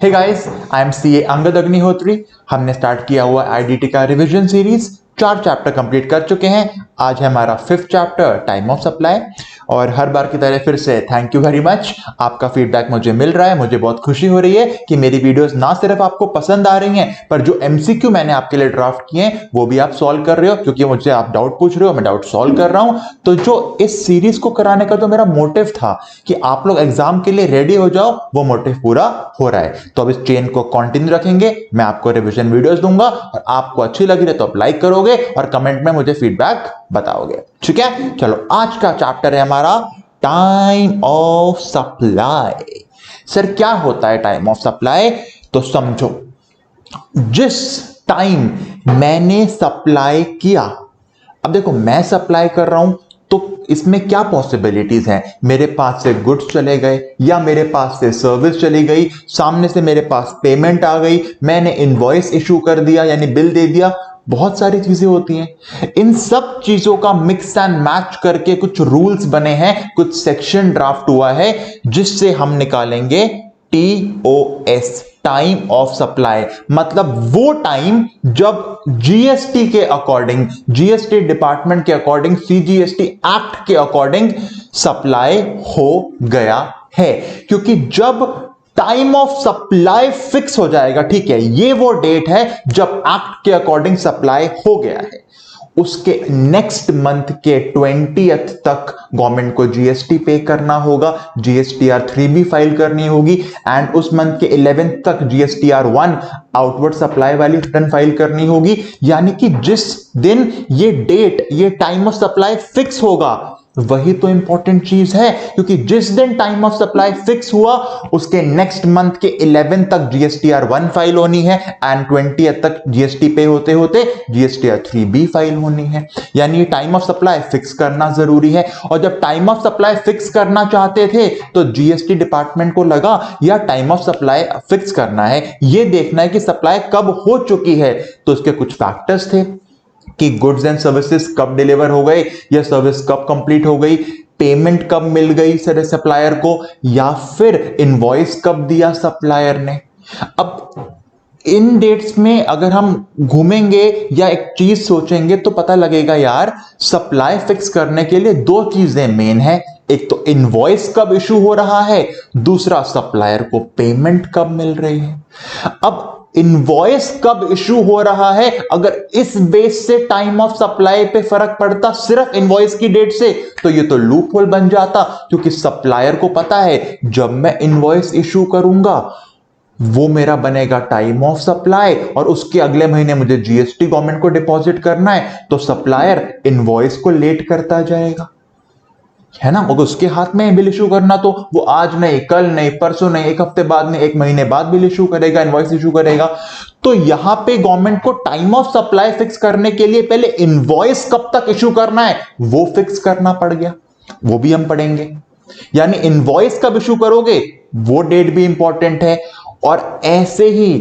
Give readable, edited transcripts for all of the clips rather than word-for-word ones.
Hey guys, I am CA Angad Agnihotri. हमने start किया हुआ आईडीटी का रिवीजन सीरीज 4 चैप्टर कंप्लीट कर चुके हैं। आज है हमारा 5th chapter time of supply. और हर बार की तरह फिर से थैंक यू वेरी मच। आपका फीडबैक मुझे मिल रहा है, मुझे बहुत खुशी हो रही है कि मेरी वीडियोस ना सिर्फ आपको पसंद आ रही हैं, पर जो एमसीक्यू मैंने आपके लिए ड्राफ्ट किए हैं वो भी आप सॉल्व कर रहे हो, क्योंकि मुझे आप डाउट पूछ रहे हो, मैं डाउट सॉल्व कर रहा हूं। तो जो इस सीरीज को कराने का जो मेरा मोटिव था कि आप लोग एग्जाम के लिए रेडी हो जाओ, वो मोटिव पूरा हो रहा है। तो अब इस चेन को कंटिन्यू रखेंगे। मैं आपको रिवीजन वीडियोस दूंगा और आपको अच्छी लगी रही तो आप लाइक करोगे और कमेंट में मुझे फीडबैक बताओगे। ठीक है, चलो आज का चैप्टर है हमारा टाइम ऑफ सप्लाई। सर क्या होता है टाइम ऑफ सप्लाई? तो समझो, जिस टाइम मैंने सप्लाई किया, अब देखो मैं सप्लाई कर रहा हूं तो इसमें क्या पॉसिबिलिटीज हैं। मेरे पास से गुड्स चले गए या मेरे पास से सर्विस चली गई, सामने से मेरे पास पेमेंट आ गई, मैंने इनवॉइस इशू कर दिया यानी बिल दे दिया, बहुत सारी चीजें होती हैं। इन सब चीजों का मिक्स एंड मैच करके कुछ रूल्स बने हैं, कुछ सेक्शन ड्राफ्ट हुआ है, जिससे हम निकालेंगे टीओएस, टाइम ऑफ सप्लाई। मतलब वो टाइम जब जीएसटी के अकॉर्डिंग, जीएसटी डिपार्टमेंट के अकॉर्डिंग, सीजीएसटी एक्ट के अकॉर्डिंग सप्लाई हो गया है। क्योंकि जब टाइम ऑफ सप्लाई फिक्स हो जाएगा, ठीक है, ये वो डेट है जब एक्ट के अकॉर्डिंग सप्लाई हो गया है, उसके नेक्स्ट मंथ के 20th तक गवर्नमेंट को जीएसटी पे करना होगा, जीएसटीआर 3 भी फाइल करनी होगी, एंड उस मंथ के 11th तक जीएसटीआर 1 आउटवर्ड सप्लाई वाली रिटर्न फाइल करनी होगी। यानी कि जिस दिन ये डेट, ये टाइम ऑफ सप्लाई फिक्स होगा, वही तो इंपॉर्टेंट चीज है। क्योंकि जिस दिन टाइम ऑफ सप्लाई फिक्स हुआ उसके नेक्स्ट मंथ के 11 तक जीएसटीआर 1 फाइल होनी है, एंड 20th तक जीएसटी पे होते होते जीएसटीआर 3 भी फाइल होनी है। यानी ये टाइम ऑफ सप्लाई फिक्स करना जरूरी है। और जब टाइम ऑफ सप्लाई फिक्स करना चाहते थे तो जीएसटी डिपार्टमेंट को लगा या टाइम ऑफ सप्लाई फिक्स करना है, ये देखना है कि सप्लाई कब हो चुकी है। तो उसके कुछ फैक्टर्स थे कि गुड्स एंड सर्विसेज कब डिलीवर हो गए या सर्विस कब कंप्लीट हो गई, पेमेंट कब मिल गई सप्लायर को, या फिर इनवॉइस कब दिया सप्लायर ने। अब इन डेट्स में अगर हम घूमेंगे या एक चीज सोचेंगे तो पता लगेगा यार, सप्लाई फिक्स करने के लिए 2 चीजें मेन है। एक तो इनवॉइस कब इशू हो रहा है, दूसरा सप्लायर को पेमेंट कब मिल रही है। अब इनवॉइस कब इशू हो रहा है, अगर इस बेस से टाइम ऑफ सप्लाई पे फर्क पड़ता सिर्फ इनवॉइस की डेट से, तो ये तो लूप होल बन जाता। क्योंकि सप्लायर को पता है जब मैं इनवॉइस इशू करूंगा वो मेरा बनेगा टाइम ऑफ सप्लाई, और उसके अगले महीने मुझे जीएसटी गवर्नमेंट को डिपॉजिट करना है, तो सप्लायर इनवॉइस को लेट करता जाएगा, है ना। अगर उसके हाथ में बिल इशू करना तो वो आज नहीं, कल नहीं, परसों नहीं, एक हफ्ते बाद नहीं, एक महीने बाद बिल इशू करेगा, इनवॉइस इशू करेगा। तो यहां पे गवर्नमेंट को टाइम ऑफ सप्लाई फिक्स करने के लिए पहले इनवॉइस कब तक इशू करना है वो फिक्स करना पड़ गया, वो भी हम पढ़ेंगे। यानी इनवॉइस कब इशू करोगे वो डेट भी इंपॉर्टेंट है। और ऐसे ही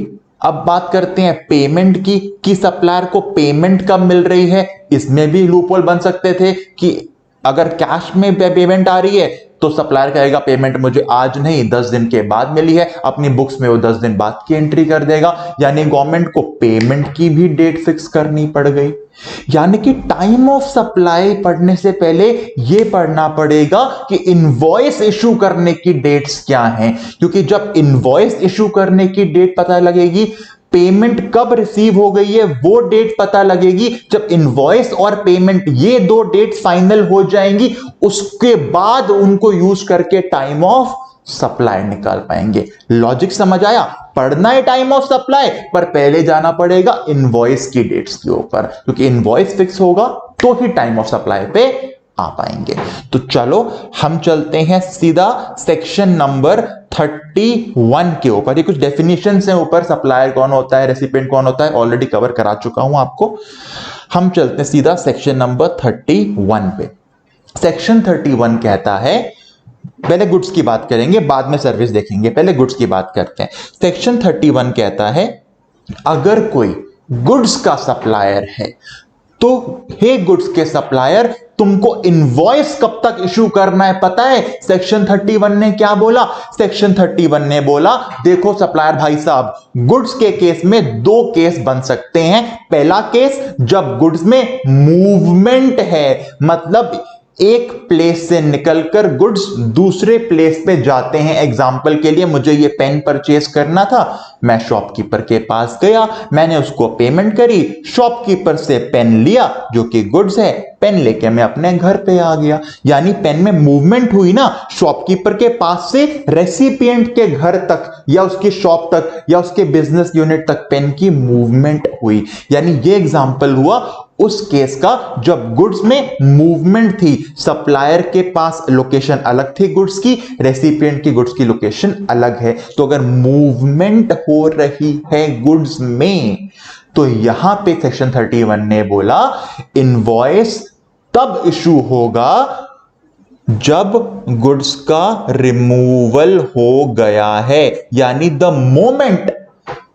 अब बात करते हैं पेमेंट की, कि सप्लायर को पेमेंट कब मिल रही है। इसमें भी लूपहोल बन सकते थे कि अगर कैश में पेमेंट आ रही है तो सप्लायर कहेगा पेमेंट मुझे आज नहीं 10 दिन के बाद मिली है, अपनी बुक्स में वो 10 दिन बाद की एंट्री कर देगा। यानी गवर्नमेंट को पेमेंट की भी डेट फिक्स करनी पड़ गई। यानी कि टाइम ऑफ सप्लाई पढ़ने से पहले यह पढ़ना पड़ेगा कि इनवॉइस इशू करने की डेट्स क्या हैं। क्योंकि जब इनवॉइस इशू करने की डेट पता लगेगी, पेमेंट कब रिसीव हो गई है वो डेट पता लगेगी, जब इनवॉइस और पेमेंट ये 2 डेट फाइनल हो जाएंगी, उसके बाद उनको यूज करके टाइम ऑफ सप्लाई निकाल पाएंगे। लॉजिक समझ आया? पढ़ना है टाइम ऑफ सप्लाई, पर पहले जाना पड़ेगा इनवॉइस की डेट्स के ऊपर, क्योंकि इनवॉइस फिक्स होगा तो ही टाइम ऑफ सप्लाई पे आ पाएंगे। तो चलो हम चलते हैं सीधा सेक्शन नंबर 31 के ऊपर। ये कुछ डेफिनेशंस हैं ऊपर, सप्लायर कौन होता है, रेसिपिएंट कौन होता है, ऑलरेडी कवर करा चुका हूं आपको। हम चलते हैं सीधा सेक्शन नंबर 31 पे। सेक्शन 31 कहता है, पहले गुड्स की बात करेंगे बाद में सर्विस देखेंगे, पहले गुड्स की बात करते हैं। सेक्शन 31 कहता है अगर कोई गुड्स का सप्लायर है तो हे गुड्स के सप्लायर, तुमको इनवॉइस कब तक इशू करना है पता है? सेक्शन 31 ने क्या बोला? सेक्शन 31 ने बोला देखो सप्लायर भाई साहब, गुड्स के केस में दो केस बन सकते हैं। पहला केस, जब गुड्स में मूवमेंट है, मतलब एक प्लेस से निकलकर गुड्स दूसरे प्लेस पे जाते हैं। एग्जाम्पल के लिए, मुझे ये पेन परचेज करना था, मैं शॉपकीपर के पास गया, मैंने उसको पेमेंट करी, शॉपकीपर से पेन लिया जो कि गुड्स है, पेन लेके मैं अपने घर पे आ गया। यानी पेन में मूवमेंट हुई ना, शॉपकीपर के पास से रेसिपिएंट के घर तक या उसकी शॉप तक या उसके बिजनेस यूनिट तक पेन की मूवमेंट हुई। यानी ये एग्जाम्पल हुआ उस केस का जब गुड्स में मूवमेंट थी, सप्लायर के पास लोकेशन अलग थी गुड्स की, रेसिपिएंट की गुड्स की लोकेशन अलग है। तो अगर मूवमेंट हो रही है गुड्स में, तो यहां पे सेक्शन 31 ने बोला इनवॉइस तब इशू होगा जब गुड्स का रिमूवल हो गया है। यानी द मोमेंट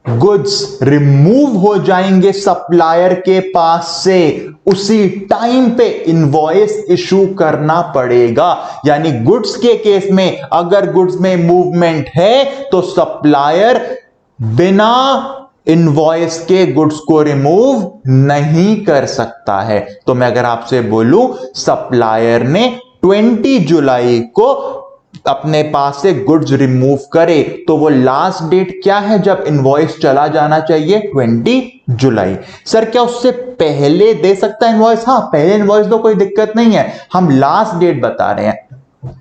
गुड्स रिमूव हो जाएंगे सप्लायर के पास से, उसी टाइम पे इनवॉइस इशू करना पड़ेगा। यानी गुड्स के केस में अगर गुड्स में मूवमेंट है तो सप्लायर बिना इनवॉइस के गुड्स को रिमूव नहीं कर सकता है। तो मैं अगर आपसे बोलूं सप्लायर ने 20 जुलाई को अपने पास से गुड्स रिमूव करे, तो वो लास्ट डेट क्या है जब इनवॉइस चला जाना चाहिए? 20 जुलाई। सर क्या उससे पहले दे सकता है इनवॉइस? हाँ, पहले इनवॉइस दो, कोई दिक्कत नहीं है, हम लास्ट डेट बता रहे हैं।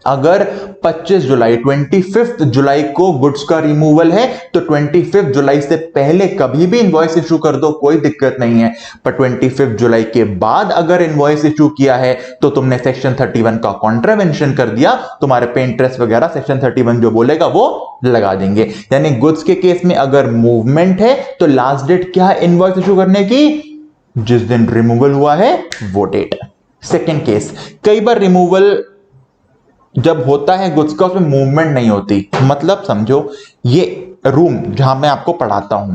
अगर 25 जुलाई 25 जुलाई को गुड्स का रिमूवल है तो 25 जुलाई से पहले कभी भी इनवॉइस इशू कर दो, कोई दिक्कत नहीं है। पर 25 जुलाई के बाद अगर इनवॉइस इशू किया है तो तुमने सेक्शन 31 का कॉन्ट्रावेंशन कर दिया, तुम्हारे पे इंटरेस्ट वगैरह सेक्शन 31 जो बोलेगा वो लगा देंगे। यानी गुड्स के केस में अगर मूवमेंट है तो लास्ट डेट क्या है इनवॉइस इशू करने की? जिस दिन रिमूवल हुआ है वो डेट। सेकेंड केस, कई बार रिमूवल जब होता है गुड्स का उसमें मूवमेंट नहीं होती। मतलब समझो, ये रूम जहां मैं आपको पढ़ाता हूं,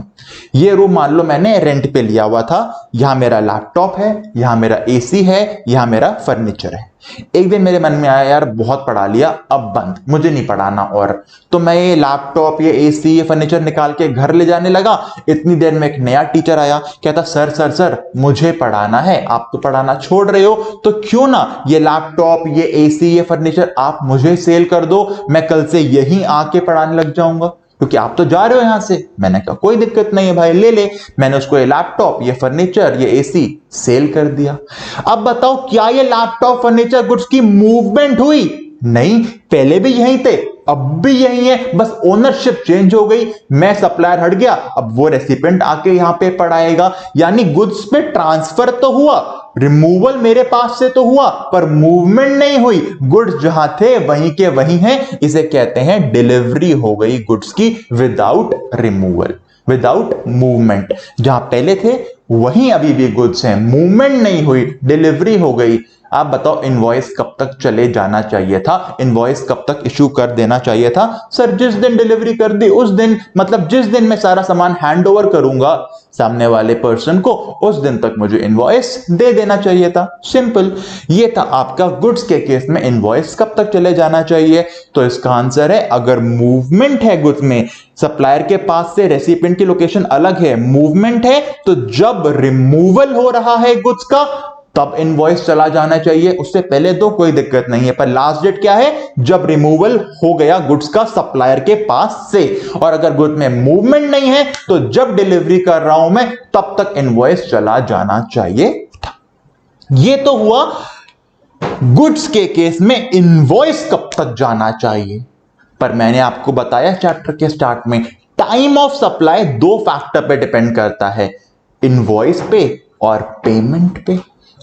ये रूम मान लो मैंने रेंट पे लिया हुआ था, यहां मेरा लैपटॉप है, यहां मेरा एसी है, यहां मेरा फर्नीचर है। एक दिन मेरे मन में आया यार बहुत पढ़ा लिया, अब बंद, मुझे नहीं पढ़ाना और, तो मैं ये लैपटॉप, ये एसी, ये फर्नीचर निकाल के घर ले जाने लगा। इतनी देर में एक नया टीचर आया, कहता सर सर सर मुझे पढ़ाना है, आप तो पढ़ाना छोड़ रहे हो, तो क्यों ना ये लैपटॉप, ये एसी, ये फर्नीचर आप मुझे सेल कर दो, मैं कल से यहीं आके पढ़ाने लग जाऊंगा, क्योंकि आप तो जा रहे हो यहां से। मैंने कहा कोई दिक्कत नहीं है भाई, ले ले। मैंने उसको ये लैपटॉप, ये फर्नीचर, ये एसी सेल कर दिया। अब बताओ क्या ये लैपटॉप, फर्नीचर, गुड्स की मूवमेंट हुई? नहीं, पहले भी यहीं थे, अब भी यही है, बस ओनरशिप चेंज हो गई, मैं सप्लायर हट गया, अब वो रेसिपिएंट आके यहां पे पढ़ाएगा। यानी गुड्स पे ट्रांसफर तो हुआ, रिमूवल मेरे पास से तो हुआ, पर मूवमेंट नहीं हुई, गुड्स जहां थे वहीं के वहीं हैं। इसे कहते हैं डिलीवरी हो गई गुड्स की विदाउट रिमूवल, विदाउट मूवमेंट। जहां पहले थे वहीं अभी भी गुड्स हैं, मूवमेंट नहीं हुई, डिलीवरी हो गई। आप बताओ इनवॉइस कब तक चले जाना चाहिए था? इनवॉइस कब तक इशू कर देना चाहिए था? सर जिस दिन डिलीवरी कर दी उस दिन, मतलब जिस दिन मैं सारा सामान हैंड ओवर करूंगा सामने वाले पर्सन को, उस दिन तक मुझे इनवॉइस दे देना चाहिए था। सिंपल। ये था आपका गुड्स के केस में इनवॉइस कब तक चले जाना चाहिए। तो इसका आंसर है अगर मूवमेंट है गुड्स में, सप्लायर के पास से रेसिपिएंट की लोकेशन अलग है, मूवमेंट है, तो जब रिमूवल हो रहा है गुड्स का तब इनवॉइस चला जाना चाहिए, उससे पहले दो कोई दिक्कत नहीं है। पर लास्ट डेट क्या है? जब रिमूवल हो गया गुड्स का सप्लायर के पास से। और अगर गुड्स में मूवमेंट नहीं है तो जब डिलीवरी कर रहा हूं मैं तब तक इनवॉइस चला जाना चाहिए था। यह तो हुआ गुड्स के केस में इनवॉइस कब तक जाना चाहिए। पर मैंने आपको बताया चैप्टर के स्टार्ट में, टाइम ऑफ सप्लाई दो फैक्टर पे डिपेंड करता है, इनवॉइस पे और पेमेंट पे।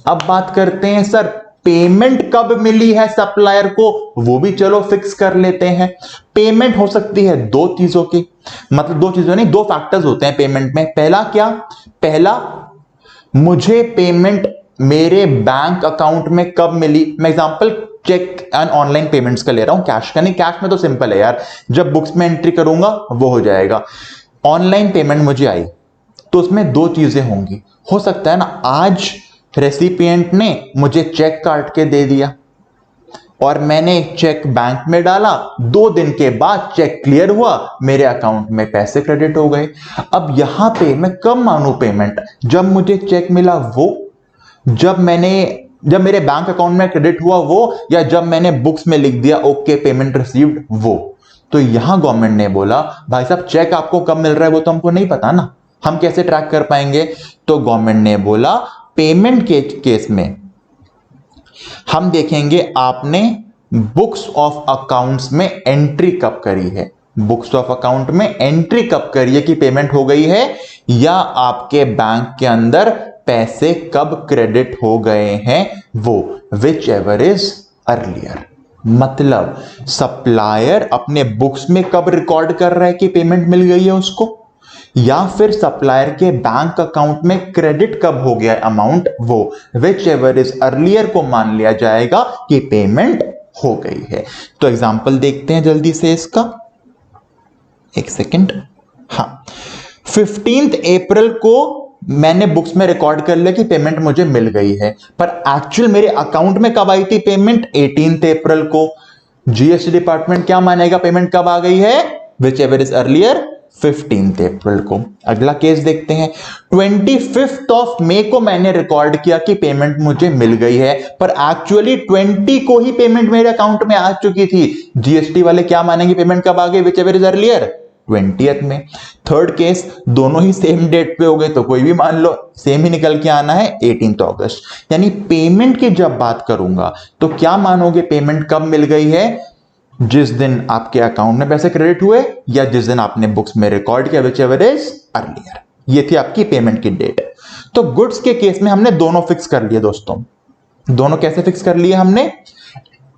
अब बात करते हैं सर पेमेंट कब मिली है सप्लायर को, वो भी चलो फिक्स कर लेते हैं। पेमेंट हो सकती है दो चीजों की, मतलब दो चीजों नहीं, दो फैक्टर्स होते हैं पेमेंट में। पहला क्या? पहला, मुझे पेमेंट मेरे बैंक अकाउंट में कब मिली। मैं example check and online payments का ले रहा हूं, कैश का नहीं। कैश में तो सिंपल है यार, जब बुक्स में एंट्री करूंगा वो हो जाएगा। ऑनलाइन पेमेंट मुझे आई तो उसमें दो चीजें होंगी। हो सकता है ना आज रेसिपिएंट ने मुझे चेक काट के दे दिया और मैंने एक चेक बैंक में डाला, 2 दिन के बाद चेक क्लियर हुआ, मेरे अकाउंट में पैसे क्रेडिट हो गए। अब यहां पे मैं कब मानूं पेमेंट? जब मुझे चेक मिला वो, जब मेरे बैंक अकाउंट में क्रेडिट हुआ वो, या जब मैंने बुक्स में लिख दिया ओके पेमेंट रिसीव्ड वो। तो यहां गवर्नमेंट ने बोला भाई साहब चेक आपको कब मिल रहा है वो तो हमको नहीं पता ना, हम कैसे ट्रैक कर पाएंगे? तो गवर्नमेंट ने बोला पेमेंट के केस में हम देखेंगे आपने बुक्स ऑफ अकाउंट्स में एंट्री कब करी है, बुक्स ऑफ अकाउंट में एंट्री कब करी है कि पेमेंट हो गई है, या आपके बैंक के अंदर पैसे कब क्रेडिट हो गए हैं वो, विच एवर इज अर्लियर। मतलब सप्लायर अपने बुक्स में कब रिकॉर्ड कर रहा है कि पेमेंट मिल गई है उसको, या फिर सप्लायर के बैंक अकाउंट में क्रेडिट कब हो गया अमाउंट वो, विच एवर इज अर्लियर को मान लिया जाएगा कि पेमेंट हो गई है। तो एग्जांपल देखते हैं जल्दी से इसका, एक सेकंड। हाँ, 15 अप्रैल को मैंने बुक्स में रिकॉर्ड कर लिया कि पेमेंट मुझे मिल गई है, पर एक्चुअल मेरे अकाउंट में कब आई थी पेमेंट? 18 अप्रैल को। जीएसटी डिपार्टमेंट क्या मानेगा पेमेंट कब आ गई है? विच एवर इज अर्लियर, 15 अप्रैल को। अगला केस देखते हैं, 25 मई को मैंने रिकॉर्ड किया कि पेमेंट मुझे मिल गई है, पर एक्चुअली 20 को ही पेमेंट मेरे अकाउंट में आ चुकी थी। जीएसटी वाले क्या मानेंगे पेमेंट कब आ गई? Which ever is earlier, 20th में। थर्ड केस, दोनों ही सेम डेट पे हो गए तो कोई भी मान लो, सेम ही निकल के आना है, 18 अगस्त। यानी पेमेंट की जब बात करूंगा तो क्या मानोगे पेमेंट कब मिल गई है? जिस दिन आपके अकाउंट में पैसे क्रेडिट हुए या जिस दिन आपने बुक्स में रिकॉर्ड किया, विच एवर इज अर्लियर। ये थी आपकी पेमेंट की डेट। तो गुड्स के केस में हमने दोनों फिक्स कर लिए दोस्तों। दोनों कैसे फिक्स कर लिए हमने?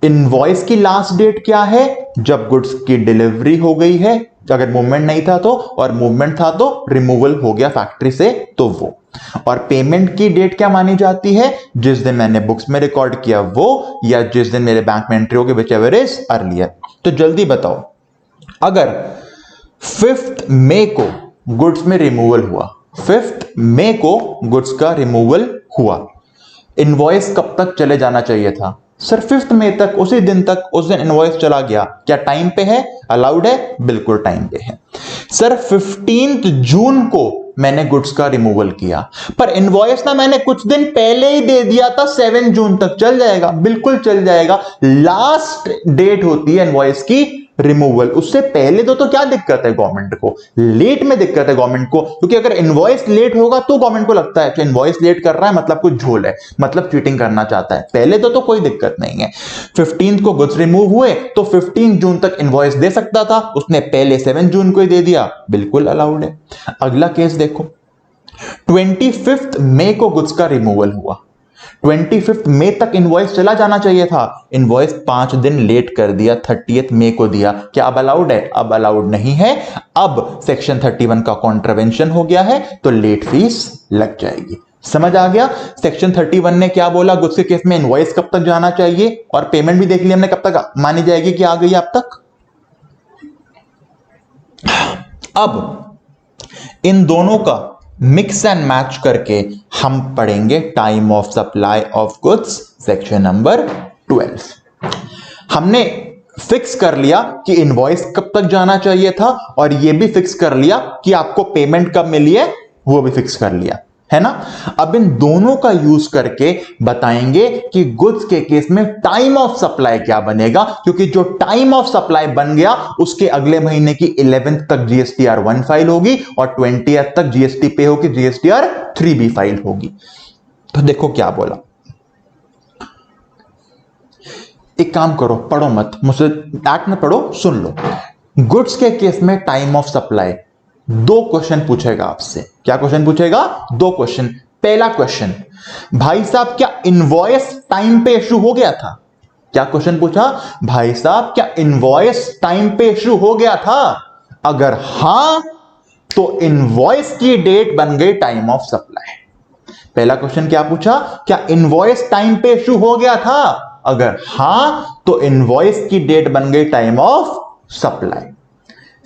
इनवॉइस की लास्ट डेट क्या है? जब गुड्स की डिलीवरी हो गई है, अगर मूवमेंट नहीं था तो, और मूवमेंट था तो रिमूवल हो गया फैक्ट्री से तो वो। और पेमेंट की डेट क्या मानी जाती है? जिस दिन मैंने बुक्स में रिकॉर्ड किया वो, या जिस दिन मेरे बैंक में एंट्री होगी, विच एवर इज अर्लियर। तो जल्दी बताओ, अगर 5 मई को गुड्स में रिमूवल हुआ, 5 मई को गुड्स का रिमूवल हुआ, इनवॉइस कब तक चले जाना चाहिए था? सर 5 मई तक, उसी दिन तक, उस दिन इनवॉइस चला गया। क्या टाइम पे है? अलाउड है? बिल्कुल टाइम पे है। सर 15 जून को मैंने गुड्स का रिमूवल किया, पर इनवॉइस ना मैंने कुछ दिन पहले ही दे दिया था, 7 जून तक चल जाएगा? बिल्कुल चल जाएगा। लास्ट डेट होती है इनवॉइस की रिमूवल, उससे पहले तो क्या दिक्कत है गवर्नमेंट को? लेट में दिक्कत है गवर्नमेंट को, क्योंकि अगर इनवॉइस लेट होगा तो गवर्नमेंट को लगता है कि इनवॉइस लेट कर रहा है मतलब कुछ झोल है, मतलब चीटिंग करना चाहता है। पहले तो कोई दिक्कत नहीं है। 15 को गुड्स रिमूव हुए तो 15 जून तक इनवॉइस दे सकता था, उसने पहले 7 जून को ही दे दिया, बिल्कुल अलाउड है। अगला केस देखो, 25 मई को गुड्स का रिमूवल हुआ, 25 मई तक इनवॉइस चला जाना चाहिए था, इनवॉइस 5 दिन लेट कर दिया, 30 मई को दिया। क्या अब अलाउड है? अब अलाउड नहीं है। अब सेक्शन 31 का कॉन्ट्रवेंशन हो गया है तो लेट फीस लग जाएगी। समझ आ गया? सेक्शन 31 ने क्या बोला? गुड्स के केस में इनवॉइस कब तक जाना चाहिए, और पेमेंट भी देख लिया हमने कब तक मानी जाएगी कि आ गई आप तक। अब इन दोनों का मिक्स एंड मैच करके हम पढ़ेंगे time of supply of goods, section number 12। हमने फिक्स कर लिया कि इनवॉइस कब तक जाना चाहिए था, और यह भी फिक्स कर लिया कि आपको पेमेंट कब मिली है, वो भी फिक्स कर लिया है ना। अब इन दोनों का यूज करके बताएंगे कि गुड्स के केस में टाइम ऑफ सप्लाई क्या बनेगा, क्योंकि जो टाइम ऑफ सप्लाई बन गया उसके अगले महीने की 11th तक जीएसटीआर 1 फाइल होगी और 20th तक जीएसटी पे होगी, जीएसटीआर 3 भी फाइल होगी। तो देखो क्या बोला, एक काम करो, पढ़ो मत, मुझसे एक्ट में पढ़ो, सुन लो। गुड्स के केस में टाइम ऑफ सप्लाई 2 क्वेश्चन पूछेगा आपसे। क्या क्वेश्चन पूछेगा? 2 क्वेश्चन। पहला क्वेश्चन, भाई साहब क्या इनवॉइस टाइम पे इशू हो गया था? क्या क्वेश्चन पूछा? भाई साहब क्या इनवॉइस टाइम पे इशू हो गया था? अगर हां तो इनवॉइस की डेट बन गई टाइम ऑफ सप्लाई। पहला क्वेश्चन क्या पूछा? क्या इनवॉइस टाइम पे इशू हो गया था? अगर हां तो इनवॉइस की डेट बन गई time of supply.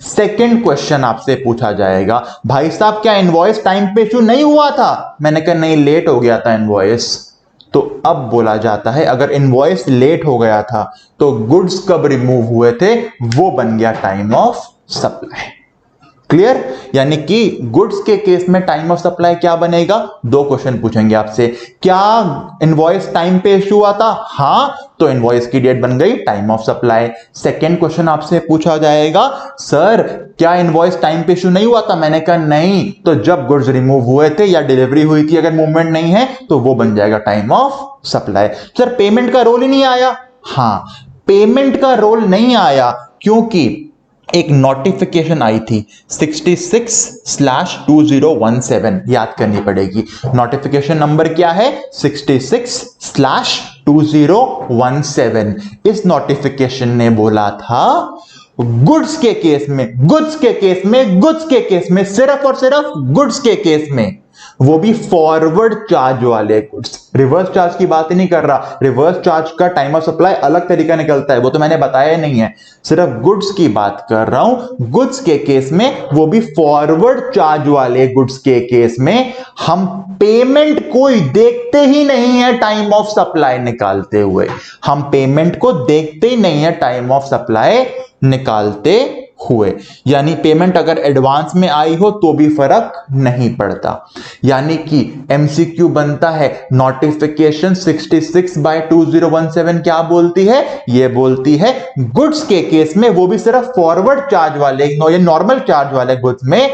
Second question आपसे पूछा जाएगा, भाई साहब क्या इनवॉइस टाइम पे इशू नहीं हुआ था? मैंने कहा नहीं, लेट हो गया था इनवॉइस। तो अब बोला जाता है अगर इनवॉइस लेट हो गया था तो गुड्स कब रिमूव हुए थे, वो बन गया टाइम ऑफ सप्लाई। क्लियर? यानी कि गुड्स के केस में टाइम ऑफ सप्लाई क्या बनेगा? दो क्वेश्चन पूछेंगे आपसे, क्या इनवॉइस टाइम पे इशू हुआ था? हां, तो इनवॉइस की डेट बन गई time of supply. Second question आपसे पूछा जाएगा, सर क्या इनवॉइस टाइम पे इशू नहीं हुआ था? मैंने कहा नहीं, तो जब गुड्स रिमूव हुए थे या डिलीवरी हुई थी अगर मूवमेंट नहीं है तो वो बन जाएगा time of supply. Sir payment का रोल ही नहीं आया? हां, पेमेंट का रोल नहीं आया क्योंकि एक नोटिफिकेशन आई थी 66/2017, याद करनी पड़ेगी। नोटिफिकेशन नंबर क्या है? 66/2017। इस नोटिफिकेशन ने बोला था गुड्स के केस में सिर्फ और सिर्फ गुड्स के केस में, वो भी फॉरवर्ड चार्ज वाले गुड्स, रिवर्स चार्ज की बात ही नहीं कर रहा। रिवर्स चार्ज का टाइम ऑफ सप्लाई अलग तरीका निकलता है, वो तो मैंने बताया नहीं है, सिर्फ गुड्स की बात कर रहा हूं। गुड्स के केस में, वो भी फॉरवर्ड चार्ज वाले गुड्स के केस में, हम पेमेंट कोई देखते ही नहीं है टाइम ऑफ सप्लाई निकालते हुए, हम पेमेंट को देखते ही नहीं है टाइम ऑफ सप्लाई निकालते हुए। यानी पेमेंट अगर एडवांस में आई हो तो भी फर्क नहीं पड़ता। यानी कि एमसीक्यू बनता है, नोटिफिकेशन 66/2017 क्या बोलती है? ये बोलती है गुड्स के केस में, वो भी सिर्फ फॉरवर्ड चार्ज वाले, ये नॉर्मल चार्ज वाले गुड्स में,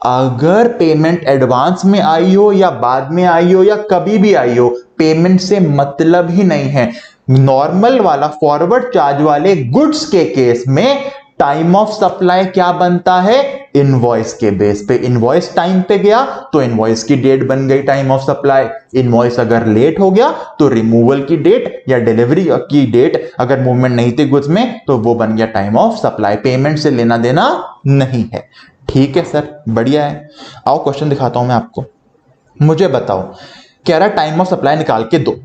अगर पेमेंट एडवांस में आई हो या बाद में आई हो या कभी भी आई हो, पेमेंट से मतलब ही नहीं है। नॉर्मल वाला फॉरवर्ड चार्ज वाले गुड्स के केस में टाइम ऑफ सप्लाई क्या बनता है? इनवॉइस के बेस पे। इनवॉइस टाइम पे गया तो इनवॉइस की डेट बन गई टाइम ऑफ सप्लाई। इनवॉइस अगर लेट हो गया तो रिमूवल की डेट या डिलीवरी की डेट, अगर मूवमेंट नहीं थी गुड्स में, तो वो बन गया टाइम ऑफ सप्लाई। पेमेंट से लेना देना नहीं है। ठीक है सर, बढ़िया है। आओ क्वेश्चन दिखाता हूं मैं आपको। मुझे बताओ, कह रहा टाइम ऑफ सप्लाई निकाल के दो।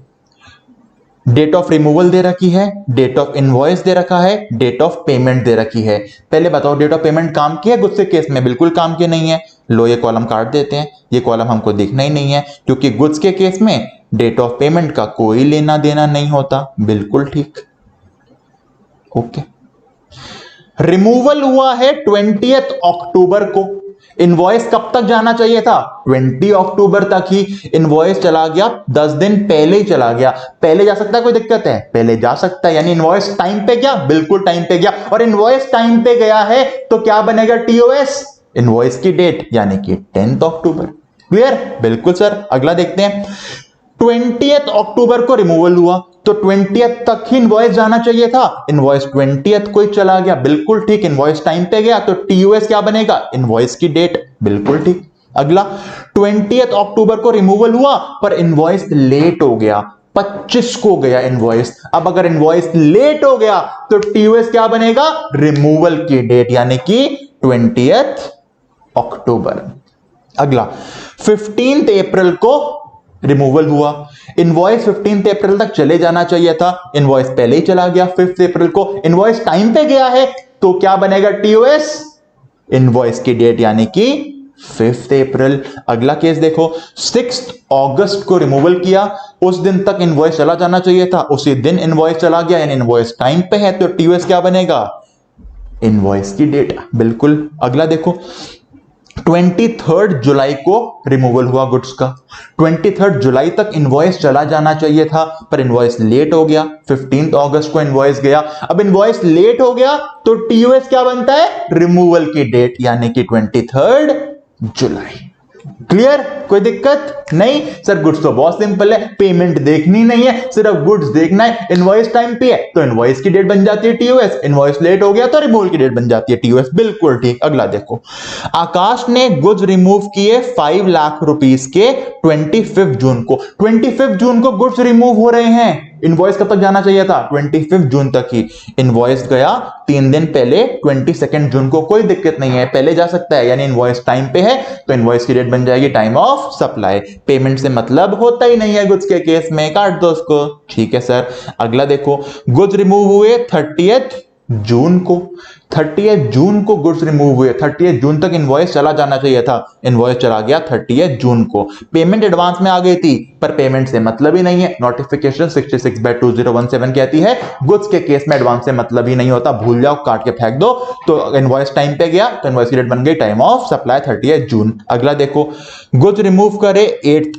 डेट ऑफ रिमूवल दे रखी है, डेट ऑफ इनवॉइस दे रखा है, डेट ऑफ पेमेंट दे रखी है। पहले बताओ डेट ऑफ पेमेंट काम की है गुड्स के केस में? बिल्कुल काम की नहीं है। लो ये कॉलम काट देते हैं, ये कॉलम हमको दिखना ही नहीं है क्योंकि गुड्स के केस में डेट ऑफ पेमेंट का कोई लेना देना नहीं होता। बिल्कुल ठीक, ओके। रिमूवल हुआ है 20 अक्टूबर को। इनवॉइस कब तक जाना चाहिए था? 20 अक्टूबर तक ही। इनवॉइस चला गया 10 दिन पहले ही चला गया। पहले जा सकता है, कोई दिक्कत है? पहले जा सकता है। यानी इनवॉइस टाइम पे गया, बिल्कुल टाइम पे गया। और इनवॉइस टाइम पे गया है तो क्या बनेगा? टीओएस, इनवॉइस की डेट, यानी कि 10 अक्टूबर। क्लियर? बिल्कुल सर। अगला देखते हैं। 20 अक्टूबर को रिमूवल हुआ तो 20 तक ही इनवॉइस जाना चाहिए था। इनवॉइस 20 को ही चला गया, बिल्कुल ठीक। इनवॉइस टाइम पे गया तो टीओएस क्या बनेगा? इनवॉइस की डेट, बिल्कुल ठीक। अगला 20 अक्टूबर को रिमूवल हुआ पर इनवॉइस लेट हो गया, 25 को गया इनवॉइस। अब अगर इनवॉइस लेट हो गया तो टीओएस क्या बनेगा? रिमूवल की डेट, यानी कि 20 अक्टूबर। अगला 15 अप्रैल को रिमूवल हुआ। इनवॉइस 15 अप्रैल तक चले जाना चाहिए था, इनवॉइस पहले ही चला गया 5 अप्रैल को। इनवॉइस टाइम पे गया है तो क्या बनेगा? टीओएस, इनवॉइस की डेट, यानी कि 5 अप्रैल। अगला केस देखो, 6 अगस्त को रिमूवल किया, उस दिन तक इनवॉइस चला जाना चाहिए था, उसी दिन इनवॉइस चला गया, यानी इनवॉइस टाइम पे है तो टीओएस क्या बनेगा? इनवॉइस की डेट, बिल्कुल। अगला देखो, 23 जुलाई को रिमूवल हुआ गुड्स का। 23 जुलाई तक इनवॉइस चला जाना चाहिए था पर इनवॉइस लेट हो गया, 15 अगस्त को इनवॉइस गया। अब इनवॉइस लेट हो गया तो टीओएस क्या बनता है? रिमूवल की डेट, यानी कि 23 जुलाई। क्लियर? कोई दिक्कत नहीं? सर गुड्स तो बहुत सिंपल है, पेमेंट देखनी नहीं है, सिर्फ गुड्स देखना है। इनवॉइस टाइम पे है तो इनवॉइस की डेट बन जाती है टीओएस, इनवॉइस लेट हो गया तो रिमूवल की डेट बन जाती है टीओएस। बिल्कुल ठीक। अगला देखो, आकाश ने गुड्स रिमूव किए 5 लाख रुपीस के 25 जून को। 25 जून को गुड्स रिमूव हो रहे हैं, इनवॉइस कब तक जाना चाहिए था? 25 जून तक ही। इनवॉइस गया 3 दिन पहले 22 जून को, कोई दिक्कत नहीं है, पहले जा सकता है, यानी इनवॉइस टाइम पे है तो इनवॉइस की डेट बन जाएगी टाइम ऑफ सप्लाई। पेमेंट से मतलब होता ही नहीं है गुड्स के केस में, काट दो उसको। ठीक है सर। अगला देखो, गुड्स रिमूव हुए 30 जून को। 30 जून को गुड्स रिमूव हुए, 30 जून तक इनवॉइस चला जाना चाहिए था, इनवॉइस चला गया 30 जून को। पेमेंट एडवांस में आ गई थी पर पेमेंट से मतलब ही नहीं है। नोटिफिकेशन 66/2017 कहती है गुड्स के केस में एडवांस से मतलब ही नहीं होता, भूल जाओ, काट के फेंक दो। तो इनवॉइस टाइम पे गया तो इनवॉइस की डेट बन गई टाइम ऑफ सप्लाई 30 जून। अगला देखो, गुड्स रिमूव करे 8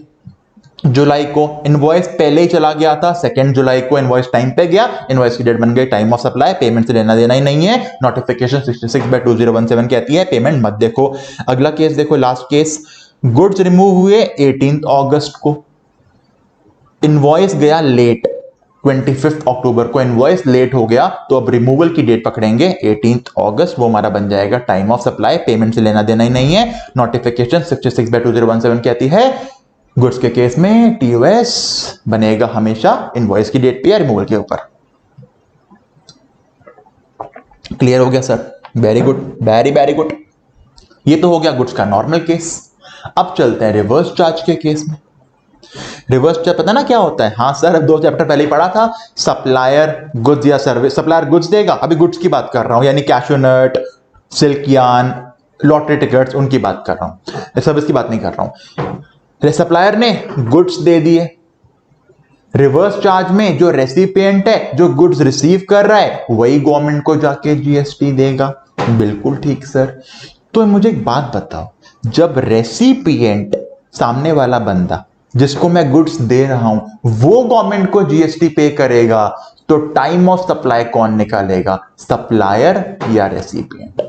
जुलाई को, इनवॉइस पहले ही चला गया था, 2 जुलाई को इनवॉइस टाइम पे गया, इनवॉइस की डेट बन गई टाइम ऑफ सप्लाई, पेमेंट से लेना देना ही नहीं है। नोटिफिकेशन 66/2017 कहती है पेमेंट मत देखो। अगला केस देखो, लास्ट केस, गुड्स रिमूव हुए 18 अगस्त को, इनवॉइस गया लेट, 25 अक्टूबर को इनवॉइस लेट हो गया, तो अब रिमूवल की डेट पकड़ेंगे 18 अगस्त, वो हमारा बन जाएगा टाइम ऑफ सप्लाई, पेमेंट से लेना देना ही नहीं है। नोटिफिकेशन 66/2017 कहती है गुड्स के केस में टीओएस बनेगा हमेशा इनवॉइस की डेट पे या रिमूवल के ऊपर। क्लियर हो गया sir? Very good, very very good. ये तो हो गया गुड्स का नॉर्मल केस। अब चलते हैं रिवर्स चार्ज के केस में। रिवर्स चार्ज पता ना क्या होता है? हाँ सर, अब 2 चैप्टर पहले ही पढ़ा था। सप्लायर गुड्स या सर्विस, सप्लायर गुड्स देगा, अभी गुड्स की बात कर रहा हूं, यानी कैशू नट, सिल्क यार्न, लॉटरी टिकट्स, उनकी बात कर रहा हूं, सर्विस की बात नहीं कर रहा हूं। सप्लायर ने गुड्स दे दिए, रिवर्स चार्ज में जो रेसिपिएंट है, जो गुड्स रिसीव कर रहा है, वही गवर्नमेंट को जाके जीएसटी देगा। बिल्कुल ठीक सर। तो मुझे एक बात बताओ, जब रेसिपिएंट सामने वाला बंदा जिसको मैं गुड्स दे रहा हूं वो गवर्नमेंट को जीएसटी पे करेगा, तो टाइम ऑफ सप्लाई कौन निकालेगा, सप्लायर या रेसिपिएंट?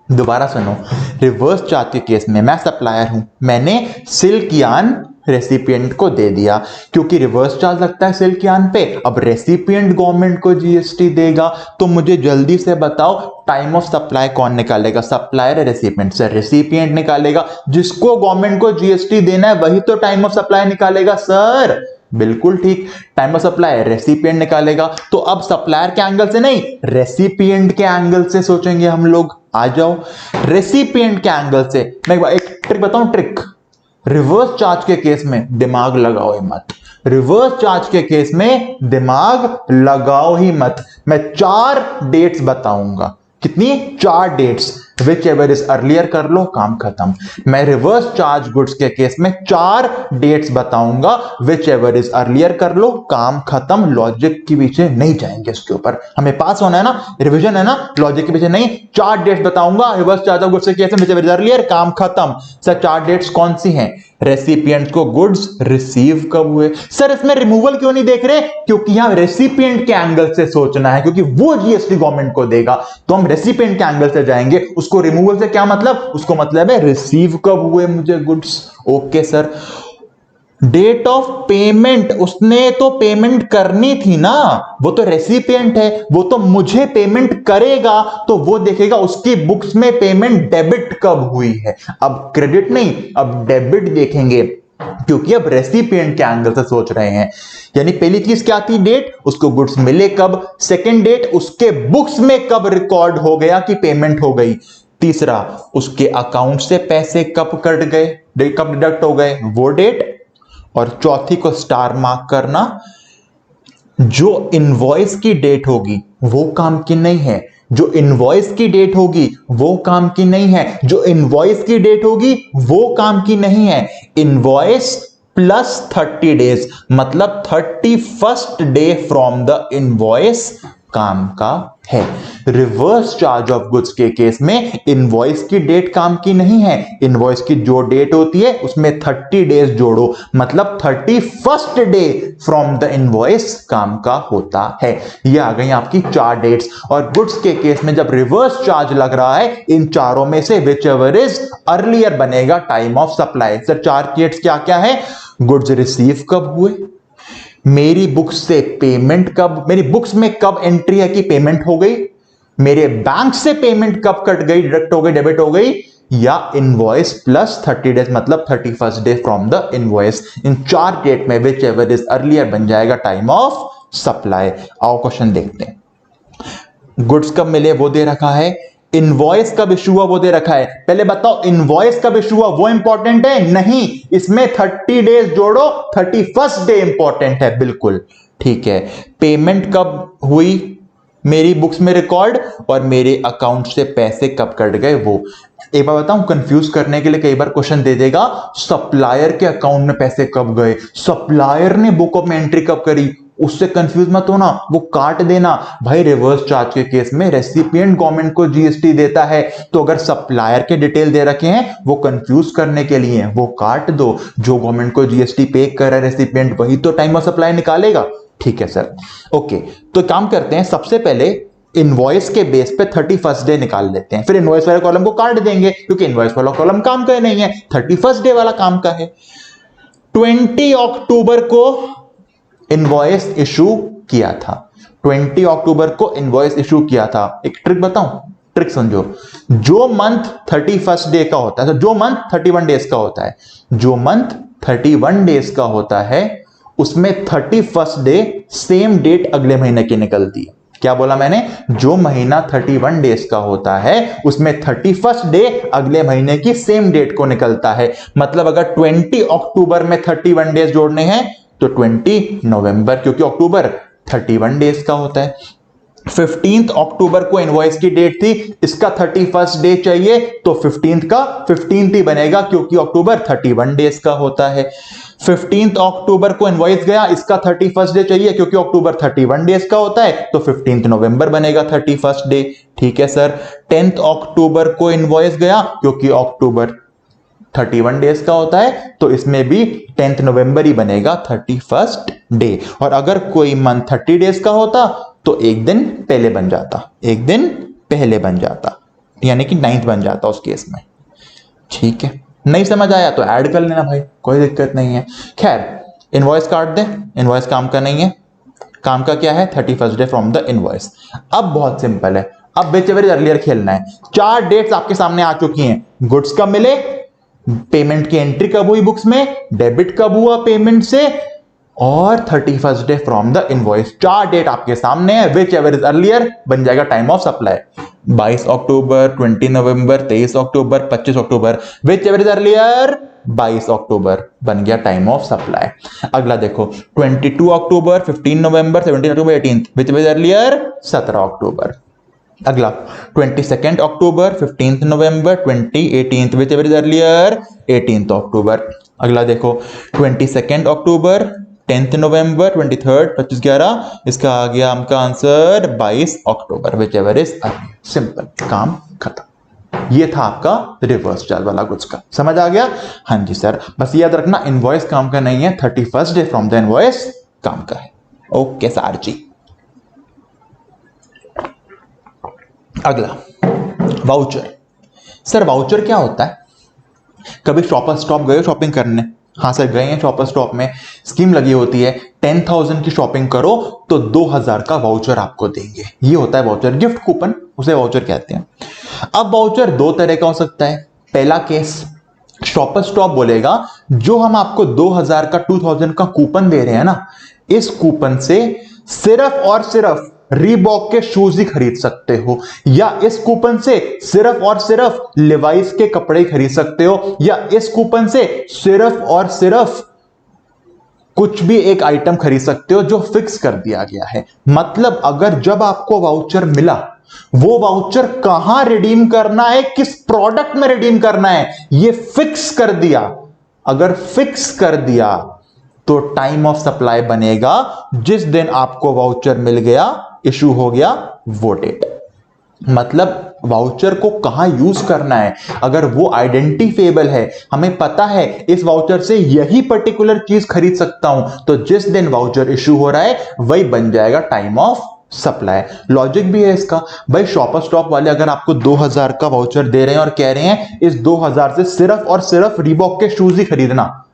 दोबारा सुनो, रिवर्स चार्ज के केस में मैं सप्लायर हूं, मैंने सिल्क यार्न रेसिपिएंट को दे दिया, क्योंकि रिवर्स चार्ज लगता है सिल्क यार्न पे, अब रेसिपिएंट गवर्नमेंट को जीएसटी देगा, तो मुझे जल्दी से बताओ टाइम ऑफ सप्लाई कौन निकालेगा, सप्लायर या रेसिपिएंट? सर रेसिपिएंट निकालेगा, जिसको गवर्नमेंट को जीएसटी देना है वही तो टाइम ऑफ सप्लाई निकालेगा सर। बिल्कुल ठीक, टाइम ऑफ सप्लाई रेसिपिएंट निकालेगा। तो अब सप्लायर के एंगल से नहीं, रेसिपिएंट के एंगल से सोचेंगे हम लोग। आ जाओ, रेसिपिएंट के एंगल से मैं एक ट्रिक बताऊं, ट्रिक। रिवर्स चार्ज के केस में दिमाग लगाओ ही मत, रिवर्स चार्ज के केस में दिमाग लगाओ ही मत। मैं 4 डेट्स बताऊंगा, कितनी? 4 dates, whichever is earlier कर लो, काम खत्म। मैं रिवर्स चार्ज गुड्स के केस में 4 डेट्स बताऊंगा, विच एवर इज अर्लियर कर लो, काम खत्म। लॉजिक के पीछे नहीं जाएंगे, इसके ऊपर हमें पास होना है ना, रिवीजन है ना, लॉजिक के पीछे नहीं। 4 डेट्स बताऊंगा रिवर्स चार्ज ऑफ गुड्स के केस में, विच एवर इज अर्लियर, काम खत्म। सर 4 डेट्स कौन सी हैं? रेसिपिएंट को गुड्स रिसीव कब हुए। सर इसमें रिमूवल क्यों नहीं देख रहे? क्योंकि यहां रेसिपिएंट के एंगल से सोचना है, क्योंकि वो जीएसटी गवर्नमेंट को देगा, तो हम रेसिपिएंट के एंगल से जाएंगे। उसको रिमूवल से क्या मतलब? उसको मतलब है रिसीव कब हुए मुझे goods. Okay sir. Date of payment, उसने तो पेमेंट करनी थी ना, वो तो रेसिपिएंट है, वो तो मुझे पेमेंट करेगा, तो वो देखेगा उसकी बुक्स में पेमेंट डेबिट कब हुई है। अब क्रेडिट नहीं, अब डेबिट देखेंगे, क्योंकि अब रेसिपिएंट के एंगल से सोच रहे हैं। यानी पहली चीज क्या थी? डेट, उसको गुड्स मिले कब। सेकंड डेट, उसके बुक्स में कब रिकॉर्ड हो गया कि पेमेंट हो गई। तीसरा, उसके अकाउंट से पैसे कब कट गए, कब डिडक्ट हो गए, वो डेट। और चौथी को स्टार मार्क करना, जो इनवॉइस की डेट होगी वो काम की नहीं है, जो इनवॉइस की डेट होगी वो काम की नहीं है, जो इनवॉइस की डेट होगी वो काम की नहीं है। इनवॉइस प्लस 30 डेज, मतलब 31st day from the invoice काम का है। रिवर्स चार्ज ऑफ गुड्स के केस में इनवॉइस की डेट काम की नहीं है, इनवॉइस की जो डेट होती है उसमें 30 डेज जोड़ो, मतलब 31st day from the invoice काम का होता है। ये आ गई आपकी 4 डेट्स। और गुड्स के केस में जब रिवर्स चार्ज लग रहा है, इन चारों में से विच एवर इज अर्लियर बनेगा time of supply. Sir 4 dates क्या क्या है? गुड्स रिसीव कब हुए, मेरी बुक्स से पेमेंट कब, मेरी बुक्स में कब एंट्री है कि पेमेंट हो गई, मेरे बैंक से पेमेंट कब कट गई, डिडक्ट हो गई, डेबिट हो गई, या इनवॉइस प्लस 30 डेज, मतलब 31st day from the invoice. इन 4 डेट में विच एवर इज अर्लियर बन जाएगा टाइम ऑफ सप्लाई। आओ क्वेश्चन देखते हैं। गुड्स कब मिले वो दे रखा है, इनवॉइस कब इशू हुआ वो दे रखा है। पहले बताओ इनवॉइस कब इशू हुआ वो इंपॉर्टेंट है? नहीं, इसमें 30 डेज जोड़ो, 31st डे इंपॉर्टेंट है। बिल्कुल ठीक है। पेमेंट कब हुई? मेरी बुक्स में रिकॉर्ड और मेरे अकाउंट से पैसे कब कट गए वो। एक बार बताऊं, कंफ्यूज करने के लिए कई बार क्वेश्चन दे देगा सप्लायर के अकाउंट में पैसे कब गए, सप्लायर ने बुक ऑफ में एंट्री कब करी, उससे कंफ्यूज मत होना, वो काट देना। भाई रिवर्स चार्ज के केस में रेसिपिएंट गवर्नमेंट को जीएसटी देता है, तो अगर सप्लायर के डिटेल दे रखे हैं वो कंफ्यूज करने के लिए, वो काट दो। जो गवर्नमेंट को जीएसटी पे कर रहा है रेसिपिएंट, वही तो टाइम ऑफ सप्लाई निकालेगा। ठीक है सर, ओके। तो काम करते हैं, सबसे पहले इनवॉइस के बेस पे 31st डे निकाल लेते हैं, फिर इनवॉइस वाले कॉलम को काट देंगे क्योंकि इनवॉइस वाला कॉलम काम का नहीं है, 31st डे वाला काम का है। 20 अक्टूबर को इनवॉइस इशू किया था, 20 अक्टूबर को इनवॉइस इशू किया था। एक ट्रिक बताऊं, ट्रिक समझो। जो मंथ 31st डे का होता है, जो मंथ 31 डेज का होता है, जो मंथ 31 डेज का होता है उसमें 31st डे सेम डेट अगले महीने की निकलती है। क्या बोला मैंने? जो महीना 31 डेज का होता है उसमें 31st डे अगले महीने की सेम डेट को निकलता है। मतलब अगर 20 अक्टूबर में 31 डेज जोड़ने हैं तो 20 नवंबर, क्योंकि अक्टूबर 31 डेज का होता है। 15 अक्टूबर को इनवॉइस की डेट थी, इसका 31st डे चाहिए तो 15 का 15th ही बनेगा क्योंकि अक्टूबर 31 डेज का होता है। 15 अक्टूबर को इनवॉइस गया, इसका 31st डे चाहिए क्योंकि अक्टूबर 31 डेज का होता है, तो 15 नवंबर बनेगा 31st डे। ठीक है सर। 10 अक्टूबर को इनवॉइस गया क्योंकि अक्टूबर 31 डेज का होता है, तो इसमें भी 10 नवंबर ही बनेगा 31st डे। और अगर कोई मंथ 30 डेज का होता तो एक दिन पहले बन जाता, एक दिन पहले बन जाता, यानी कि 9th बन जाता उस केस में। ठीक है, नहीं समझ आया तो ऐड कर लेना भाई, कोई दिक्कत नहीं है। खैर, इनवॉइस काट दे, इनवॉइस काम का नहीं है, काम का क्या है? 31st day from the invoice. अब बहुत सिंपल है, अब विच एवर इज अर्लियर खेलना है। 4 डेट्स आपके सामने आ चुकी हैं, गुड्स कब मिले, पेमेंट की एंट्री कब हुई बुक्स में, डेबिट कब हुआ पेमेंट से, और 31st day from the invoice. 4 date आपके सामने है, विच एवर इज अर्लियर बन जाएगा टाइम ऑफ सप्लाई। 22 अक्टूबर, 20 नवंबर, 23 अक्टूबर, 25 अक्टूबर, विच एवर इज अर्लियर 22 अक्टूबर बन गया टाइम ऑफ सप्लाई। अगला देखो, 22 अक्टूबर, 15 नवंबर, 17 अक्टूबर, 18, विच एवर इज अर्लियर 17 अक्टूबर। अगला 22 अक्टूबर, 15 नवंबर, 2018, विच एवर इज अर्लियर 18 अक्टूबर। अगला देखो 22 अक्टूबर, 10 नवंबर, 23, 25, 11, इसका आ गया आपका answer 22 October, whichever is earlier. Simple, काम खत्म। ये था आपका रिवर्स चार्ज वाला गुड्स का, समझ आ गया? हाँ जी सर, बस याद रखना इनवॉइस काम का नहीं है, 31st day from the invoice काम का है। ओके सर जी। अगला वाउचर। सर वाउचर क्या होता है? कभी शॉपर स्टॉप गए शॉपिंग करने? हाँ सर गए हैं शॉपर स्टॉप में, स्कीम लगी होती है 10,000 की शॉपिंग करो तो 2,000 का वाउचर आपको देंगे। ये होता है वाउचर, गिफ्ट कूपन, उसे वाउचर कहते हैं। अब वाउचर 2 तरह का हो सकता है। पहला केस, शॉपर स्टॉप बोलेगा जो हम आपको 2,000 का 2,000 का कूपन दे रहे हैं ना, इस कूपन से सिर्फ और सिर्फ रीबॉक के शूज ही खरीद सकते हो, या इस कूपन से सिर्फ और सिर्फ लिवाइस के कपड़े खरीद सकते हो, या इस कूपन से सिर्फ और सिर्फ कुछ भी एक आइटम खरीद सकते हो जो फिक्स कर दिया गया है। मतलब अगर जब आपको वाउचर मिला, वो वाउचर कहां रिडीम करना है, किस प्रोडक्ट में रिडीम करना है, ये फिक्स कर दिया। अगर फिक्स कर दिया तो टाइम ऑफ सप्लाई बनेगा जिस दिन आपको वाउचर मिल गया, इशू हो गया, वो डेट। मतलब वाउचर को कहां यूज करना है, अगर वो आइडेंटिफिएबल है, हमें पता है इस वाउचर से यही पर्टिकुलर चीज खरीद सकता हूं, तो जिस दिन वाउचर इशू हो रहा है वही बन जाएगा टाइम ऑफ सप्लाई। लॉजिक भी है इसका। भाई शॉपर स्टॉप वाले अगर आपको 2,000 का वाउचर दे रहे हैं और कह रहे हैं इस 2,000 से सिर्फ और सिर्फ रीबॉक के शूज ही खरीदना,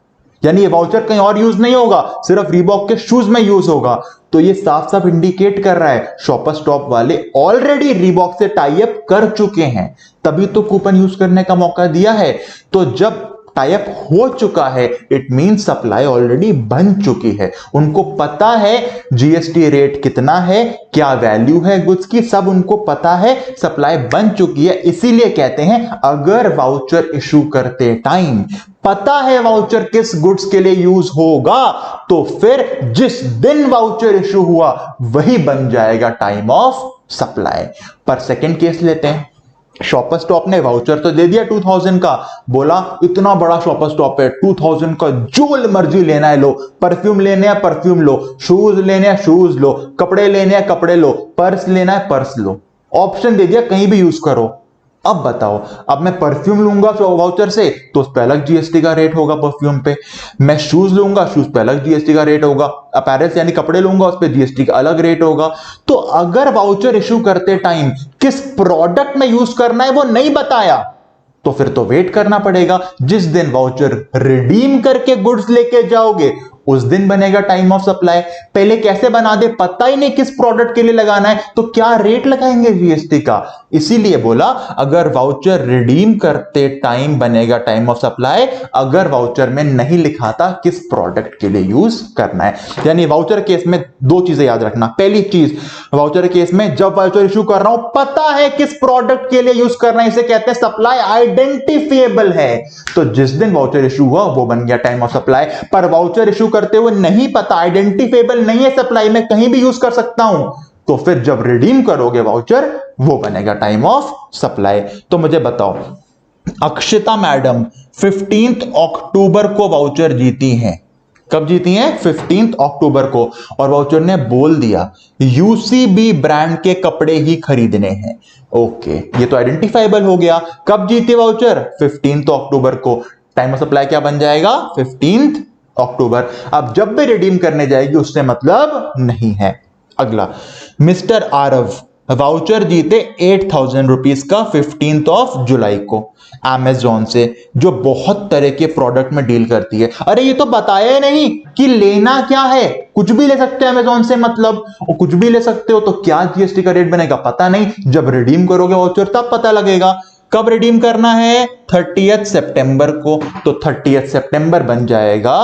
यानी ये वाउचर कहीं और यूज नहीं होगा, सिर्फ रीबॉक के शूज में यूज होगा, तो ये साफ साफ इंडिकेट कर रहा है शॉपर स्टॉप वाले ऑलरेडी रीबॉक से टाई अप कर चुके हैं, तभी तो कूपन यूज करने का मौका दिया है। तो जब टाई अप हो चुका है, इट मीन सप्लाई ऑलरेडी बन चुकी है, उनको पता है जीएसटी रेट कितना है, क्या वैल्यू है गुड्स की, सब उनको पता है, सप्लाई बन चुकी है। इसीलिए कहते हैं अगर वाउचर इशू करते टाइम पता है वाउचर किस गुड्स के लिए यूज होगा, तो फिर जिस दिन वाउचर इशू हुआ वही बन जाएगा टाइम ऑफ सप्लाई। पर सेकेंड केस लेते हैं, शॉपर स्टॉप ने वाउचर तो दे दिया 2000 का, बोला इतना बड़ा शॉपर स्टॉप है 2000 का, जो मर्जी लेना है लो, परफ्यूम लेने हैं परफ्यूम लो, शूज लेने हैं शूज लो, कपड़े लेने हैं कपड़े लो, पर्स लेना है पर्स लो, ऑप्शन दे दिया कहीं भी यूज करो। अब बताओ, अब मैं परफ्यूम लूंगा वाउचर से तो उस पर अलग जीएसटी का रेट होगा परफ्यूम पे, मैं शूज लूंगा शूज पे अलग जीएसटी का रेट होगा, अपैरल्स यानी कपड़े लूंगा उस पर जीएसटी का अलग रेट होगा। तो अगर वाउचर इशू करते टाइम किस प्रोडक्ट में यूज करना है वो नहीं बताया तो फिर तो वेट करना पड़ेगा, जिस दिन वाउचर रिडीम करके गुड्स लेके जाओगे उस दिन बनेगा टाइम ऑफ सप्लाई। पहले कैसे बना दे, पता ही नहीं किस प्रोडक्ट के लिए लगाना है तो क्या रेट लगाएंगे जीएसटी का। इसीलिए बोला अगर वाउचर रिडीम करते टाइम बनेगा टाइम ऑफ सप्लाई, अगर वाउचर में नहीं लिखा था किस प्रोडक्ट के लिए यूज करना है। यानी वाउचर केस में दो चीजें याद रखना, पहली चीज वाउचर केस में जब वाउचर इशू कर रहा हूं पता है किस प्रोडक्ट के लिए यूज करना है, इसे कहते हैं सप्लाई आइडेंटिफिएबल है, तो जिस दिन वाउचर इशू हुआ वो बन गया टाइम ऑफ सप्लाई। पर वाउचर इशू करते हुए नहीं पता, आइडेंटिफिएबल नहीं है सप्लाई, मैं कहीं भी यूज कर सकता हूं, तो फिर जब रिडीम करोगे वाउचर वो बनेगा टाइम ऑफ सप्लाई। तो मुझे बताओ, अक्षिता मैडम 15 अक्टूबर को वाउचर जीती हैं, कब जीती हैं 15 अक्टूबर को, और वाउचर ने बोल दिया यूसीबी ब्रांड के कपड़े ही खरीदने हैं। ओके, ये तो आइडेंटिफाइबल हो गया। कब जीते वाउचर 15 अक्टूबर को, टाइम ऑफ सप्लाई क्या बन जाएगा 15 अक्टूबर। अब जब भी रिडीम करने जाएगी उससे मतलब नहीं है। अगला, मिस्टर आरव वाउचर जीते 8000 रुपीज का 15 जुलाई को अमेजॉन से, जो बहुत तरह के प्रोडक्ट में डील करती है। अरे ये तो बताया नहीं कि लेना क्या है, कुछ भी ले सकते हैं अमेजॉन से, मतलब और कुछ भी ले सकते हो तो क्या जीएसटी का रेट बनेगा पता नहीं, जब रिडीम करोगे वाउचर तब पता लगेगा। कब रिडीम करना है 30 सितंबर को, तो 30 सितंबर बन जाएगा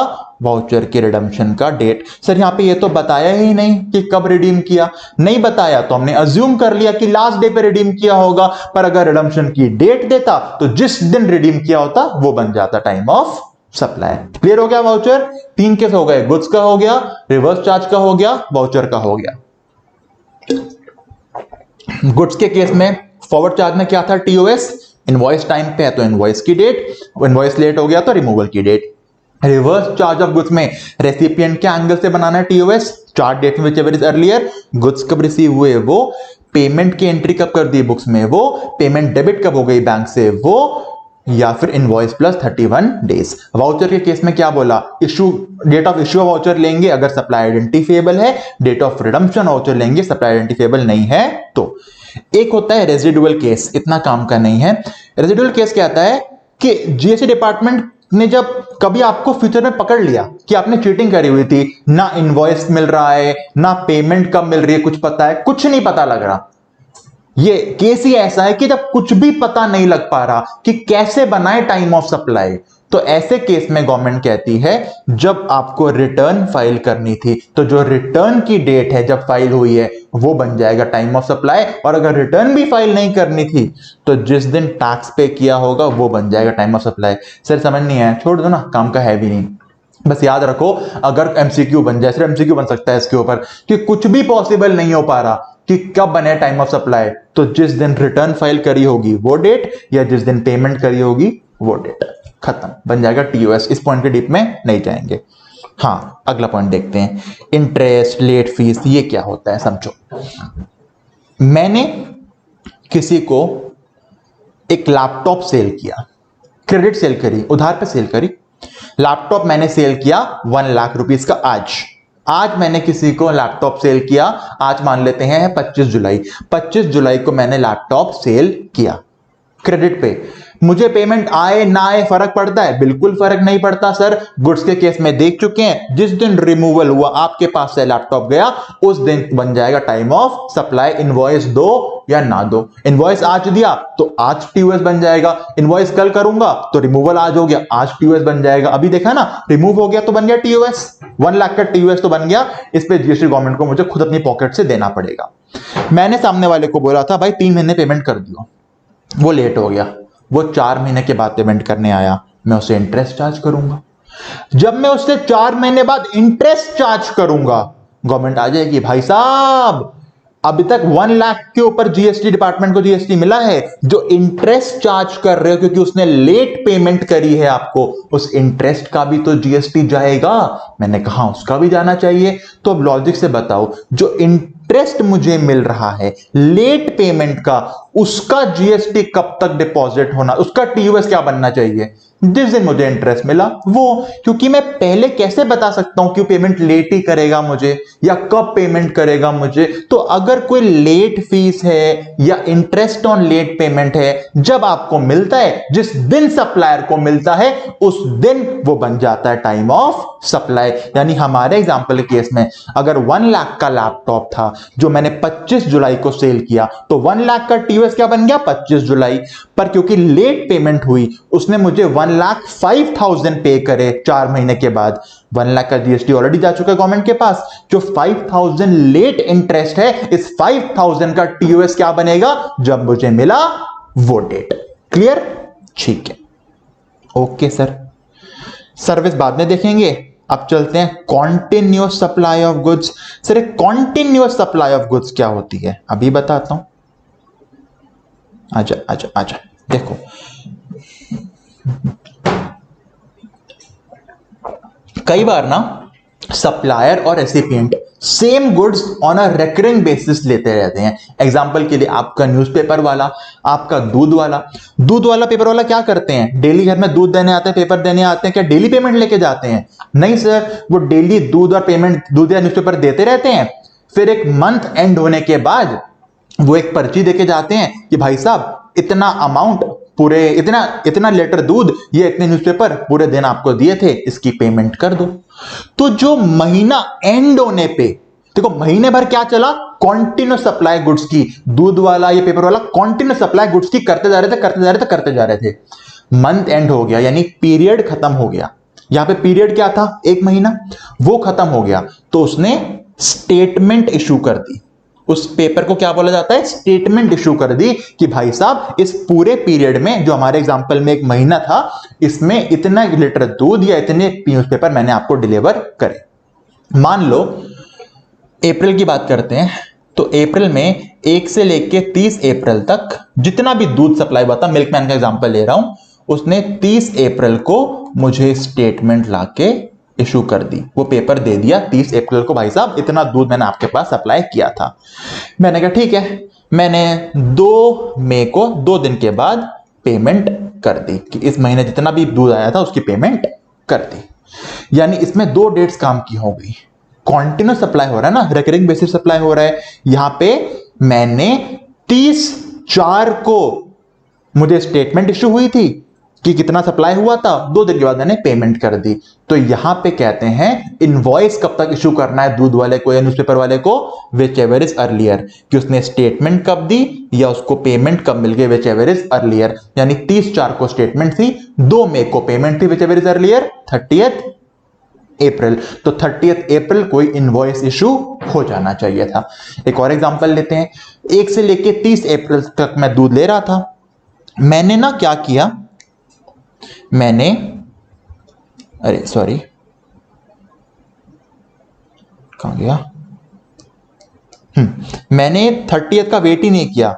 वाउचर के रिडम्पशन का डेट। सर यहां पे ये तो बताया ही नहीं कि कब रिडीम किया, नहीं बताया तो हमने अज्यूम कर लिया कि लास्ट डे पे रिडीम किया होगा, पर अगर रिडम्पशन की डेट देता तो जिस दिन रिडीम किया होता वो बन जाता टाइम ऑफ सप्लाई। क्लियर हो गया वाउचर, तीन केस हो गए, गुड्स का हो गया, रिवर्स चार्ज का हो गया, वाउचर का हो गया। गुड्स के केस में फॉरवर्ड चार्ज में क्या था टीओएस, इनवॉइस टाइम पे है तो इनवॉइस की डेट, इनवॉइस लेट हो गया तो रिमूवल की date. Reverse charge of goods में रेसिपिएंट के एंगल से बनाना है टीओएस, चार्ज डेट में व्हिचएवर इज अर्लियर, गुड्स कब रिसीव हुए वो, पेमेंट की एंट्री कब कर दी बुक्स में वो, पेमेंट डेबिट कब हो गई बैंक से वो, या फिर इनवॉइस प्लस 31 डेज। वाउचर के केस में क्या बोला, issue date of issue voucher लेंगे अगर सप्लाई आइडेंटिफिएबल है, डेट ऑफ रिडम्पशन वाउचर लेंगे सप्लाई आइडेंटिफिएबल नहीं है तो। एक होता है रेजिडुअल केस, इतना काम का नहीं है। रेजिडुअल केस क्या आता है कि जीएसटी डिपार्टमेंट ने जब कभी आपको फ्यूचर में पकड़ लिया कि आपने चीटिंग करी हुई थी, ना इनवॉइस मिल रहा है ना पेमेंट कब मिल रही है कुछ पता है, कुछ नहीं पता लग रहा, ये केस ही ऐसा है कि जब कुछ भी पता नहीं लग पा रहा कि कैसे बनाए टाइम ऑफ सप्लाई, तो ऐसे केस में गवर्नमेंट कहती है जब आपको रिटर्न फाइल करनी थी तो जो रिटर्न की डेट है जब फाइल हुई है वो बन जाएगा टाइम ऑफ सप्लाई, और अगर रिटर्न भी फाइल नहीं करनी थी तो जिस दिन टैक्स पे किया होगा वो बन जाएगा टाइम ऑफ सप्लाई। सर समझ नहीं आया, छोड़ दो ना, काम का है भी नहीं, बस याद रखो अगर एमसीक्यू बन जाए, सिर्फ एमसीक्यू बन सकता है इसके ऊपर कि कुछ भी पॉसिबल नहीं हो पा रहा कि कब बने टाइम ऑफ सप्लाई, तो जिस दिन रिटर्न फाइल करी होगी वो डेट या जिस दिन पेमेंट करी होगी वो डेट, खत्म, बन जाएगा टीओएस। इस पॉइंट के डीप में नहीं जाएंगे। हाँ, अगला पॉइंट देखते हैं, इंटरेस्ट लेट फीस, ये क्या होता है समझो। मैंने किसी को एक लैपटॉप सेल किया, क्रेडिट सेल करी, उधार पे सेल करी, लैपटॉप मैंने सेल किया 1 लाख रुपीस का। आज मैंने किसी को लैपटॉप सेल किया, आज मान लेते हैं 25 जुलाई, 25 जुलाई को मैंने लैपटॉप सेल किया क्रेडिट पे। मुझे पेमेंट आए ना आए फर्क पड़ता है? बिल्कुल फर्क नहीं पड़ता सर। गुड्स के केस में देख चुके हैं, जिस दिन रिमूवल हुआ आपके पास से लैपटॉप गया उस दिन बन जाएगा टाइम ऑफ सप्लाई, इनवॉइस दो या ना दो। इनवॉइस आज दिया तो आज टीओएस बन जाएगा, इनवॉइस कल करूंगा तो रिमूवल आज हो गया, आज टीओएस बन जाएगा। अभी देखा ना, रिमूव हो गया तो बन गया टीओएस, 1 लाख का टीओएस तो बन गया। इस पे जीएसटी गवर्नमेंट को मुझे खुद अपनी पॉकेट से देना पड़ेगा। मैंने सामने वाले को बोला था भाई 3 महीने पेमेंट कर दियो, वो लेट हो गया, वो 4 महीने के बाद पेमेंट करने आया, मैं उसे इंटरेस्ट चार्ज करूंगा। जब मैं उससे 4 महीने बाद इंटरेस्ट चार्ज करूंगा, गवर्नमेंट आ जाएगी भाई साहब अभी तक 1 लाख के ऊपर जीएसटी डिपार्टमेंट को जीएसटी मिला है। जो इंटरेस्ट चार्ज कर रहे हो क्योंकि उसने लेट पेमेंट करी है आपको, उस इंटरेस्ट का भी तो जीएसटी जाएगा। मैंने कहा उसका भी जाना चाहिए। तो अब लॉजिक से बताओ, जो इंटरेस्ट मुझे मिल रहा है लेट पेमेंट का, उसका जीएसटी कब तक डिपॉजिट होना, उसका टीयूएस क्या बनना चाहिए? जिस दिन मुझे इंटरेस्ट मिला वो। क्योंकि मैं पहले कैसे बता सकता हूं कि पेमेंट लेट ही करेगा मुझे या कब पेमेंट करेगा मुझे? तो अगर कोई लेट फीस है या इंटरेस्ट ऑन लेट पेमेंट है, जब आपको मिलता है, जिस दिन सप्लायर को मिलता है उस दिन वो बन जाता है टाइम ऑफ सप्लाई। यानी हमारे एग्जांपल केस में अगर 1 लाख का लैपटॉप था जो मैंने 25 जुलाई को सेल किया, तो 1 लाख का टीयूएस क्या बन गया? 25 जुलाई। पर क्योंकि लेट पेमेंट हुई, उसने मुझे 1,05,000 पे करे 4 महीने के बाद। 1 लाख का जीएसटी ऑलरेडी जा चुका है गवर्नमेंट के पास। जो 5,000 लेट इंटरेस्ट है, इस 5,000 का टीयूएस क्या बनेगा? जब मुझे मिला वो डेट। क्लियर? ठीक है, ओके सर। सर्विस बाद में देखेंगे। अब चलते हैं continuous supply of goods. Sir continuous supply of goods क्या होती है अभी बताता हूं। आजा आजा आजा, देखो कई बार ना सप्लायर और recipient same goods on a recurring basis लेते रहते हैं। एग्जांपल के लिए आपका न्यूज़पेपर वाला, आपका दूध वाला पेपर वाला क्या करते हैं? डेली घर में दूध देने आते हैं, पेपर देने आते हैं, क्या डेली पेमेंट लेके जाते हैं? नहीं सर, वो डेली दूध और पेमेंट, दूध या न्यूज़पेपर देते रहते हैं। फिर एक मंथ एंड होने के बाद वो एक पर्ची देके जाते हैं कि भाई साहब इतना अमाउंट, पूरे इतना लीटर दूध, ये इतने न्यूज़पेपर पूरे दिन आपको दिए थे, इसकी पेमेंट कर दो। तो जो महीना एंड होने पे, देखो महीने भर क्या चला? कॉन्टिन्यूस सप्लाई गुड्स की। दूध वाला या पेपर वाला कॉन्टिन्यूस सप्लाई गुड्स की करते जा रहे थे। मंथ एंड हो गया, यानी पीरियड खत्म हो गया। यहां पे पीरियड क्या था? 1 महीना, वो खत्म हो गया। तो उसने स्टेटमेंट इशू कर दी। उस पेपर को क्या बोला जाता है? स्टेटमेंट इशू कर दी कि भाई साहब इस पूरे पीरियड में, जो हमारे एग्जांपल में 1 महीना था, इसमें इतना लीटर दूध या इतने न्यूज़पेपर मैंने आपको डिलीवर करे। मान लो अप्रैल की बात करते हैं, तो अप्रैल में 1 से लेके 30 अप्रैल तक जितना भी दूध सप्लाई हुआ था, मिल्कमैन का एग्जांपल ले रहा हूं, उसने 30 अप्रैल को मुझे स्टेटमेंट लाके इशू कर दी। वो पेपर दे दिया 30 अप्रैल को, भाई साहब इतना दूध मैंने आपके पास सप्लाई किया था। मैंने कहा ठीक है, मैंने 2 मई को 2 दिन के बाद पेमेंट कर दी कि इस महीने जितना भी दूध आया था उसकी पेमेंट कर दी। यानी इसमें 2 डेट्स काम की हो गई। कॉन्टिन्यूस सप्लाई हो रहा है ना, रिकरिंग बेसिस सप्लाई हो रहा है। यहां पे मैंने 30/4 को मुझे स्टेटमेंट इशू हुई थी कि कितना सप्लाई हुआ था, 2 दिन के बाद मैंने पेमेंट कर दी। तो यहां पे कहते हैं इनवॉइस कब तक इशू करना है दूध वाले को या न्यूज़पेपर वाले को? विच एवर इज अर्लियर, कि उसने स्टेटमेंट कब दी या उसको पेमेंट कब मिल गई, विच एवर इज अर्लियर। यानी 30/4 को स्टेटमेंट थी, 2 मई को पेमेंट थी, which ever is earlier 30th अप्रैल। तो 30th अप्रैल को इनवॉइस इशू हो जाना चाहिए था। एक और एग्जांपल लेते हैं। 1 से लेके 30 अप्रैल तक मैं दूध ले रहा था। मैंने ना क्या किया, मैंने कहां गया, मैंने 30th का वेट ही नहीं किया।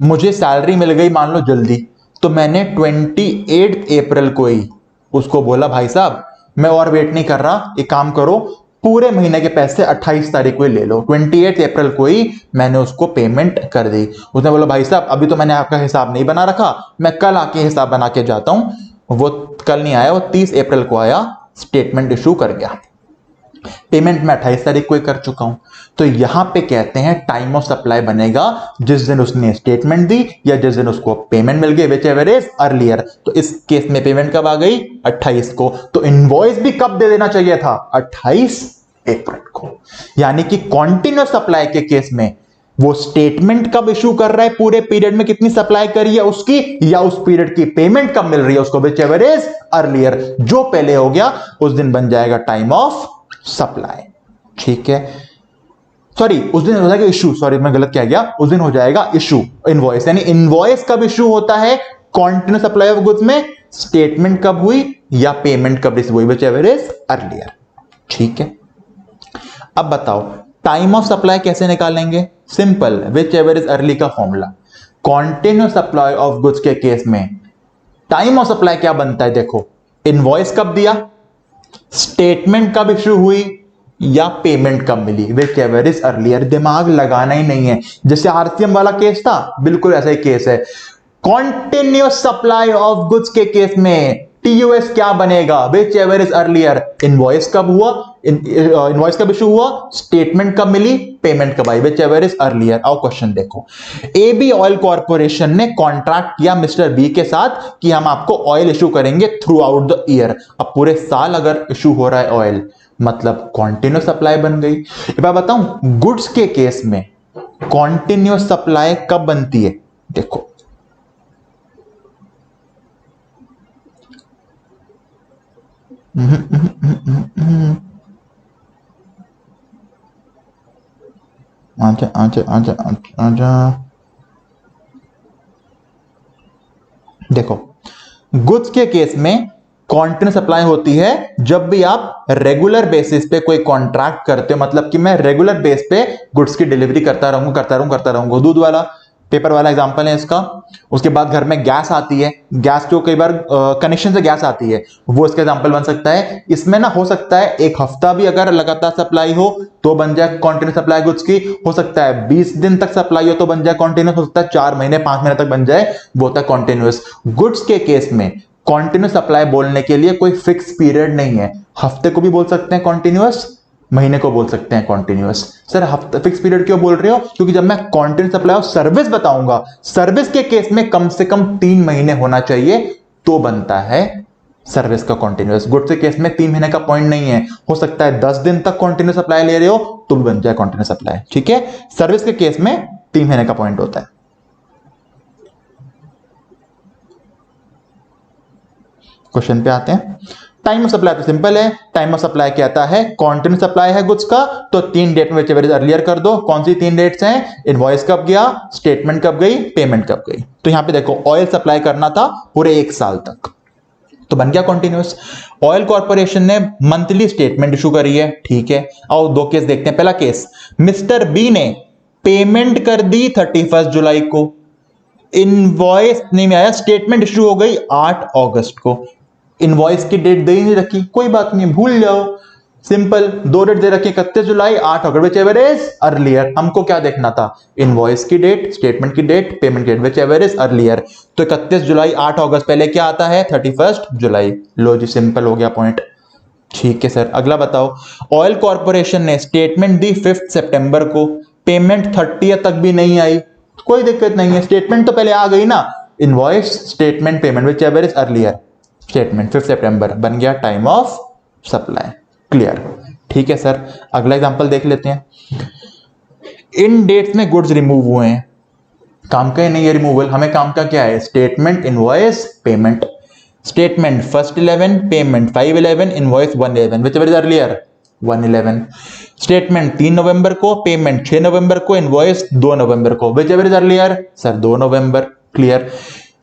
मुझे सैलरी मिल गई मान लो जल्दी, तो मैंने 28 अप्रैल को ही उसको बोला भाई साहब मैं और वेट नहीं कर रहा, एक काम करो पूरे महीने के पैसे 28 तारीख को ही ले लो। 28 अप्रैल को ही मैंने उसको पेमेंट कर दी। उसने बोला भाई साहब अभी तो मैंने आपका हिसाब नहीं बना रखा, मैं कल आके हिसाब बना के जाता हूं। वो कल नहीं आया, वो 30 अप्रैल को आया, स्टेटमेंट इशू कर गया। पेमेंट मैं 28 तारीख को ही कर चुका हूं। तो यहां पे कहते हैं टाइम ऑफ सप्लाई बनेगा जिस दिन उसने स्टेटमेंट दी या जिस दिन उसको पेमेंट मिल गई, विच एवर इज अर्लियर। तो इस केस में पेमेंट कब आ गई? 28 को। तो इनवॉइस भी कब दे देना चाहिए था? 28 अप्रैल को। यानी कि कॉन्टिन्यूअस सप्लाई के केस में वो स्टेटमेंट कब इशू कर रहा है, पूरे पीरियड में कितनी सप्लाई करी है उसकी, या उस पीरियड की पेमेंट कब मिल रही है उसको, विच एवर इज अर्लियर। जो पहले हो गया उस दिन बन जाएगा टाइम ऑफ सप्लाई। ठीक है, सॉरी उस दिन हो जाएगा इशू, सॉरी मैं गलत कह गया, उस दिन हो जाएगा इशू इनवॉइस। यानी इनवॉइस कब इशू होता है कॉन्टिन्यूअस सप्लाई ऑफ गुड्स में? स्टेटमेंट कब हुई या पेमेंट कब रिसीव हुई, विच एवर इज अर्लियर। ठीक है, अब बताओ टाइम ऑफ सप्लाई कैसे निकालेंगे? Simple, whichever is early का formula. Continuous supply of goods के केस में टाइम ऑफ सप्लाई क्या बनता है, देखो इनवॉइस कब दिया, स्टेटमेंट कब इश्यू हुई, या पेमेंट कब मिली, विच एवर इज अर्लियर। दिमाग लगाना ही नहीं है, जैसे आरसीएम वाला केस था बिल्कुल ऐसा ही केस है। कॉन्टिन्यूस सप्लाई ऑफ गुड्स के केस में टीयूएस क्या बनेगा, which ever is earlier. Invoice कब हुआ, इनवॉइस कब इशू हुआ, स्टेटमेंट कब मिली, पेमेंट कब आई, विच एवर इज अर्लियर। आओ क्वेश्चन देखो, एबी ऑयल कॉर्पोरेशन ने कॉन्ट्रैक्ट किया मिस्टर बी के साथ कि हम आपको ऑयल इशू करेंगे थ्रू आउट द ईयर। अब पूरे साल अगर इशू हो रहा है ऑयल, मतलब कॉन्टिन्यूस सप्लाई बन गई। अब मैं बताऊं गुड्स के केस में कॉन्टिन्यूस सप्लाई कब बनती है, देखो आजा आजा आजा आजा, देखो गुड्स के केस में कॉन्टिन्यूस सप्लाई होती है जब भी आप रेगुलर बेसिस पे कोई कॉन्ट्रैक्ट करते हो, मतलब कि मैं रेगुलर बेस पे गुड्स की डिलीवरी करता रहूंगा। दूध वाला पेपर वाला एग्जांपल है इसका। उसके बाद घर में गैस आती है, गैस जो कई बार कनेक्शन से गैस आती है, वो इसका एग्जांपल बन सकता है। इसमें ना हो सकता है एक हफ्ता भी अगर लगातार सप्लाई हो तो बन जाए कॉन्टिन्यूस सप्लाई गुड्स की, हो सकता है 20 दिन तक सप्लाई हो तो बन जाए कॉन्टिन्यूस, हो सकता है 4 महीने 5 महीने तक बन जाए, वो होता है कॉन्टिन्यूस। गुड्स के केस में कॉन्टिन्यूस सप्लाई बोलने के लिए कोई फिक्स पीरियड नहीं है, हफ्ते को भी बोल सकते हैं कॉन्टिन्यूस, महीने को बोल सकते हैं कॉन्टिन्यूस। सर हफ्ता फिक्स पीरियड क्यों बोल रहे हो, क्योंकि जब मैं कॉन्टिन्यूस सप्लाई ऑफ सर्विस बताऊंगा, सर्विस के केस में कम से कम 3 महीने होना चाहिए तो बनता है सर्विस का कॉन्टिन्यूस। गुड्स के केस में 3 महीने का पॉइंट नहीं है, हो सकता है 10 दिन तक कॉन्टिन्यूस सप्लाई ले रहे हो तो भी बन जाए कॉन्टिन्यूस सप्लाई, ठीक है। सर्विस के केस में 3 महीने का पॉइंट होता है। क्वेश्चन पे आते हैं। टाइम ऑफ सप्लाई तो सिंपल है, टाइम ऑफ सप्लाई कहता है कॉन्टिन्यूस सप्लाई है गुड्स का तो 3 डेट में विच एवर इज अर्लियर कर दो। कौन सी 3 डेट्स हैं, इनवॉइस कब गया, स्टेटमेंट कब गई, पेमेंट कब गई। तो यहां पे देखो ऑयल सप्लाई करना था पूरे 1 साल तक तो बन गया कॉन्टिन्यूस। ऑयल कॉर्पोरेशन ने मंथली स्टेटमेंट इशू करी है, ठीक है। और 2 केस देखते हैं। पहला केस, मिस्टर बी ने पेमेंट कर दी 31 जुलाई को, इनवॉइस नहीं आया, स्टेटमेंट इशू हो गई 8 अगस्त को। इनवॉइस की डेट दे ही नहीं रखी, कोई बात नहीं भूल जाओ, सिंपल 2 डेट दे रखी, 31 जुलाई 8 अगस्त, विच एवर इज अर्लियर। हमको क्या देखना था, इनवॉइस की डेट, स्टेटमेंट की डेट, पेमेंट की date, whichever is earlier. तो 31 जुलाई 8 अगस्त पहले क्या आता है, 31 जुलाई। लो जी सिंपल हो गया पॉइंट, ठीक है सर। अगला बताओ, ऑयल कॉर्पोरेशन ने स्टेटमेंट दी 5 सितंबर को, पेमेंट 30 तक भी नहीं आई, कोई दिक्कत नहीं है, स्टेटमेंट तो पहले आ गई ना, invoice statement payment whichever is earlier. Statement 5 सितंबर बन गया टाइम ऑफ सप्लाई, क्लियर, ठीक है सर। अगला एग्जांपल देख लेते हैं। इन डेट्स में गुड्स रिमूव हुए हैं, काम का ही नहीं है रिमूवल, हमें काम का क्या है, statement, invoice, payment. Statement 1/11, payment 5/11, invoice 1/11, which ever is earlier 1/11। Statement 3 नवंबर को, पेमेंट 6 नवंबर को, इनवॉइस 2 नवंबर को, which ever is earlier sir 2 November, clear.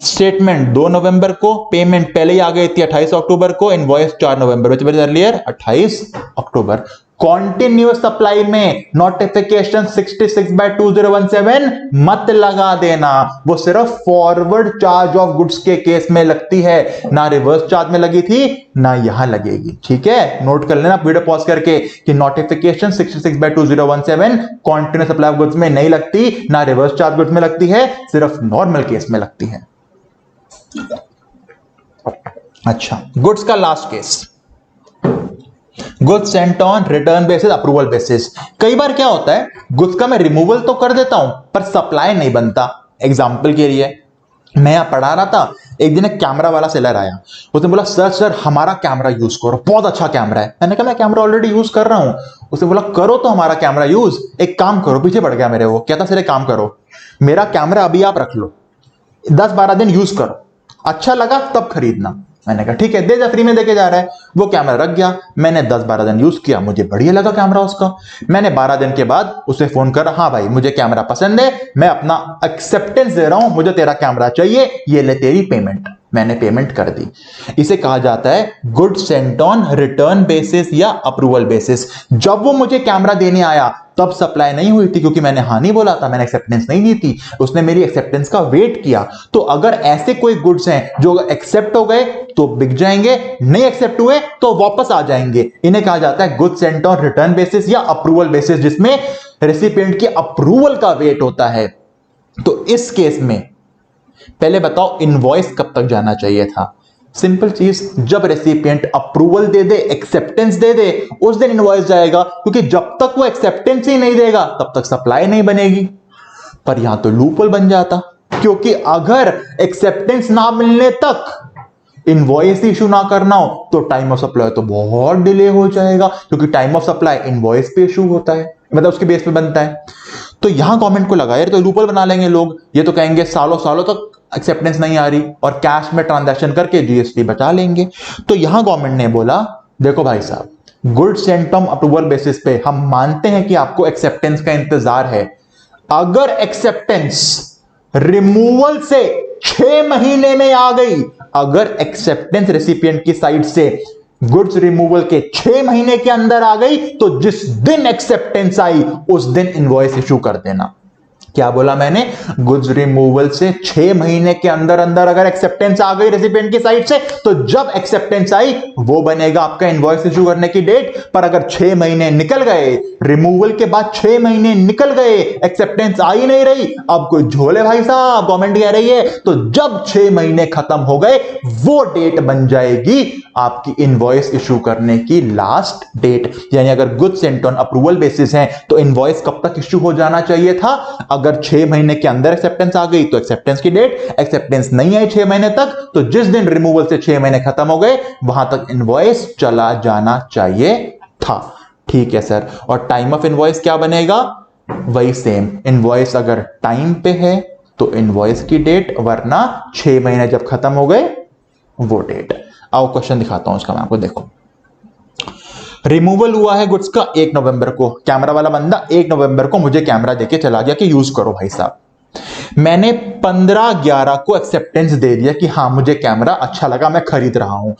Statement 2 नवंबर को, पेमेंट पहले ही आ गई थी 28 अक्टूबर को, invoice 4 November, which ever is earlier 28 October. Continuous supply में notification 66/2017 मत लगा देना, वो सिर्फ फॉरवर्ड चार्ज ऑफ गुड्स के केस में लगती है, ना रिवर्स चार्ज में लगी थी ना यहां लगेगी, ठीक है। नोट कर लेना वीडियो पॉज करके कि notification 66/2017 continuous supply of goods में नहीं लगती, ना रिवर्स चार्ज गुड्स में लगती है, सिर्फ नॉर्मल केस में लगती है। अच्छा, गुड्स का last case, goods sent on return basis, approval basis. कई बार क्या होता है, गुड्स का मैं रिमूवल तो कर देता हूं पर सप्लाई नहीं बनता। एग्जांपल के लिए मैं यहां पढ़ा रहा था, एक दिन एक कैमरा वाला सेलर आया, उसने बोला सर हमारा कैमरा यूज करो, बहुत अच्छा कैमरा है। मैंने कहा मैं कैमरा ऑलरेडी यूज कर रहा हूं। उसने बोला करो तो हमारा कैमरा यूज, एक काम करो, पीछे पड़ गया मेरे वो, कहता सर एक काम करो, मेरा कैमरा अभी आप रख लो, 10-12 दिन यूज करो, अच्छा लगा तब खरीदना। मैंने कहा ठीक है, दे जा, फ्री में देके जा रहा है। वो कैमरा रख गया, मैंने 10-12 दिन यूज किया, मुझे बढ़िया लगा कैमरा उसका। मैंने 12 दिन के बाद उसे फोन कर, हाँ भाई मुझे कैमरा पसंद है, मैं अपना एक्सेप्टेंस दे रहा हूं, मुझे तेरा कैमरा चाहिए, ये ले तेरी पेमेंट। मैंने पेमेंट कर दी। इसे कहा जाता है good Saint on return basis या अप्रूवल बेसिस। जब वो मुझे कैमरा देने आया तब सप्लाई नहीं हुई थी, क्योंकि मैंने हाँ नहीं बोला था, मैंने एक्सेप्टेंस नहीं दी थी, उसने मेरी एक्सेप्टेंस का वेट किया। तो अगर ऐसे कोई गुड्स हैं जो एक्सेप्ट हो गए तो बिक जाएंगे, नहीं एक्सेप्ट हुए तो वापस आ जाएंगे, इन्हें कहा जाता है good Saint on return basis या अप्रूवल बेसिस, जिसमें रेसिपिएंट की अप्रूवल का वेट होता है। तो इस केस में पहले बताओ इनवॉइस कब तक जाना चाहिए था। सिंपल चीज, जब रेसिपिएंट अप्रूवल दे दे, एक्सेप्टेंस दे दे, उस दिन इनवॉइस जाएगा, क्योंकि जब तक वो एक्सेप्टेंस ही नहीं देगा तब तक सप्लाई नहीं बनेगी। पर यहां तो लूपहोल बन जाता, क्योंकि अगर एक्सेप्टेंस ना मिलने तक इनवॉइस इशू ना करना हो तो टाइम ऑफ सप्लाई तो बहुत डिले हो जाएगा, क्योंकि टाइम ऑफ सप्लाई इनवॉइस पे इशू होता है, मतलब उसके बेस पे बनता है। तो यहां गवर्नमेंट को लगा यार तो लूपहोल बना लेंगे लोग, ये तो कहेंगे सालों सालों तक एक्सेप्टेंस नहीं आ रही और कैश में ट्रांजैक्शन करके जीएसटी बचा लेंगे। तो यहां गवर्नमेंट ने बोला देखो भाई साहब, good Saint on approval basis पे हम मानते हैं कि आपको एक्सेप्टेंस का इंतजार है। अगर एक्सेप्टेंस रिमूवल से 6 महीने में आ गई, अगर एक्सेप्टेंस रेसिपिएंट की साइड से गुड्स रिमूवल के 6 महीने के अंदर आ गई, तो जिस दिन एक्सेप्टेंस आई उस दिन इनवॉइस इशू कर देना। क्या बोला मैंने? गुड्स रिमूवल से 6 महीने के अंदर अंदर अगर एक्सेप्टेंस आ गई रेसिपिएंट की साइड से, तो जब एक्सेप्टेंस आई वो बनेगा आपका इनवॉइस इशू करने की डेट। पर अगर 6 महीने निकल गए, रिमूवल के बाद 6 महीने निकल गए, एक्सेप्टेंस आ ही नहीं रही, अब कोई झोले भाई साहब, गवर्नमेंट कह रही है, तो जब 6 महीने खत्म हो गए वो डेट बन जाएगी आपकी इनवॉइस इशू करने की लास्ट डेट। यानी अगर goods sent on approval basis है तो इनवॉइस कब तक इशू हो जाना चाहिए था? अगर 6 महीने के अंदर एक्सेप्टेंस आ गई तो एक्सेप्टेंस की डेट, एक्सेप्टेंस नहीं आई 6 महीने तक तो जिस दिन रिमूवल से 6 महीने खत्म हो गए वहां तक इनवॉइस चला जाना चाहिए था। ठीक है सर, और टाइम ऑफ इनवॉइस क्या बनेगा? वही सेम, इनवॉइस अगर टाइम पे है तो इनवॉइस की डेट, वरना 6 महीने जब खत्म हो गए वो डेट। आओ क्वेश्चन दिखाता हूं उसका मैं आपको, देखो। रिमूवल हुआ है गुड्स का 1 नवंबर को, कैमरा वाला बंदा 1 नवंबर को मुझे कैमरा देके चला गया कि यूज करो भाई साहब। मैंने 15/11 को एक्सेप्टेंस दे दिया कि हाँ मुझे कैमरा अच्छा लगा, मैं खरीद रहा हूं।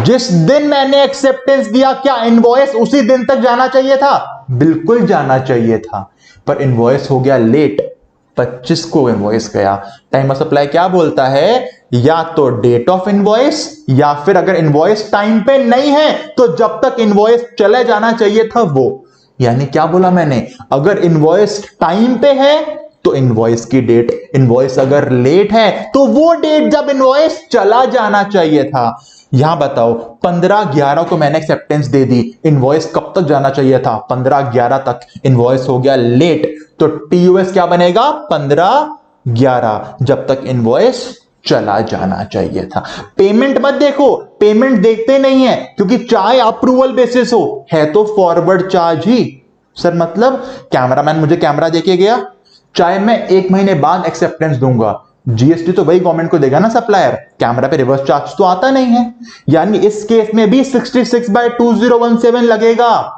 जिस दिन मैंने एक्सेप्टेंस दिया, क्या इनवॉइस उसी दिन तक जाना चाहिए था? बिल्कुल जाना चाहिए था, पर इनवॉइस हो गया लेट, 25 को इनवॉइस गया। टाइम ऑफ सप्लाई क्या बोलता है? या तो डेट ऑफ इनवॉइस, या फिर अगर इनवॉइस टाइम पे नहीं है तो जब तक इनवॉइस चले जाना चाहिए था वो। यानी क्या बोला मैंने? अगर इनवॉइस टाइम पे है तो इनवॉइस की डेट, इनवॉइस अगर लेट है तो वो डेट जब इनवॉइस चला जाना चाहिए था। यहां बताओ 15/11 को मैंने एक्सेप्टेंस दे दी, इनवॉइस कब तक जाना चाहिए था? 15/11 तक। इनवॉइस हो गया लेट, तो टीयूएस क्या बनेगा? 15/11, जब तक इनवॉइस चला जाना चाहिए था। पेमेंट मत देखो, पेमेंट देखते नहीं है, क्योंकि चाहे अप्रूवल बेसिस हो, है तो फॉरवर्ड चार्ज ही। सर मतलब कैमरामैन मुझे कैमरा देके गया, चाहे मैं 1 महीने बाद एक्सेप्टेंस दूंगा, जीएसटी तो वही गवर्नमेंट को देगा ना सप्लायर, कैमरा पे रिवर्स चार्ज तो आता नहीं है। यानी इस केस में भी 66/2017 लगेगा।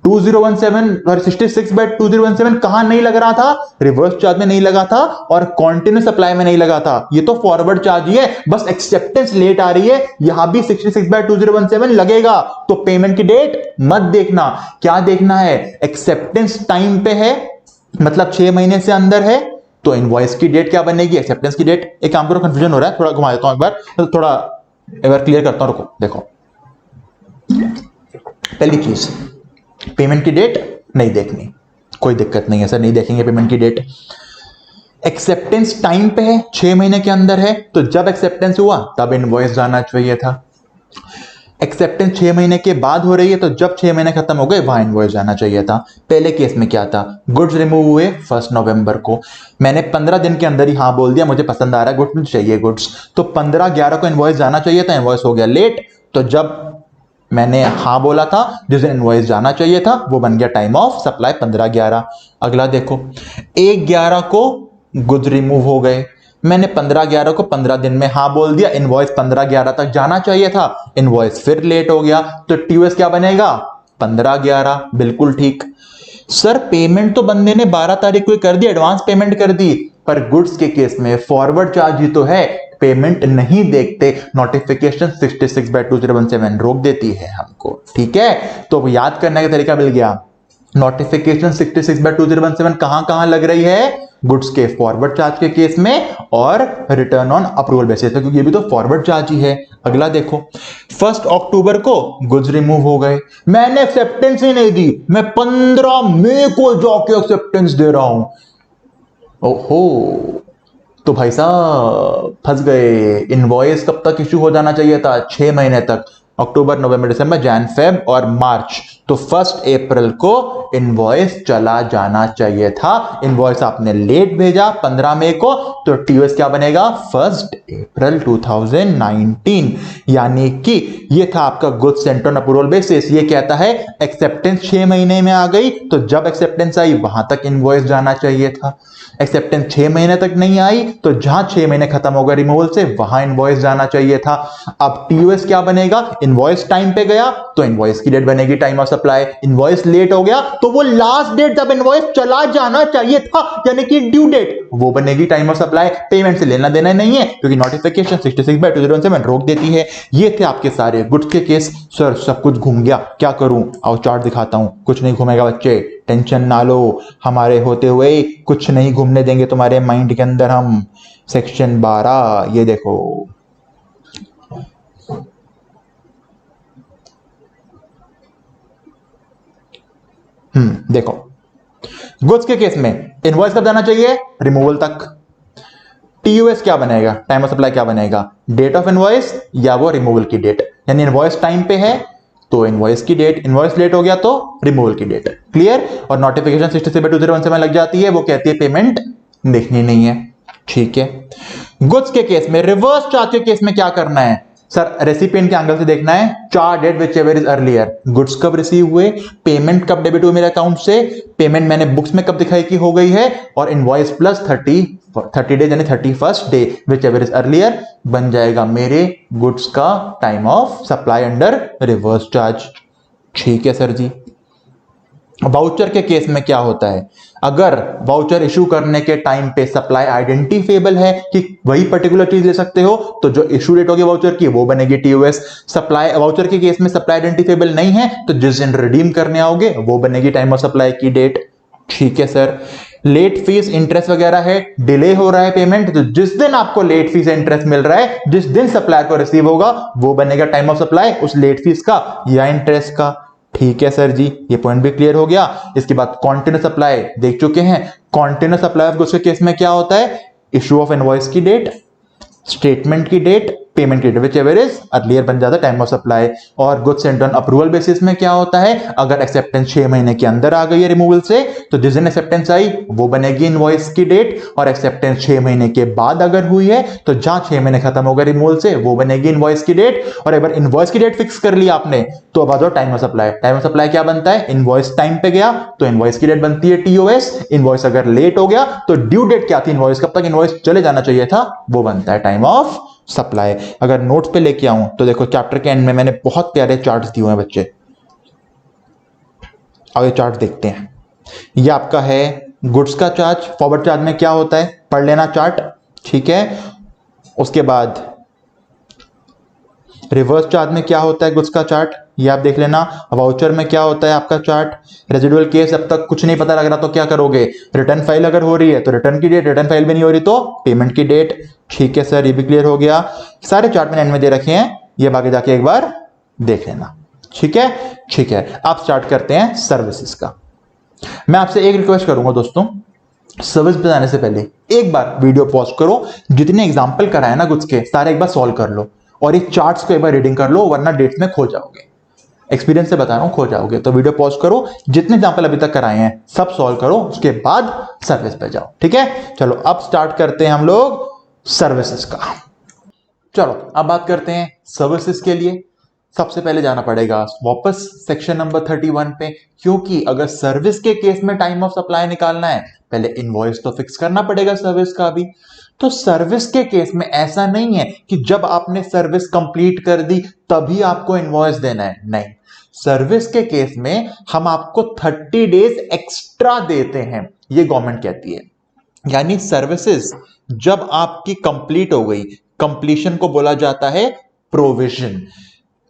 66/2017 कहां नहीं लग रहा था? रिवर्स चार्ज में नहीं लगा था और कॉन्टिन्यूस सप्लाई में नहीं लगा था, ये तो फॉरवर्ड चार्ज ही है, बस एक्सेप्टेंस लेट आ रही है, यहां भी 66/2017 लगेगा। तो पेमेंट की डेट मत देखना, क्या देखना है? एक्सेप्टेंस टाइम पे है, मतलब 6 महीने से अंदर है, तो इनवॉइस की डेट क्या बनेगी? एक्सेप्टेंस की डेट। एक काम करो, कंफ्यूजन हो रहा है, थोड़ा घुमा देता हूं एक बार, तो थोड़ा एक बार क्लियर करता हूं, रुको। देखो पहली चीज, पेमेंट की डेट नहीं देखनी, कोई दिक्कत नहीं है सर, नहीं देखेंगे पेमेंट की डेट। एक्सेप्टेंस टाइम पे है, 6 महीने के अंदर है, तो जब एक्सेप्टेंस हुआ तब इनवॉइस जाना चाहिए था। एक्सेप्टेंस 6 महीने के बाद हो रही है, तो जब 6 महीने खत्म हो गए वहां इनवॉइस जाना चाहिए था। पहले केस में क्या था? गुड्स रिमूव हुए 1 नवंबर को, मैंने 15 दिन के अंदर ही हाँ बोल दिया, मुझे पसंद आ रहा है गुड्स, मुझे चाहिए गुड्स, तो 15/11 को इनवॉइस जाना चाहिए था, इनवॉइस हो गया लेट, तो जब मैंने हाँ बोला था, जिस दिन इनवॉइस जाना चाहिए था वो बन गया टाइम ऑफ सप्लाई 15/11। अगला देखो, 1/11 को गुड्स रिमूव हो गए, मैंने 15/11 को 15 दिन में हाँ बोल दिया, इनवॉइस 15/11 तक जाना चाहिए था, इनवॉइस फिर लेट हो गया, तो टीओएस क्या बनेगा? 15/11। बिल्कुल ठीक। सर पेमेंट तो बंदे ने 12 तारीख को कर दी, एडवांस पेमेंट कर दी, पर गुड्स के केस में फॉरवर्ड चार्ज ही तो है, पेमेंट नहीं देखते, नोटिफिकेशन 66/2017 रोक देती है हमको। ठीक है, तो याद करने का तरीका मिल गया। नोटिफिकेशन 66/2017 कहां लग रही है? गुड्स के फॉरवर्ड चार्ज के केस में और रिटर्न ऑन अप्रूवल बेसिस पे, क्योंकि ये भी तो फॉरवर्ड चार्ज ही है। अगला देखो, 1 अक्टूबर को गुड्स रिमूव हो गए, मैंने एक्सेप्टेंस ही नहीं दी, मैं 15 मई को जाके एक्सेप्टेंस दे रहा हूं। ओहो, तो भाई साहब फंस गए। इनवॉइस कब तक इश्यू हो जाना चाहिए था? 6 महीने तक, अक्टूबर, नवंबर, दिसंबर, जैन, फेब और मार्च। तो 1 अप्रैल को इनवॉइस चला जाना चाहिए था। इनवॉइस आपने लेट भेजा 15 मई को, तो टीओएस क्या बनेगा? 1 अप्रैल 2019। यानी कि ये था आपका goods sent on approval basis. ये कहता है एक्सेप्टेंस 6 महीने में आ गई, तो जब एक्सेप्टेंस आई वहां तक इनवॉइस जाना चाहिए था। एक्सेप्टेंस 6 महीने तक नहीं आई, तो जहां 6 महीने खत्म हो गए रिमूवल से, वहां इनवॉइस जाना चाहिए था। अब टीओएस क्या बनेगा? इनवॉइस टाइम पे गया तो इनवॉइस की डेट बनेगी time of supply, invoice late हो गया तो वो लास्ट डेट जब इनवॉइस चला जाना चाहिए था, यानी कि ड्यू डेट, वो बनेगी टाइम ऑफ सप्लाई। पेमेंट से लेना देना नहीं है, क्योंकि नोटिफिकेशन 66/2017 रोक देती है। ये थे आपके सारे गुड्स के केस। सर सब कुछ घूम गया, क्या करूं? आओ चार्ट दिखाता हूं। कुछ नहीं घूमेगा बच्चे, टेंशन ना लो, हमारे होते हुए कुछ नहीं घूमने देंगे तुम्हारे माइंड के अंदर हम। सेक्शन 12, ये देखो, देखो गुड्स के केस में इनवॉइस कब जाना चाहिए? रिमूवल तक। टीयूएस क्या बनेगा? टाइम ऑफ सप्लाई क्या बनेगा? डेट ऑफ इनवॉइस या वो रिमूवल की डेट। यानी इनवॉइस टाइम पे है तो इनवॉइस की डेट, इनवॉइस लेट हो गया तो रिमूवल की डेट। क्लियर? और नोटिफिकेशन 66/2017 लग जाती है, वो कहती है पेमेंट देखनी नहीं है। ठीक है। गुड्स के केस में, रिवर्स चार्ज के केस में क्या करना है? सर रेसिपिएंट के एंगल से देखना है, charge date whichever is earlier. Goods कब रिसीव हुए, पेमेंट कब डेबिट हुई मेरे अकाउंट से, पेमेंट मैंने बुक्स में कब दिखाई कि हो गई है, और इनवॉइस प्लस 30 डेज यानी 31st day which ever is earlier बन जाएगा मेरे गुड्स का time of supply under reverse charge. ठीक है सर जी। वाउचर के केस में क्या होता है? अगर वाउचर इशू करने के टाइम पे सप्लाई आइडेंटिफिएबल है कि वही पर्टिकुलर चीज ले सकते हो, तो जो इशू डेट होगी वाउचर की वो बनेगी टीओएस। सप्लाई वाउचर के केस में सप्लाई आइडेंटिफिएबल नहीं है, तो जिस दिन रिडीम करने आओगे वो बनेगी टाइम ऑफ सप्लाई की डेट। ठीक है सर। लेट फीस इंटरेस्ट वगैरह है, डिले हो रहा है पेमेंट, तो जिस दिन आपको लेट फीस इंटरेस्ट मिल रहा है, जिस दिन सप्लायर को रिसीव होगा वो बनेगा टाइम ऑफ सप्लाई उस लेट फीस का या इंटरेस्ट का। ठीक है सर जी, ये पॉइंट भी क्लियर हो गया। इसके बाद कॉन्टिन्यूस सप्लाई देख चुके हैं। कॉन्टिन्यूस सप्लाई ऑफ गुड्स के केस में क्या होता है? इशू ऑफ इनवॉइस की डेट, स्टेटमेंट की डेट, पेमेंट की date whichever is earlier बन जाता है टाइम ऑफ सप्लाई। और goods sent on approval basis में क्या होता है? अगर एक्सेप्टेंस 6 महीने के अंदर आ गई है रिमूवल से, तो जिस दिन एक्सेप्टेंस आई वो बनेगी इनवॉइस की डेट, और एक्सेप्टेंस 6 महीने के बाद अगर हुई है तो जहां 6 महीने खत्म हो गए रिमूवल से वो बनेगी इनवॉइस की डेट। और एक बार इनवॉइस की डेट फिक्स कर ली आपने, तो अब आ जाओ time of supply. Time of supply क्या बनता है? इनवॉइस टाइम पे गया तो इनवॉइस की डेट बनती है टीओएस। इनवॉइस अगर लेट हो गया तो ड्यू डेट क्या थी? इनवॉइस कब तक इनवॉइस चले जाना चाहिए था, वो बनता है टाइम ऑफ सप्लाई। अगर नोट्स पे लेके आऊं तो देखो चैप्टर के एंड में मैंने बहुत प्यारे चार्ट्स दिए हुए हैं बच्चे। अब ये चार्ट देखते हैं। ये आपका है गुड्स का चार्ज। फॉरवर्ड चार्ज में क्या होता है पढ़ लेना चार्ट। ठीक है। उसके बाद रिवर्स चार्ज में क्या होता है गुड्स का चार्ट, ये आप देख लेना। वाउचर में क्या होता है आपका चार्ट। रेजिडुअल केस अब तक कुछ नहीं पता लग रहा तो क्या करोगे? रिटर्न फाइल अगर हो रही है तो रिटर्न की डेट, रिटर्न फाइल भी नहीं हो रही तो पेमेंट की डेट। ठीक है सर, ये भी क्लियर हो गया। सारे चार्ट मैंने एंड में दे रखे हैं, ये आगे जाके एक बार देख लेना। ठीक है। ठीक है, आप स्टार्ट करते हैं सर्विसेज का। मैं आपसे एक रिक्वेस्ट करूंगा दोस्तों, सर्विस पे जाने से पहले एक बार वीडियो पॉज करो, जितने एग्जांपल कराए ना कुछ के सारे एक बार सॉल्व कर लो, और एक चार्ट्स को एक बार रीडिंग कर लो, वरना डेट्स में खो जाओगे। एक्सपीरियंस से बता रहा हूं, खो जाओगे। तो वीडियो पॉज करो, जितने एग्जांपल अभी तक कराए हैं सब सॉल्व करो, उसके बाद सर्विस पे जाओ। ठीक है, चलो अब स्टार्ट करते हैं हम लोग सर्विसेज का। चलो अब बात करते हैं सर्विसेज के लिए। सबसे पहले जाना पड़ेगा वापस सेक्शन नंबर 31 पे, क्योंकि अगर सर्विस के केस में टाइम ऑफ सप्लाई निकालना है पहले इनवॉइस तो फिक्स करना पड़ेगा सर्विस का भी। तो सर्विस के केस में ऐसा नहीं है कि जब आपने सर्विस कंप्लीट कर दी तभी आपको इनवॉइस देना है, नहीं। सर्विस के केस में हम आपको 30 डेज एक्स्ट्रा देते हैं, ये गवर्नमेंट कहती है। यानी सर्विसेज जब आपकी कंप्लीट हो गई, कंप्लीशन को बोला जाता है प्रोविजन।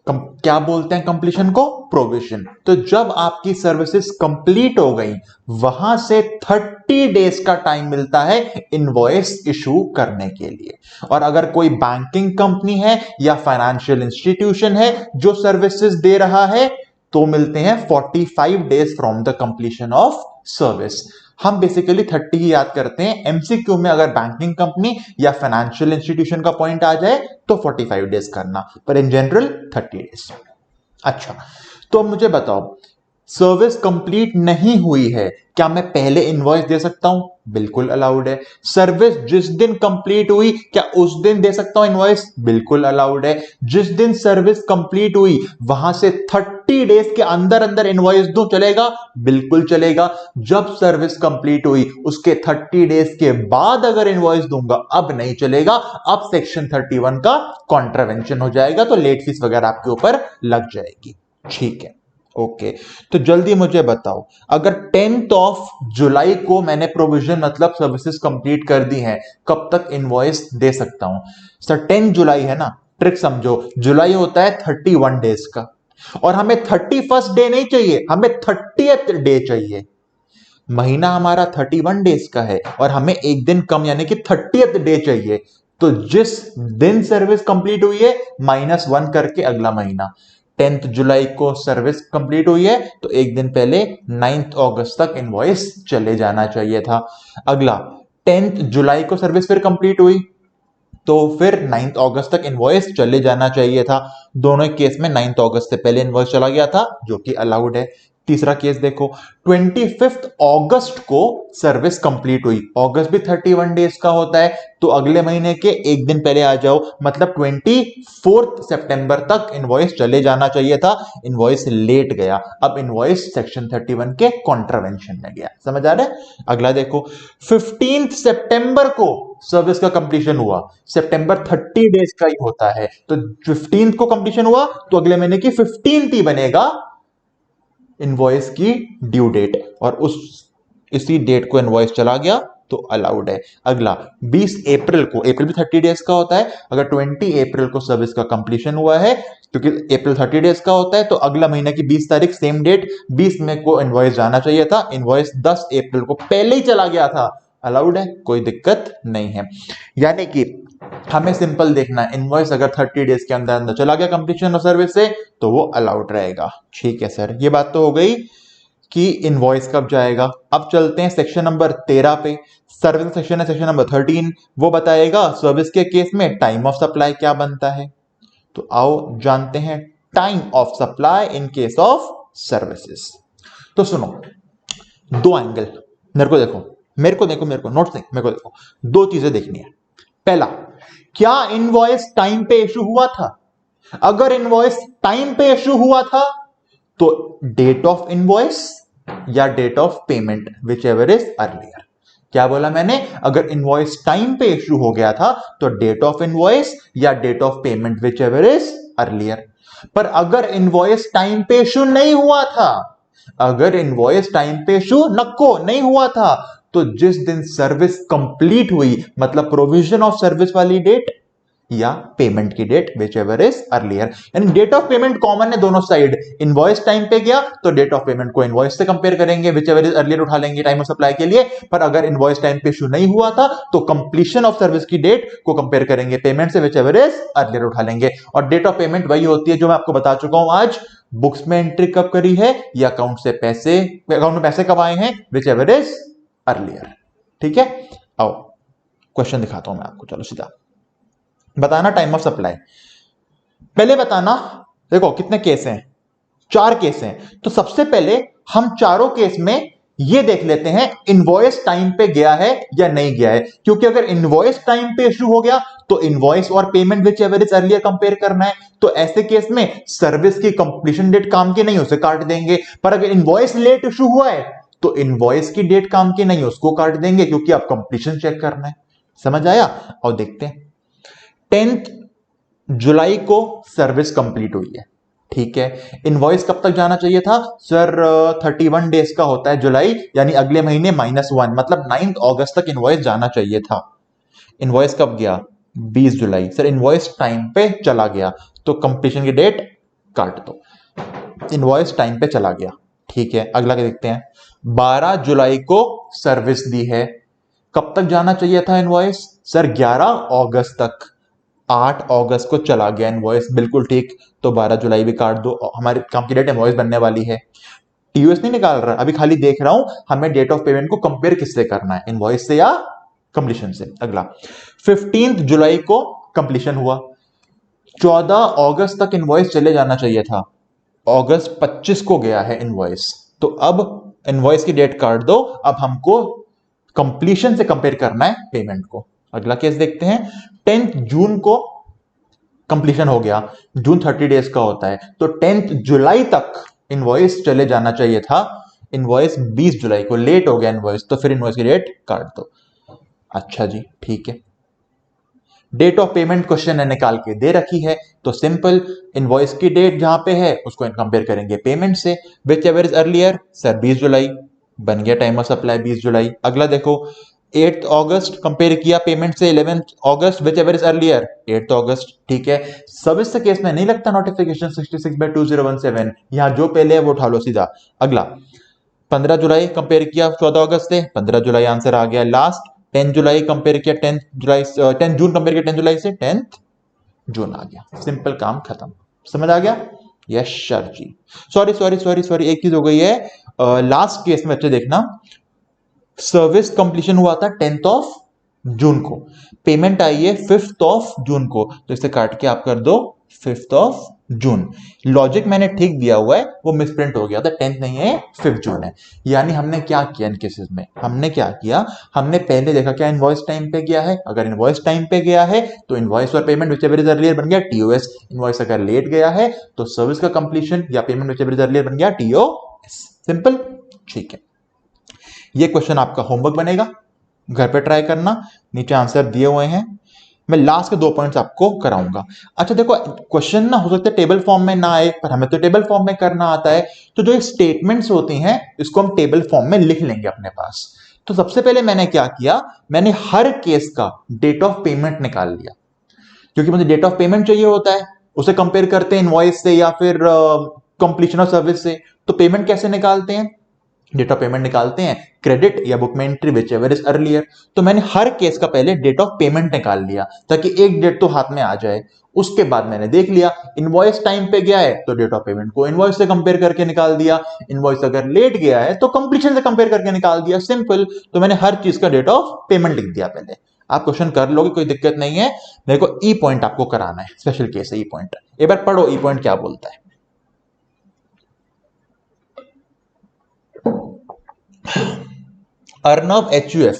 क्या बोलते हैं कंप्लीशन को? प्रोविजन। तो जब आपकी सर्विसेज कंप्लीट हो गई वहां से 30 डेज का टाइम मिलता है इनवॉइस इशू करने के लिए। और अगर कोई बैंकिंग कंपनी है या फाइनेंशियल इंस्टीट्यूशन है जो सर्विसेज दे रहा है तो मिलते हैं 45 days from the completion of service. हम बेसिकली 30 ही याद करते हैं, एमसीक्यू में अगर बैंकिंग कंपनी या फाइनेंशियल इंस्टीट्यूशन का पॉइंट आ जाए तो 45 डेज करना, पर इन जनरल 30 डेज। अच्छा, तो मुझे बताओ सर्विस कंप्लीट नहीं हुई है, क्या मैं पहले इनवॉइस दे सकता हूं? बिल्कुल अलाउड है। सर्विस जिस दिन कंप्लीट हुई क्या उस दिन दे सकता हूं इनवॉइस? बिल्कुल अलाउड है। जिस दिन सर्विस कंप्लीट हुई वहां से 30 डेज के अंदर अंदर इनवॉइस दूं, चलेगा? बिल्कुल चलेगा। जब सर्विस कंप्लीट हुई उसके 30 डेज के बाद अगर इनवॉइस दूंगा अब नहीं चलेगा, अब सेक्शन 31 का कॉन्ट्रावेंशन हो जाएगा, तो लेट फीस वगैरह आपके ऊपर लग जाएगी। ठीक है, ओके। तो जल्दी मुझे बताओ, अगर 10th ऑफ जुलाई को मैंने प्रोविजन मतलब सर्विसेज कंप्लीट कर दी है, कब तक इनवॉइस दे सकता हूं? सर 10 जुलाई है ना, ट्रिक समझो, जुलाई होता है 31 डेज का, और हमें 31st डे नहीं चाहिए, हमें 30th डे चाहिए। महीना हमारा 31 डेज का है और हमें एक दिन कम यानी कि 30th डे चाहिए। तो जिस दिन सर्विस कंप्लीट हुई है -1 करके अगला महीना। 10th जुलाई को सर्विस कंप्लीट हुई है तो एक दिन पहले 9th अगस्त तक इनवॉइस चले जाना चाहिए था। अगला 10th जुलाई को सर्विस फिर कंप्लीट हुई तो फिर 9th अगस्त तक इनवॉइस चले जाना चाहिए था। दोनों केस में 9th अगस्त से पहले इनवॉइस चला गया था, जो कि अलाउड है। तीसरा केस देखो, 25 अगस्त को सर्विस कंप्लीट हुई, अगस्त भी 31 डेज का होता है, तो अगले महीने के एक दिन पहले आ जाओ, मतलब 24 सितंबर तक इनवॉइस चले जाना चाहिए था, इनवॉइस लेट गया, अब इनवॉइस सेक्शन 31 के कॉन्ट्रावेंशन में गया। समझ आ रहा है? अगला देखो, 15 सितंबर को सर्विस का कंप्लीशन हुआ, सितंबर 30 डेज का ही होता है, तो 15 को कंप्लीशन हुआ तो अगले महीने की 15th ही बनेगा इनवॉइस की ड्यू डेट, और इसी डेट को इनवॉइस चला गया तो अलाउड है। अगला 20 अप्रैल को, अप्रैल भी 30 डेज का होता है, अगर 20 अप्रैल को सर्विस का कंप्लीशन हुआ है, क्योंकि अप्रैल 30 डेज का होता है, तो अगला महीना की 20 तारीख सेम डेट 20 में को इनवॉइस जाना चाहिए था, इनवॉइस 10 अप्रैल को पहले ही चला गया था, अलाउड है, कोई दिक्कत नहीं है। यानी कि हमें सिंपल देखना है, इनवॉइस अगर 30 डेज के अंदर अंदर चला गया कंप्लीशन ऑफ सर्विस से तो वो अलाउड रहेगा। ठीक है सर, ये बात तो हो गई कि इनवॉइस कब जाएगा। अब चलते हैं सेक्शन नंबर 13 पे। सर्विस सेक्शन है सेक्शन नंबर 13, वो बताएगा सर्विस के केस में टाइम ऑफ सप्लाई क्या बनता है। तो आओ जानते हैं time of supply in case of services. तो सुनो, दो एंगल, मेरे को देखो, नोट्स नहीं, मेरे को देखो, दो चीजें देखनी है। पहला, क्या इनवॉइस टाइम पे इशू हुआ था? अगर इनवॉइस टाइम पे इशू हुआ था तो डेट ऑफ इनवॉइस या date of payment, whichever is earlier. क्या बोला मैंने? अगर इनवॉइस टाइम पे इशू हो गया था तो डेट ऑफ इनवॉइस या date of payment, whichever is earlier. पर अगर इनवॉइस टाइम पे इशू नहीं हुआ था, अगर इनवॉइस टाइम पे इशू नको नहीं हुआ था, तो जिस दिन सर्विस कंप्लीट हुई, मतलब प्रोविजन ऑफ सर्विस वाली डेट या पेमेंट की date, whichever is earlier. यानी डेट ऑफ पेमेंट कॉमन है दोनों साइड, इनवॉइस टाइम पे गया तो डेट ऑफ पेमेंट को इनवॉइस से कंपेयर करेंगे, विच एवर इज अर्लियर उठा लेंगे टाइम ऑफ सप्लाई के लिए। पर अगर इनवॉइस टाइम पे इशू नहीं हुआ था तो कंप्लीशन ऑफ सर्विस की डेट को कंपेयर करेंगे पेमेंट से, विच एवर इज अर्लियर उठा लेंगे। और डेट ऑफ पेमेंट वही होती है जो मैं आपको बता चुका हूं आज, बुक्स में एंट्री कब करी है या अकाउंट में पैसे कब आए हैं, विच एवर इज अर्लियर। ठीक है, आओ क्वेश्चन दिखाता हूं मैं आपको, चलो सीधा बताना टाइम ऑफ सप्लाई। पहले बताना, देखो कितने केस हैं, 4 केस हैं, तो सबसे पहले हम चारों केस में ये देख लेते हैं इनवॉइस टाइम पे गया है या नहीं गया है, क्योंकि अगर इनवॉइस टाइम पे इशू हो गया तो इनवॉइस और payment whichever is earlier compare करना है। तो ऐसे केस में सर्विस की कंप्लीशन डेट काम की नहीं, उसे काट देंगे। पर अगर इनवॉइस लेट इशू हुआ है तो इनवॉइस की डेट काम की नहीं, उसको काट देंगे, क्योंकि आप कंप्लीशन चेक करना है। समझ आया? और देखते हैं 10 जुलाई को सर्विस कंप्लीट हुई है, ठीक है। इनवॉइस कब तक जाना चाहिए था सर? 31 डेज का होता है जुलाई, यानी अगले महीने -1, मतलब 9 अगस्त तक इनवॉइस जाना चाहिए था। इनवॉइस कब गया? 20 जुलाई। सर इनवॉइस टाइम पे चला गया, तो कंप्लीशन की डेट काट दो। इनवॉइस टाइम पे चला गया, ठीक है। अगला क्या देखते हैं? 12 जुलाई को सर्विस दी है, कब तक जाना चाहिए था इनवॉइस? सर 11 अगस्त तक। 8 अगस्त को चला गया इनवॉइस, बिल्कुल ठीक। तो 12 जुलाई भी काट दो, हमारी काम की डेट इनवॉइस बनने वाली है। टीयूएस नहीं निकाल रहा, अभी खाली देख रहा हूं हमें डेट ऑफ पेमेंट को कंपेयर किससे करना है, इनवॉइस से या कंप्लीशन से। अगला 15 जुलाई को कंप्लीशन हुआ, 14 अगस्त तक इनवॉइस चले जाना चाहिए था, अगस्त 25 को गया है इनवॉइस। तो अब इनवॉइस की डेट काट दो, अब हमको कंप्लीशन से कंपेयर करना है पेमेंट को। अगला केस देखते हैं, 10 जून को कंप्लीशन हो गया, जून 30 डेज का होता है, तो 10 जुलाई तक इनवॉइस चले जाना चाहिए था, इनवॉइस 20 जुलाई को लेट हो गया इनवॉइस, तो फिर इनवॉइस की डेट काट दो। अच्छा जी, ठीक है। डेट ऑफ पेमेंट क्वेश्चन ने निकाल के दे रखी है, तो सिंपल इनवॉइस की डेट जहां पे है उसको कंपेयर करेंगे पेमेंट से, whichever is earlier. Sir 20 जुलाई बन गया, टाइम ऑफ सप्लाई 20 जुलाई। अगला देखो 8 अगस्त कंपेयर किया पेमेंट से 11 अगस्त, विच एवर इज अर्लियर 8 अगस्त, ठीक है। सर्विस केस में नहीं लगता नोटिफिकेशन 66/2017, यहां जो पहले है वो उठा लो सीधा। अगला 15 जुलाई कंपेयर किया 14 अगस्त से, 15 जुलाई आंसर आ गया लास्ट। 10 जुलाई कंपेयर किया 10 जून कंपेयर किया 10 जुलाई से, 10 जून आ गया। सिंपल, काम खत्म। समझ आ गया? यस सर जी। सॉरी सॉरी सॉरी सॉरी, एक चीज हो गई है, लास्ट केस में अच्छे देखना, सर्विस कंप्लीशन हुआ था 10th ऑफ जून को, पेमेंट आई है 5th ऑफ जून को, तो इसे काट के आप कर दो 5th ऑफ जून। लॉजिक मैंने ठीक दिया हुआ है, वो मिसप्रिंट हो गया था, 10th नहीं है 5th जून है। यानी हमने क्या किया इन केसेस में, हमने क्या किया, हमने पहले देखा क्या इनवॉइस टाइम पे गया है, अगर इनवॉइस टाइम पे गया है तो इनवॉइस और पेमेंट व्हिचएवर इज अर्लियर बन गया टीओएस। इनवॉइस अगर लेट गया है तो सर्विस का कंप्लीशन या पेमेंट व्हिचएवर इज अर्लियर बन गया टीओएस। सिंपल, ठीक है। ये क्वेश्चन आपका होमवर्क बनेगा, घर पे ट्राई करना, नीचे आंसर दिए हुए हैं। मैं लास्ट के 2 पॉइंट्स आपको कराऊंगा। अच्छा देखो, क्वेश्चन ना हो सकता है टेबल फॉर्म में ना आए, पर हमें तो टेबल फॉर्म में करना आता है, तो जो स्टेटमेंट्स होती हैं इसको हम टेबल फॉर्म में लिख लेंगे अपने पास। तो सबसे पहले मैंने क्या किया, मैंने हर केस का डेट ऑफ पेमेंट निकाल लिया, क्योंकि मुझे डेट ऑफ पेमेंट चाहिए होता है, उसे कंपेयर करते हैं इनवॉइस से या फिर कंप्लीशन ऑफ सर्विस से। तो पेमेंट कैसे निकालते हैं, डेट ऑफ पेमेंट निकालते हैं, क्रेडिट या बुक में entry whichever is earlier. तो मैंने हर केस का पहले डेट ऑफ पेमेंट निकाल लिया, ताकि एक डेट तो हाथ में आ जाए। उसके बाद मैंने देख लिया इनवॉइस टाइम पे गया है तो डेट ऑफ पेमेंट को इनवॉइस से कंपेयर करके निकाल दिया, इनवॉइस अगर लेट गया है तो कंप्लीशन से कंपेयर करके निकाल दिया, सिंपल। तो मैंने हर चीज का डेट ऑफ पेमेंट लिख दिया पहले। आप क्वेश्चन कर लोगे, कोई दिक्कत नहीं है। मेरे को ई पॉइंट आपको कराना है, स्पेशल केस है ई पॉइंट। एक बार पढ़ो ई पॉइंट क्या बोलता है। अर्नव एचयूएफ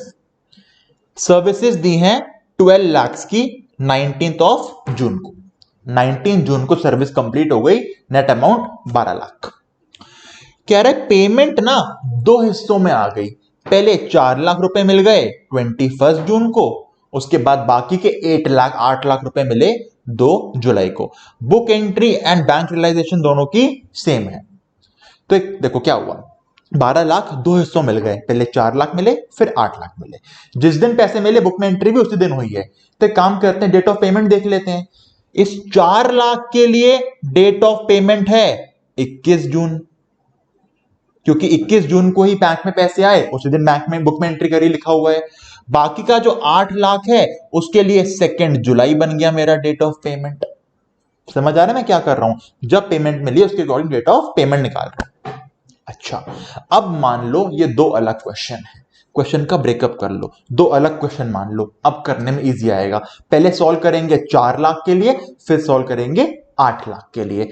सर्विसेज दी हैं 12 लाख की 19th ऑफ जून को, 19 जून को सर्विस कंप्लीट हो गई, नेट अमाउंट 12 लाख। कह रहे पेमेंट ना 2 हिस्सों में आ गई, पहले 4 लाख रुपए मिल गए 21 जून को, उसके बाद बाकी के 8 लाख रुपए मिले 2 जुलाई को। Book entry and bank realisation दोनों की सेम है। तो देखो क्या हुआ, 12 लाख 2 हिस्सों मिल गए, पहले 4 लाख मिले फिर 8 लाख मिले। जिस दिन पैसे मिले बुक में एंट्री भी उसी दिन हुई है। तो एक काम करते हैं, डेट ऑफ पेमेंट देख लेते हैं। इस 4 लाख के लिए डेट ऑफ पेमेंट है 21 जून, क्योंकि 21 जून को ही बैंक में पैसे आए, उसी दिन बैंक में बुक में एंट्री करी लिखा हुआ है। बाकी का जो 8 लाख है उसके लिए 2 जुलाई बन गया मेरा डेट ऑफ पेमेंट। समझ आ रहा है मैं क्या कर रहा हूं, जब पेमेंट मिली उसके अकॉर्डिंग डेट ऑफ पेमेंट निकाल रहा हूं। अच्छा, अब मान लो ये 2 अलग क्वेश्चन है, क्वेश्चन का ब्रेकअप कर लो, 2 अलग क्वेश्चन मान लो, अब करने में इजी आएगा। पहले सॉल्व करेंगे 4 लाख के लिए, फिर सॉल्व करेंगे 8 लाख के लिए।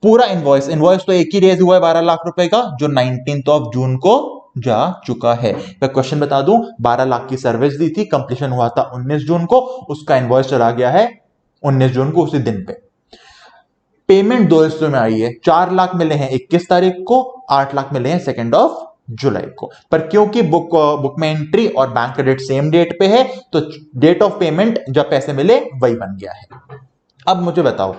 पूरा इनवॉइस तो एक ही रेज हुआ है 12 लाख रुपए का, जो 19th ऑफ जून को जा चुका है। मैं क्वेश्चन बता दूं, 12 लाख की सर्विस दी थी, कंप्लीशन हुआ था 19 जून को, उसका इनवॉइस चला गया है 19 जून को, उसी दिन पे। पेमेंट दो हिस्सों में आई है, 4 लाख मिले हैं 21 तारीख को, 8 लाख मिले हैं 2 जुलाई को। पर क्योंकि बुक में एंट्री और बैंक क्रेडिट सेम डेट पे है, तो डेट ऑफ पेमेंट जब पैसे मिले वही बन गया है। अब मुझे बताओ,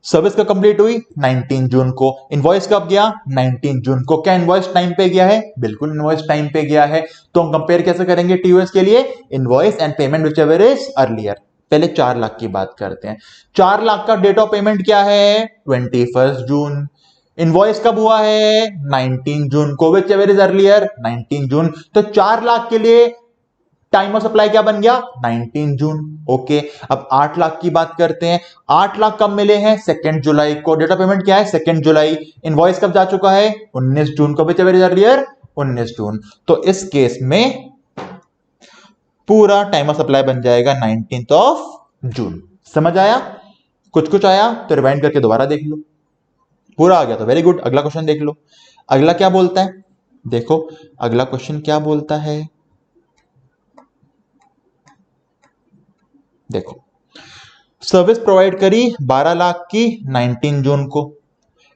सर्विस का कंप्लीट हुई 19 जून को, इनवॉइस कब गया 19 जून को। क्या इनवॉइस टाइम पे गया है? बिल्कुल इनवॉइस टाइम पे गया है। तो हम कंपेयर कैसे करेंगे टीओएस के लिए? Invoice and payment whichever is earlier. पहले 4 लाख की बात करते हैं। 4 लाख का डेट ऑफ पेमेंट क्या है? 21 जून। इनवॉइस कब हुआ है? 19 जून को, व्हिचएवर इज अर्लियर 19 जून। तो 4 लाख के लिए टाइम ऑफ सप्लाई क्या बन गया? 19 जून। ओके, अब 8 लाख की बात करते हैं। 8 लाख कब मिले हैं? 2 जुलाई को। डेट ऑफ पेमेंट क्या है? 2 जुलाई। इनवॉइस कब जा चुका है? 19 जून को, विच एवर इज अर्लियर 19 जून। तो इस केस में पूरा टाइम ऑफ सप्लाई बन जाएगा 19 जून। समझ आया? कुछ आया तो रिवाइंड करके दोबारा देख लो। पूरा आ गया तो वेरी गुड। अगला क्वेश्चन देख लो। अगला क्या बोलता है? देखो अगला क्वेश्चन क्या बोलता है। देखो, सर्विस प्रोवाइड करी 12 लाख की 19 जून को,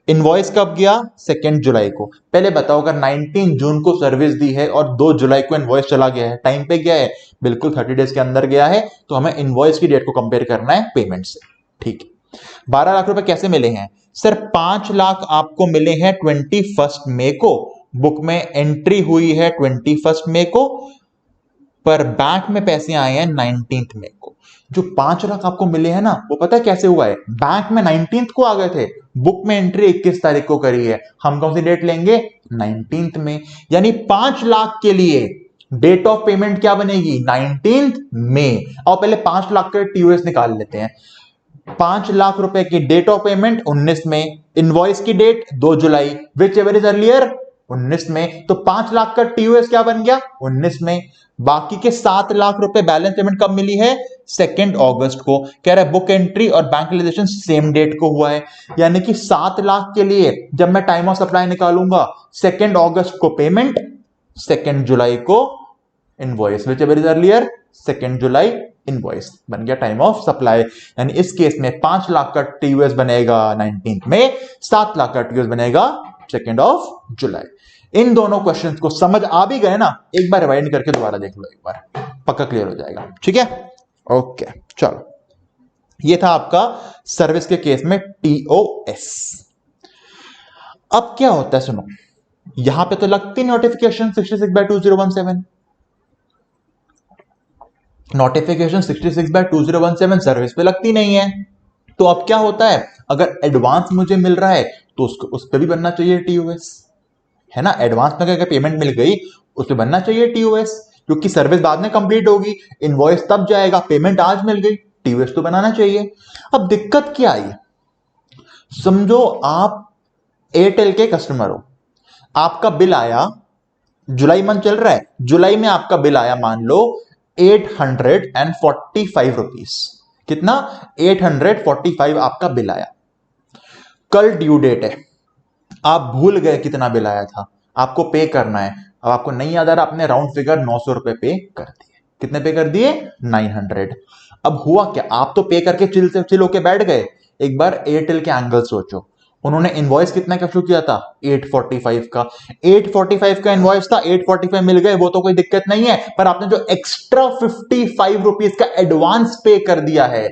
इनवॉइस कब गया? 2 जुलाई को। पहले बताओ, अगर 19 जून को सर्विस दी है और 2 जुलाई को इनवॉइस चला गया है, टाइम पे गया है? बिल्कुल 30 डेज के अंदर गया है। तो हमें इनवॉइस की डेट को कंपेयर करना है पेमेंट से। ठीक है, 12 लाख रुपए कैसे मिले हैं? सर 5 लाख आपको मिले हैं 21 मई को, बुक में एंट्री हुई है 21 मई को, पर बैंक में पैसे आए हैं 19 मई को। जो 5 लाख आपको मिले हैं ना, वो पता है कैसे हुआ है? बैंक में 19 को आ गए थे, बुक में एंट्री 21 तारीख को करी है। हम कौन सी डेट लेंगे? 19 में। यानी 5 लाख के लिए डेट ऑफ पेमेंट क्या बनेगी? 19 मई। और पहले 5 लाख का टीओएस निकाल लेते हैं। 5 लाख रुपए की डेट ऑफ पेमेंट 19 में, इनवॉइस की डेट 2 जुलाई, विच एवर इज अर्लियर 19 में। तो 5 लाख का टीओएस क्या बन गया? 19 में। बाकी के 7 लाख रुपए बैलेंस पेमेंट कब मिली है? 2 अगस्त को। कह रहा है बुक एंट्री और बैंक रियलाइजेशन सेम डेट को हुआ है। यानी कि 7 लाख के लिए जब मैं टाइम ऑफ सप्लाई निकालूंगा, 2 अगस्त को पेमेंट, 2 जुलाई को invoice, which ever is earlier 2 July invoice. बन गया टाइम ऑफ सप्लाई। यानी इस केस में 5 लाख का टीओएस बनेगा 19 में, 7 लाख का टीओएस बनेगा 2 जुलाई। इन दोनों क्वेश्चंस को समझ आ भी गए ना? एक बार रिवाइंड करके दोबारा देख लो, एक बार पक्का क्लियर हो जाएगा। ठीक है, ओके चलो। ये था आपका सर्विस के केस में टीओएस। अब क्या होता है सुनो, यहां पे तो लगती नोटिफिकेशन 66/2017, नोटिफिकेशन 66/2017 सर्विस पे लगती नहीं है। तो अब क्या होता है, अगर एडवांस मुझे मिल रहा है तो उसको उस पर भी बनना चाहिए टीओएस, है ना? एडवांस में अगर पेमेंट मिल गई उस पर बनना चाहिए टीओएस, क्योंकि सर्विस बाद में कंप्लीट होगी, इनवॉइस तब जाएगा, पेमेंट आज मिल गई, टीओएस तो बनाना चाहिए। अब दिक्कत क्या आई? समझो आप एयरटेल के कस्टमर हो, आपका बिल आया, जुलाई मंथ चल रहा है, जुलाई में आपका बिल आया मान लो 845 रुपीस। कितना? 845 आपका बिल आया। कल ड्यू डेट है, आप भूल गए कितना बिल आया था, आपको पे करना है। अब आपको नहीं याद आ रहा, आपने राउंड फिगर 900 रुपए पे कर दिए। कितने पे कर दिए? 900। अब हुआ क्या, आप तो पे करके चिल होके बैठ गए। एक बार एयरटेल के एंगल सोचो, उन्होंने इनवॉइस कितना का इशू किया था? 845 का। 845 का इनवॉइस था, 845 मिल गए, वो तो कोई दिक्कत नहीं है। पर आपने जो एक्स्ट्रा 55 रुपीज का एडवांस पे कर दिया है,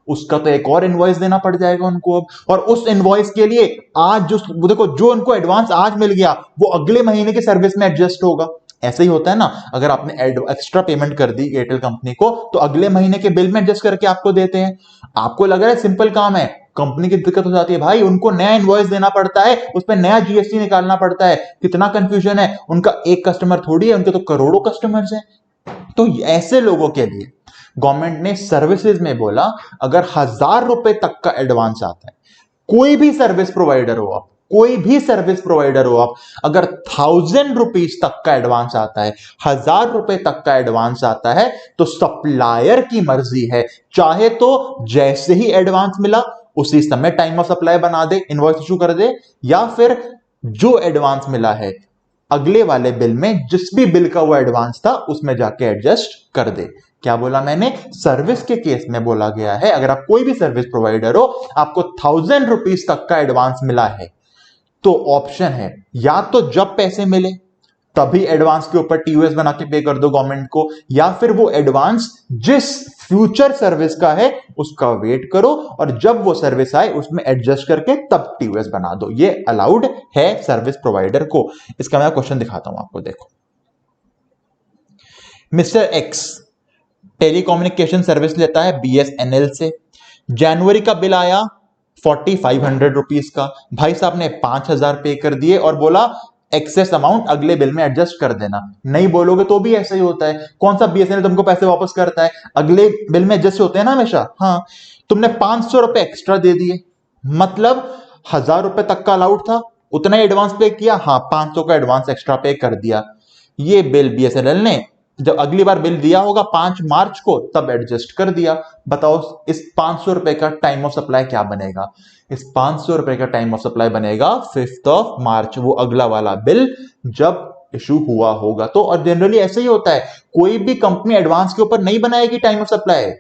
उसका तो एक और इनवॉइस देना पड़ जाएगा उनको अब। और उस इनवॉइस के लिए आज जो देखो, जो उनको एडवांस आज मिल गया वो अगले महीने के सर्विस में एडजस्ट होगा। ऐसे ही होता है ना, अगर आपने एक्स्ट्रा पेमेंट कर दी एयरटेल कंपनी को, तो अगले महीने के बिल में एडजस्ट करके आपको देते हैं। आपको लग रहा है सिंपल काम है, कंपनी की दिक्कत हो जाती है भाई, उनको नया इनवॉइस देना पड़ता है, उस पर नया जीएसटी निकालना पड़ता है। कितना कंफ्यूजन है, उनका एक कस्टमर थोड़ी है, उनके तो करोड़ों कस्टमर्स हैं। तो ऐसे लोगों के लिए गवर्नमेंट ने सर्विसेज में बोला, अगर 1000 रुपए तक का एडवांस आता है, कोई भी सर्विस प्रोवाइडर हो आप, कोई भी सर्विस प्रोवाइडर हो आप, अगर 1000 रुपीज तक का एडवांस आता है, 1000 रुपए तक का एडवांस आता है, तो सप्लायर की मर्जी है, चाहे तो जैसे ही एडवांस मिला उसी समय टाइम ऑफ सप्लाई बना दे, इनवॉइस इशू कर दे, या फिर जो एडवांस मिला है अगले वाले बिल में जिस भी बिल का वो एडवांस था उसमें जाके एडजस्ट कर दे। क्या बोला मैंने? सर्विस के केस में बोला गया है अगर आप कोई भी सर्विस प्रोवाइडर हो, आपको 1000 रुपीज तक का एडवांस मिला है, तो ऑप्शन है या तो जब पैसे मिले तभी एडवांस के ऊपर टीओएस बना के पे कर दो गवर्नमेंट को, या फिर वो एडवांस जिस फ्यूचर सर्विस का है उसका वेट करो और जब वो सर्विस आए उसमें एडजस्ट करके तब टीओएस बना दो। ये अलाउड है सर्विस प्रोवाइडर को। इसका मैं क्वेश्चन दिखाता हूं आपको, देखो। मिस्टर एक्स टेलीकम्युनिकेशन सर्विस लेता है बीएसएनएल से। जनवरी का बिल आया 4500 रुपीज का। भाई साहब ने 5000 पे कर दिए और बोला एक्सेस अमाउंट अगले बिल में एडजस्ट कर देना। नहीं बोलोगे तो भी ऐसा ही होता है। कौन सा बीएसएनएल तुमको पैसे वापस करता है? अगले बिल में एडजस्ट होते हैं ना हमेशा। हाँ, तुमने 500 रुपए एक्स्ट्रा दे दिए, मतलब 1000 रुपए तक का अलाउड था, उतना ही एडवांस पे किया। हाँ, 500 का एडवांस एक्स्ट्रा पे कर दिया। ये बिल बीएसएनएल ने जब अगली बार बिल दिया होगा 5 मार्च को तब एडजस्ट कर दिया। बताओ इस 500 रुपए का टाइम ऑफ सप्लाई क्या बनेगा? इस 500 रुपए का टाइम ऑफ सप्लाई बनेगा 5 मार्च, वो अगला वाला बिल जब इशू हुआ होगा। तो और जनरली ऐसे ही होता है, कोई भी कंपनी एडवांस के ऊपर नहीं बनाएगी टाइम ऑफ सप्लाई,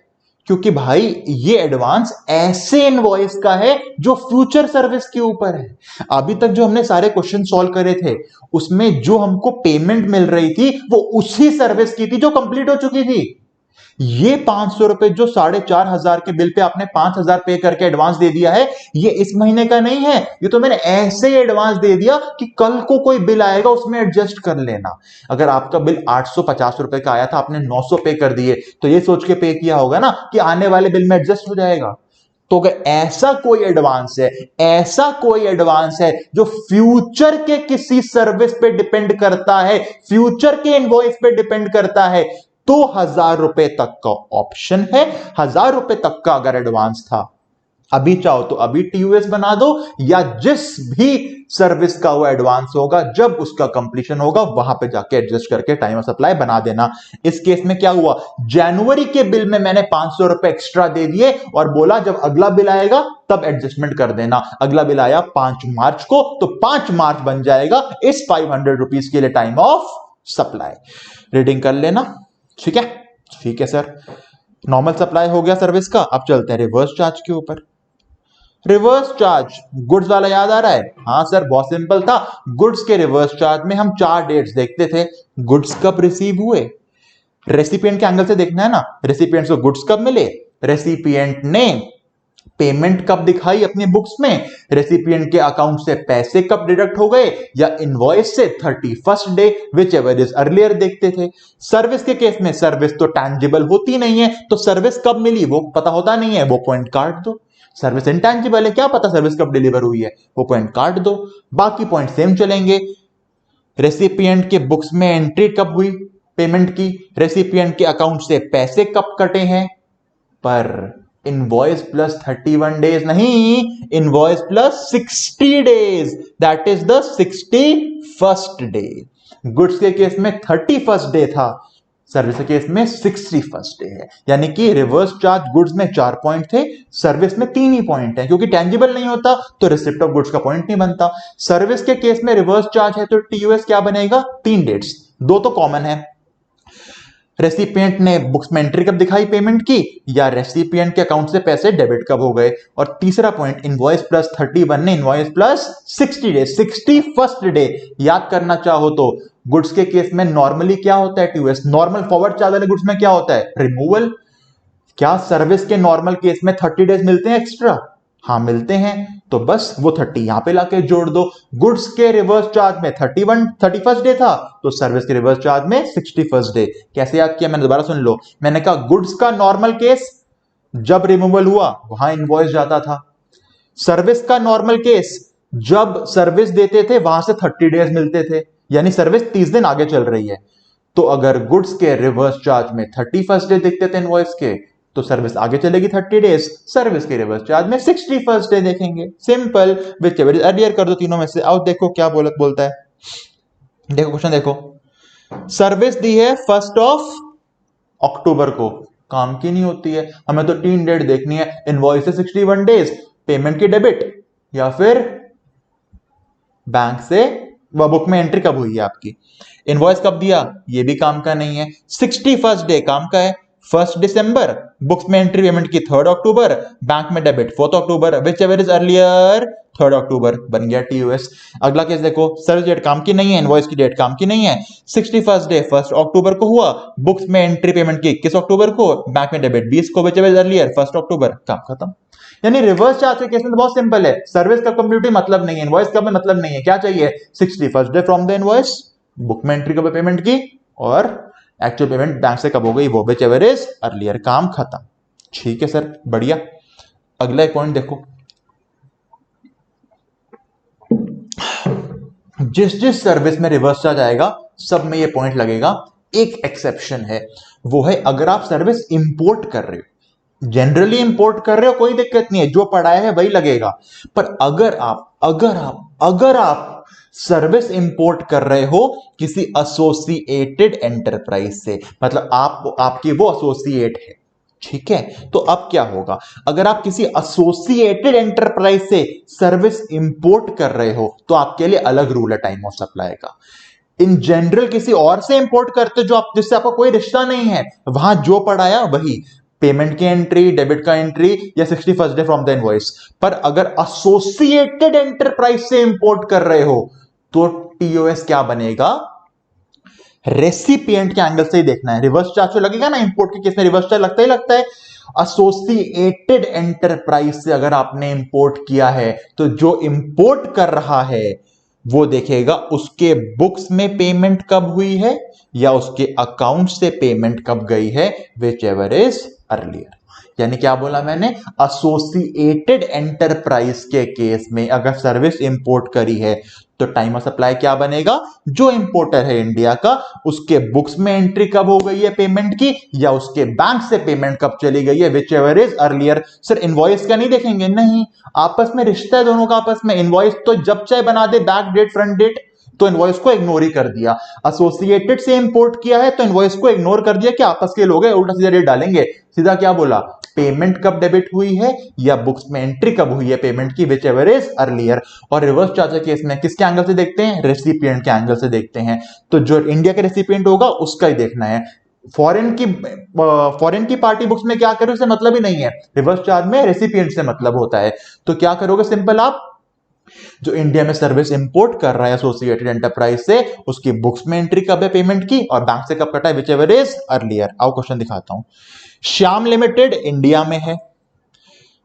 क्योंकि भाई ये एडवांस ऐसे इनवॉइस का है जो फ्यूचर सर्विस के ऊपर है। अभी तक जो हमने सारे क्वेश्चन सॉल्व करे थे उसमें जो हमको पेमेंट मिल रही थी वो उसी सर्विस की थी जो कंप्लीट हो चुकी थी। ये 500 रुपए जो 4500 के बिल पे आपने 5000 पे करके एडवांस दे दिया है, ये इस महीने का नहीं है। ये तो मैंने ऐसे ही एडवांस दे दिया कि कल को कोई बिल आएगा उसमें एडजस्ट कर लेना। अगर आपका बिल 850 रुपए का आया था, आपने 900 पे कर दिए, तो ये सोच के पे किया होगा ना कि आने वाले बिल में एडजस्ट हो जाएगा। तो अगर ऐसा कोई एडवांस है, ऐसा कोई एडवांस है जो फ्यूचर के किसी सर्विस पे डिपेंड करता है, फ्यूचर के इनवॉइस पे डिपेंड करता है, तो 1000 रुपए तक का ऑप्शन है। 1000 रुपए तक का अगर एडवांस था, अभी चाहो तो अभी टीयूएस बना दो, या जिस भी सर्विस का वो एडवांस होगा जब उसका कंप्लीशन होगा वहां पे जाके एडजस्ट करके टाइम ऑफ सप्लाई बना देना। इस केस में क्या हुआ, जनवरी के बिल में मैंने 500 रुपए एक्स्ट्रा दे दिए और बोला जब अगला बिल आएगा तब एडजस्टमेंट कर देना। अगला बिल आया 5 मार्च को, तो 5 मार्च बन जाएगा इस 500 रुपीज के लिए टाइम ऑफ सप्लाई। रीडिंग कर लेना, ठीक है? ठीक है सर, नॉर्मल सप्लाई हो गया सर्विस का। अब चलते हैं रिवर्स चार्ज के ऊपर। रिवर्स चार्ज गुड्स वाला याद आ रहा है? हाँ सर, बहुत सिंपल था। गुड्स के रिवर्स चार्ज में हम 4 डेट्स देखते थे। गुड्स कब रिसीव हुए, रेसिपिएंट के एंगल से देखना है ना। रेसिपिएंट को गुड्स कब मिले, रेसिपिएंट ने पेमेंट कब दिखाई अपनी बुक्स में, रेसिपिएंट के अकाउंट से पैसे कब डिडक्ट हो गए, या इनवॉइस से 31st day, which ever is earlier देखते थे। सर्विस के केस में सर्विस तो टैंजिबल होती नहीं है, तो सर्विस कब मिली वो पता होता नहीं है, वो पॉइंट काट दो। सर्विस इंटैंजिबल है, क्या पता सर्विस कब डिलीवर हुई है, वो पॉइंट काट दो। बाकी पॉइंट सेम चलेंगे। रेसिपिएंट के बुक्स में एंट्री कब हुई पेमेंट की, रेसिपिएंट के अकाउंट से पैसे कब कटे हैं, पर इनवॉइस प्लस 31 डेज नहीं, invoice plus 60 days, that is the 61st day. Goods के केस में 31st डे था, सर्विस के केस में 61st डे है। यानी कि रिवर्स चार्ज गुड्स में 4 पॉइंट थे, सर्विस में 3 ही पॉइंट है, क्योंकि टेंजिबल नहीं होता तो रिसिप्ट ऑफ गुड्स का पॉइंट नहीं बनता। सर्विस के केस में रिवर्स चार्ज है तो टीयूएस क्या बनेगा, 3 डेट्स, 2 तो कॉमन है। रेसिपिएंट ने बुक्स में एंट्री कब दिखाई पेमेंट की, या रेसिपिएंट के अकाउंट से पैसे डेबिट कब हो गए। और तीसरा पॉइंट इनवॉइस प्लस 31 ने invoice plus 60 day, 61st day याद करना चाहो तो गुड्स के केस में नॉर्मली क्या होता है, टीयूएस नॉर्मल फॉरवर्ड चार्ज वाले गुड्स में क्या होता है, रिमूवल। क्या सर्विस के नॉर्मल केस में 30 डेज मिलते हैं एक्स्ट्रा? हाँ मिलते हैं, तो बस वो 30 यहां पे लाके जोड़ दो। गुड्स के रिवर्स चार्ज में 31st डे था, तो सर्विस के रिवर्स चार्ज में 61st डे। कैसे याद किया मैंने, दोबारा सुन लो। मैंने कहा गुड्स का नॉर्मल केस जब रिमूवल हुआ वहां इनवॉइस जाता था, सर्विस का नॉर्मल केस जब सर्विस देते थे वहां से 30 डेज मिलते थे, यानी सर्विस 30 दिन आगे चल रही है। तो अगर गुड्स के रिवर्स चार्ज में 31st डे दिखते थे इनवॉइस के, तो सर्विस आगे चलेगी 30 डेज, सर्विस के रिवर्स चार्ज में 61st डे देखेंगे। Simple, whichever is earlier कर दो तीनों में से। आओ देखो क्या बोलता है, देखो क्वेश्चन देखो। सर्विस दी है 1 अक्टूबर को, काम की नहीं होती है, हमें तो 3 डेट देखनी है, इनवॉइस से 61 डेज, पेमेंट की डेबिट या फिर बैंक से बुक में एंट्री कब हुई है आपकी, इनवॉइस कब दिया, ये भी काम का नहीं है। 61st डे काम का है, 1 दिसंबर, बुक्स में एंट्री पेमेंट की 3 अक्टूबर, बैंक में debit 4 October, whichever is earlier 3 अक्टूबर, बन गया टीयूएस। अगला केस देखो, सर्विस डेट काम की नहीं है, इनवॉइस की डेट काम की नहीं है, 61st डे 1 अक्टूबर को हुआ, बुक्स में एंट्री पेमेंट की 21 अक्टूबर को, बैंक में डेबिट 20 को, विच एवर इज अर्लियर 1 अक्टूबर, काम खत्म। यानी रिवर्स चार्ज के केस में तो बहुत सिंपल है, सर्विस का कंप्लीटली मतलब नहीं है, इनवॉइस का भी मतलब नहीं है, क्या चाहिए 61st day from the invoice, book में एंट्री कब पेमेंट की, और एक्चुअल पेमेंट बैंक से कब हो गई वो, विच एवर इज अर्लियर, काम खत्म। ठीक है सर, बढ़िया। अगला एक पॉइंट देखो, जिस जिस सर्विस में रिवर्स चार्ज आएगा सब में ये पॉइंट लगेगा। एक एक्सेप्शन है, वो है अगर आप सर्विस इंपोर्ट कर रहे हो, जनरली इंपोर्ट कर रहे हो कोई दिक्कत नहीं है, जो पढ़ाया है वही लगेगा। पर अगर आप सर्विस इंपोर्ट कर रहे हो किसी एसोसिएटेड एंटरप्राइज से, मतलब आपकी वो एसोसिएट है, ठीक है, तो अब क्या होगा, अगर आप किसी एसोसिएटेड एंटरप्राइज से सर्विस इंपोर्ट कर रहे हो तो आपके लिए अलग रूल है टाइम ऑफ सप्लाई का। इन जनरल किसी और से इंपोर्ट करते जो आप, जिससे आपका कोई रिश्ता नहीं है, वहां जो पढ़ाया वही, पेमेंट की एंट्री, डेबिट का एंट्री, या 61st day from the invoice. पर अगर एसोसिएटेड एंटरप्राइज से इंपोर्ट कर रहे हो तो टीओएस क्या बनेगा, रेसिपिएंट के एंगल से ही देखना है। रिवर्स चार्ज तो लगेगा ना, इंपोर्ट के केस में रिवर्स चार्ज लगता ही लगता है। एसोसिएटेड एंटरप्राइज से अगर आपने इंपोर्ट किया है तो जो इंपोर्ट कर रहा है वो देखेगा उसके बुक्स में पेमेंट कब हुई है या उसके अकाउंट से पेमेंट कब गई है, विच एवर इज अर्लियर। यानी क्या बोला मैंने, एसोसिएटेड एंटरप्राइज के केस में अगर सर्विस इंपोर्ट करी है तो टाइम ऑफ सप्लाई क्या बनेगा, जो इंपोर्टर है इंडिया का उसके बुक्स में एंट्री कब हो गई है पेमेंट की, या उसके बैंक से पेमेंट कब चली गई है, whichever is earlier. Sir invoice का नहीं देखेंगे, नहीं, आपस में रिश्ता है दोनों का आपस में। इनवॉइस तो जब चाहे बना दे, बैक डेट फ्रंट डेट, तो इनवॉइस को इग्नोर ही कर दिया। एसोसिएटेड से इंपोर्ट किया है तो इनवॉइस को इग्नोर कर दिया कि आपस के लोग हैं, उल्टा सीधा डेट डालेंगे, सीधा क्या बोला, पेमेंट कब डेबिट हुई है या बुक्स में एंट्री कब हुई है पेमेंट की, विच एवर इज अर्लियर। और रिवर्स चार्ज केस में किसके एंगल से देखते हैं, रेसिपिएंट के एंगल से देखते हैं। तो जो इंडिया के रेसिपिएंट होगा उसका ही देखना है। फॉरेन की पार्टी बुक्स में क्या करो, इससे मतलब ही नहीं है। रिवर्स चार्ज में रेसिपिएंट से मतलब होता है। तो क्या करोगे, सिंपल, आप जो इंडिया में सर्विस इंपोर्ट कर रहा है एसोसिएटेड एंटरप्राइज से, उसकी बुक्स में एंट्री कब है पेमेंट की और बैंक से कब कटा है, विच एवर इज अर्लियर। आओ क्वेश्चन दिखाता हूं। श्याम लिमिटेड इंडिया में है,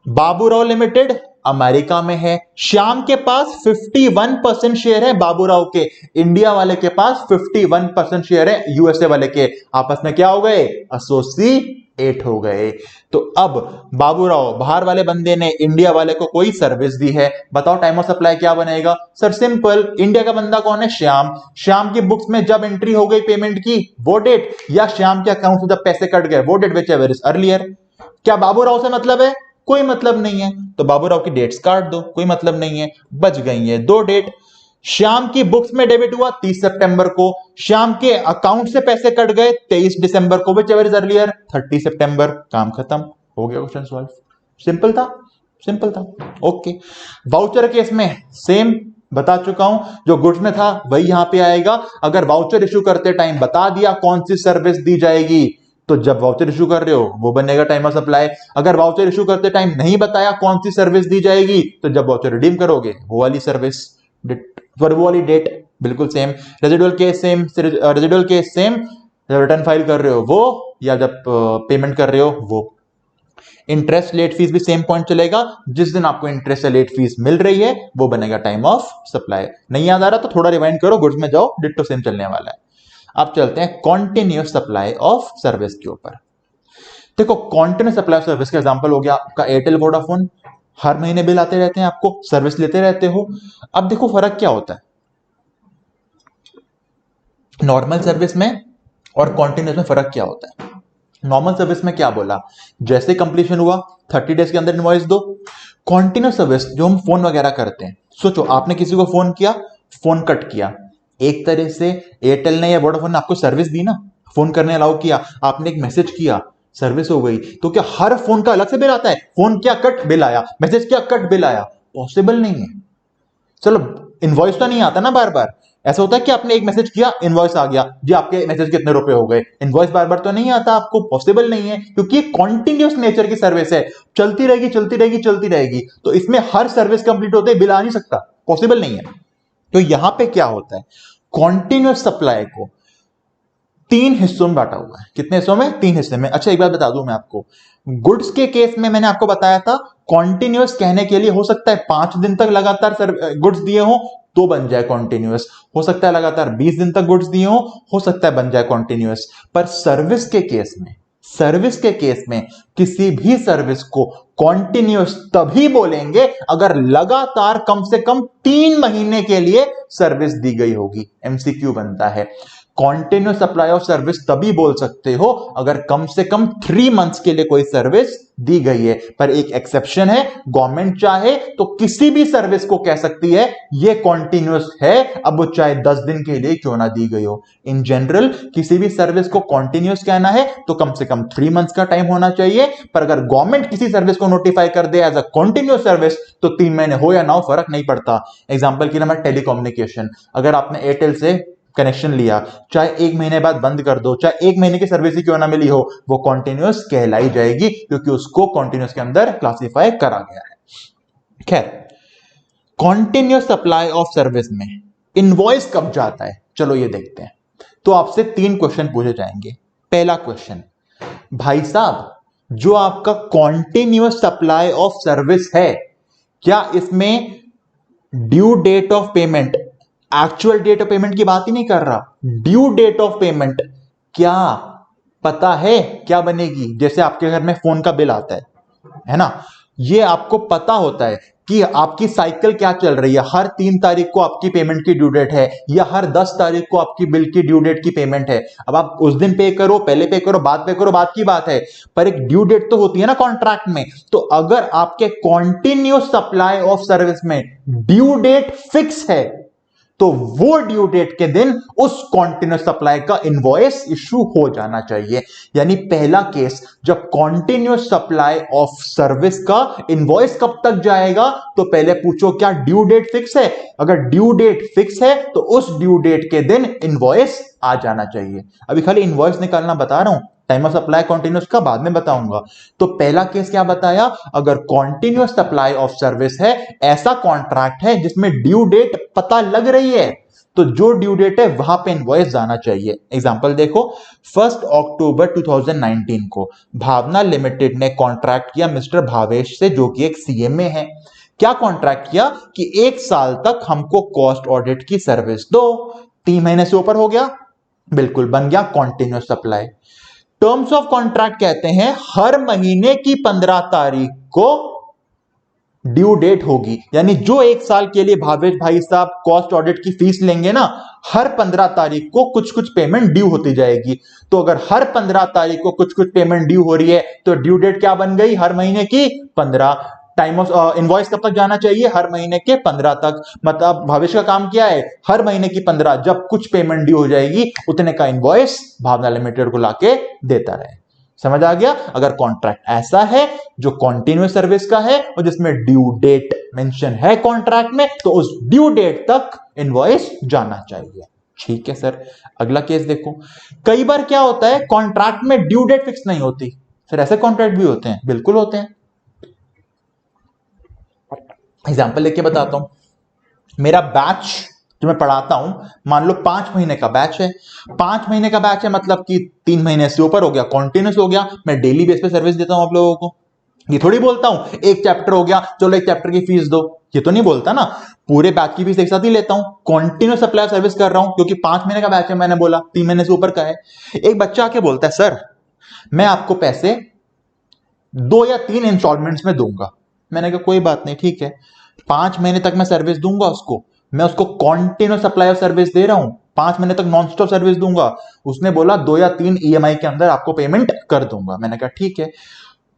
बाबूराव लिमिटेड अमेरिका में है। श्याम के पास 51% शेयर है बाबूराव के, इंडिया वाले के पास 51% शेयर है यूएसए वाले के। आपस में क्या हो गए, एसोसिएट हो गए। तो अब बाबूराव बाहर वाले बंदे ने इंडिया वाले को कोई सर्विस दी है, बताओ टाइम ऑफ सप्लाई क्या बनेगा। सर सिंपल, इंडिया का बंदा कौन है, श्याम। श्याम की बुक्स में जब एंट्री हो गई पेमेंट की वो डेट, या श्याम के अकाउंट से जब पैसे कट गए वो date, whichever is earlier. क्या बाबूराव से मतलब है, कोई मतलब नहीं है, तो बाबूराव की डेट्स काट दो, कोई मतलब नहीं है, बच गई है दो डेट। श्याम की बुक्स में डेबिट हुआ 30 सितंबर को, श्याम के अकाउंट से पैसे कट गए 23 दिसंबर को, विच एवर इज अर्लियर 30 सितंबर, काम खत्म, हो गया क्वेश्चन सॉल्व। सिंपल था, सिंपल था, ओके। वाउचर केस में सेम बता चुका हूं, जो गुड्स में था वही यहां पे आएगा। अगर वाउचर इशू करते टाइम बता दिया कौन सी सर्विस दी जाएगी तो जब वाउचर इशू कर रहे हो वो बनेगा टाइम ऑफ सप्लाई। अगर वाउचर इशू करते टाइम नहीं बताया कौन सी सर्विस दी जाएगी तो जब वाउचर रिडीम करोगे वो वाली सर्विस, वो वाली डेट, बिल्कुल same. Residual case same, residual case same, जब रिटर्न फाइल कर रहे हो वो, या जब पेमेंट कर रहे हो वो। इंटरेस्ट लेट फीस भी सेम पॉइंट चलेगा, जिस दिन आपको इंटरेस्ट या लेट फीस मिल रही है वो बनेगा टाइम ऑफ सप्लाई। नहीं याद आ रहा तो थोड़ा रिवाइंड करो, गुड्स में जाओ, डिट्टो सेम चलने वाला है। अब चलते हैं कॉन्टिन्यूअस सप्लाई ऑफ सर्विस के ऊपर। देखो कॉन्टिन्यूअस सप्लाई ऑफ सर्विस का एग्जांपल हो गया आपका एयरटेल वोडाफोन, हर महीने बिल आते रहते हैं आपको, सर्विस लेते रहते हो। अब देखो फर्क क्या होता है नॉर्मल सर्विस में और कॉन्टिन्यूअस में, फर्क क्या होता है। नॉर्मल सर्विस में क्या बोला, जैसे कंप्लीशन हुआ 30 डेज के अंदर इनवॉइस दो। कॉन्टिन्यूअस सर्विस जो हम फोन वगैरह करते हैं, सोचो आपने किसी को फोन किया, फोन कट किया, एक तरह से एयरटेल ने या वोडाफोन ने आपको सर्विस दी ना, फोन करने अलाउ किया, आपने एक मैसेज किया, सर्विस हो गई। तो क्या हर फोन का अलग से बिल आता है, फोन किया कट बिल आया, मैसेज किया कट बिल आया, पॉसिबल नहीं है। चलो इनवॉइस तो नहीं आता ना बार बार, ऐसा होता है कि आपने एक मैसेज किया, इनवॉइस आ गया जी, आपके मैसेज कितने रुपए हो गए। इनवॉइस बार बार तो नहीं आता, आपको पॉसिबल नहीं है, क्योंकि कॉन्टिन्यूस नेचर की सर्विस है, चलती रहेगी चलती रहेगी चलती रहेगी। तो इसमें हर सर्विस कंप्लीट होते बिल आ नहीं सकता, पॉसिबल नहीं है। तो यहां पे क्या होता है, कॉन्टिन्यूस सप्लाई को 3 हिस्सों में बांटा हुआ है। कितने हिस्सों में? 3 हिस्से में। अच्छा एक बात बता दूं मैं आपको, गुड्स के केस में मैंने आपको बताया था कॉन्टिन्यूस कहने के लिए हो सकता है 5 दिन तक लगातार गुड्स दिए हो तो बन जाए कॉन्टिन्यूस, हो सकता है लगातार 20 दिन तक गुड्स दिए हो सकता है बन जाए कॉन्टिन्यूस। पर सर्विस के केस में किसी भी सर्विस को कॉन्टिन्यूस तभी बोलेंगे अगर लगातार कम से कम 3 महीने के लिए सर्विस दी गई होगी। एमसीक्यू बनता है, कॉन्टिन्यूस सप्लाई ऑफ सर्विस तभी बोल सकते हो अगर कम से कम 3 मंथ्स के लिए कोई सर्विस दी गई है। पर एक एक्सेप्शन है, गवर्नमेंट चाहे तो किसी भी सर्विस को कह सकती है ये कॉन्टिन्यूस है, अब वो चाहे 10 दिन के लिए क्यों ना दी गई हो। इन जनरल किसी भी सर्विस को कॉन्टिन्यूस कहना है तो कम से कम 3 मंथ्स का टाइम होना चाहिए। पर अगर गवर्नमेंट किसी सर्विस को नोटिफाई कर दे एज अ कॉन्टिन्यूस सर्विस तो 3 महीने हो या ना हो फर्क नहीं पड़ता। एग्जाम्पल के लिए टेलीकम्युनिकेशन, अगर आपने एयरटेल से कनेक्शन लिया, चाहे 1 महीने बाद बंद कर दो, चाहे 1 महीने की सर्विस ही क्यों ना मिली हो, वो कॉन्टिन्यूस कहलाई जाएगी क्योंकि उसको कॉन्टिन्यूस के अंदर क्लासिफाई करा गया है। खैर, कॉन्टिन्यूस सप्लाई ऑफ सर्विस में इनवॉइस कब जाता है, चलो ये देखते हैं। तो आपसे 3 क्वेश्चन पूछे जाएंगे। पहला क्वेश्चन, भाई साहब जो आपका कॉन्टिन्यूस सप्लाई ऑफ सर्विस है, क्या इसमें due date of payment, actual date of payment की बात ही नहीं कर रहा, ड्यू डेट ऑफ पेमेंट क्या पता है क्या बनेगी? जैसे आपके घर में फोन का बिल आता है ना, ये आपको पता होता है कि आपकी साइकिल क्या चल रही है, हर 3 तारीख को आपकी पेमेंट की ड्यू डेट है या हर 10 तारीख को आपकी बिल की ड्यू डेट की पेमेंट है। अब आप उस दिन पे करो, पहले पे करो, बाद पे करो, बात की बात है, पर एक ड्यू डेट तो होती है ना कॉन्ट्रैक्ट में। तो अगर आपके कॉन्टिन्यूस सप्लाई ऑफ सर्विस में ड्यू डेट फिक्स है तो वो ड्यू डेट के दिन उस कॉन्टिन्यूस सप्लाई का इनवॉइस इशू हो जाना चाहिए। यानी पहला केस, जब कॉन्टिन्यूस सप्लाई ऑफ सर्विस का इनवॉइस कब तक जाएगा, तो पहले पूछो क्या ड्यू डेट फिक्स है। अगर ड्यू डेट फिक्स है तो उस ड्यू डेट के दिन इनवॉइस आ जाना चाहिए। अभी खाली इनवॉइस निकालना बता रहा हूं, टाइम ऑफ सप्लाई कॉन्टिन्यूस का बाद में बताऊंगा। तो पहला केस क्या बताया, अगर कॉन्टिन्यूस सप्लाई ऑफ सर्विस है, ऐसा कॉन्ट्रैक्ट है जिसमें ड्यू डेट पता लग रही है, तो जो ड्यू डेट है वहां पे इनवॉइस जाना चाहिए। एग्जांपल देखो, 1 अक्टूबर 2019 को भावना लिमिटेड ने कॉन्ट्रैक्ट किया मिस्टर भावेश से, जो कि एक सीएमए है। क्या कॉन्ट्रैक्ट किया कि 1 साल तक हमको कॉस्ट ऑडिट की सर्विस दो। 3 महीने से ऊपर हो गया, बिल्कुल बन गया continuous supply. Terms of contract कहते हैं हर महीने की 15 तारीख को ड्यू डेट होगी, यानी जो 1 साल के लिए भावेश भाई साहब कॉस्ट ऑडिट की फीस लेंगे ना, हर 15 तारीख को कुछ कुछ पेमेंट ड्यू होती जाएगी। तो अगर हर 15 तारीख को कुछ कुछ पेमेंट ड्यू हो रही है तो ड्यू डेट क्या बन गई, हर महीने की 15। टाइम ऑफ इनवॉइस कब तक जाना चाहिए, हर महीने के 15 तक। मतलब भविष्य का काम क्या है, हर महीने की 15 जब कुछ पेमेंट ड्यू हो जाएगी उतने का इनवॉइस भावना लिमिटेड को लाके देता रहे। समझ आ गया? अगर कॉन्ट्रैक्ट ऐसा है जो कॉन्टिन्यूस सर्विस का है और जिसमें ड्यू डेट मेंशन है कॉन्ट्रैक्ट में, तो उस ड्यू डेट तक इनवॉइस जाना चाहिए। ठीक है सर, अगला केस देखो। कई बार क्या होता है, कॉन्ट्रैक्ट में ड्यू डेट फिक्स नहीं होती। सर ऐसे कॉन्ट्रैक्ट भी होते हैं, बिल्कुल होते हैं। एग्जाम्पल लेके बताता हूं, मेरा बैच जो मैं पढ़ाता हूं, मान लो 5 महीने का बैच है। 5 महीने का बैच है मतलब कि 3 महीने से ऊपर हो गया, कॉन्टिन्यूस हो गया। मैं डेली बेस पे सर्विस देता हूं आप लोगों को। ये थोड़ी बोलता हूं एक चैप्टर हो गया चलो 1 चैप्टर की फीस दो, ये तो नहीं बोलता ना। पूरे बैच की फीस एक साथ ही लेता हूं, कॉन्टिन्यूस सप्लाई सर्विस कर रहा हूं क्योंकि 5 महीने का बैच है, मैंने बोला 3 महीने से ऊपर का है। एक बच्चा आके बोलता है सर मैं आपको पैसे 2 या 3 इंस्टॉलमेंट्स में दूंगा। मैंने कहा कोई बात नहीं, ठीक है, 5 महीने तक मैं सर्विस दूंगा उसको, मैं उसको कॉन्टिन्यूस सप्लाई ऑफ सर्विस दे रहा हूं, 5 महीने तक नॉन स्टॉप सर्विस दूंगा। उसने बोला 2 या 3 ईएमआई के अंदर आपको पेमेंट कर दूंगा। मैंने कहा ठीक है।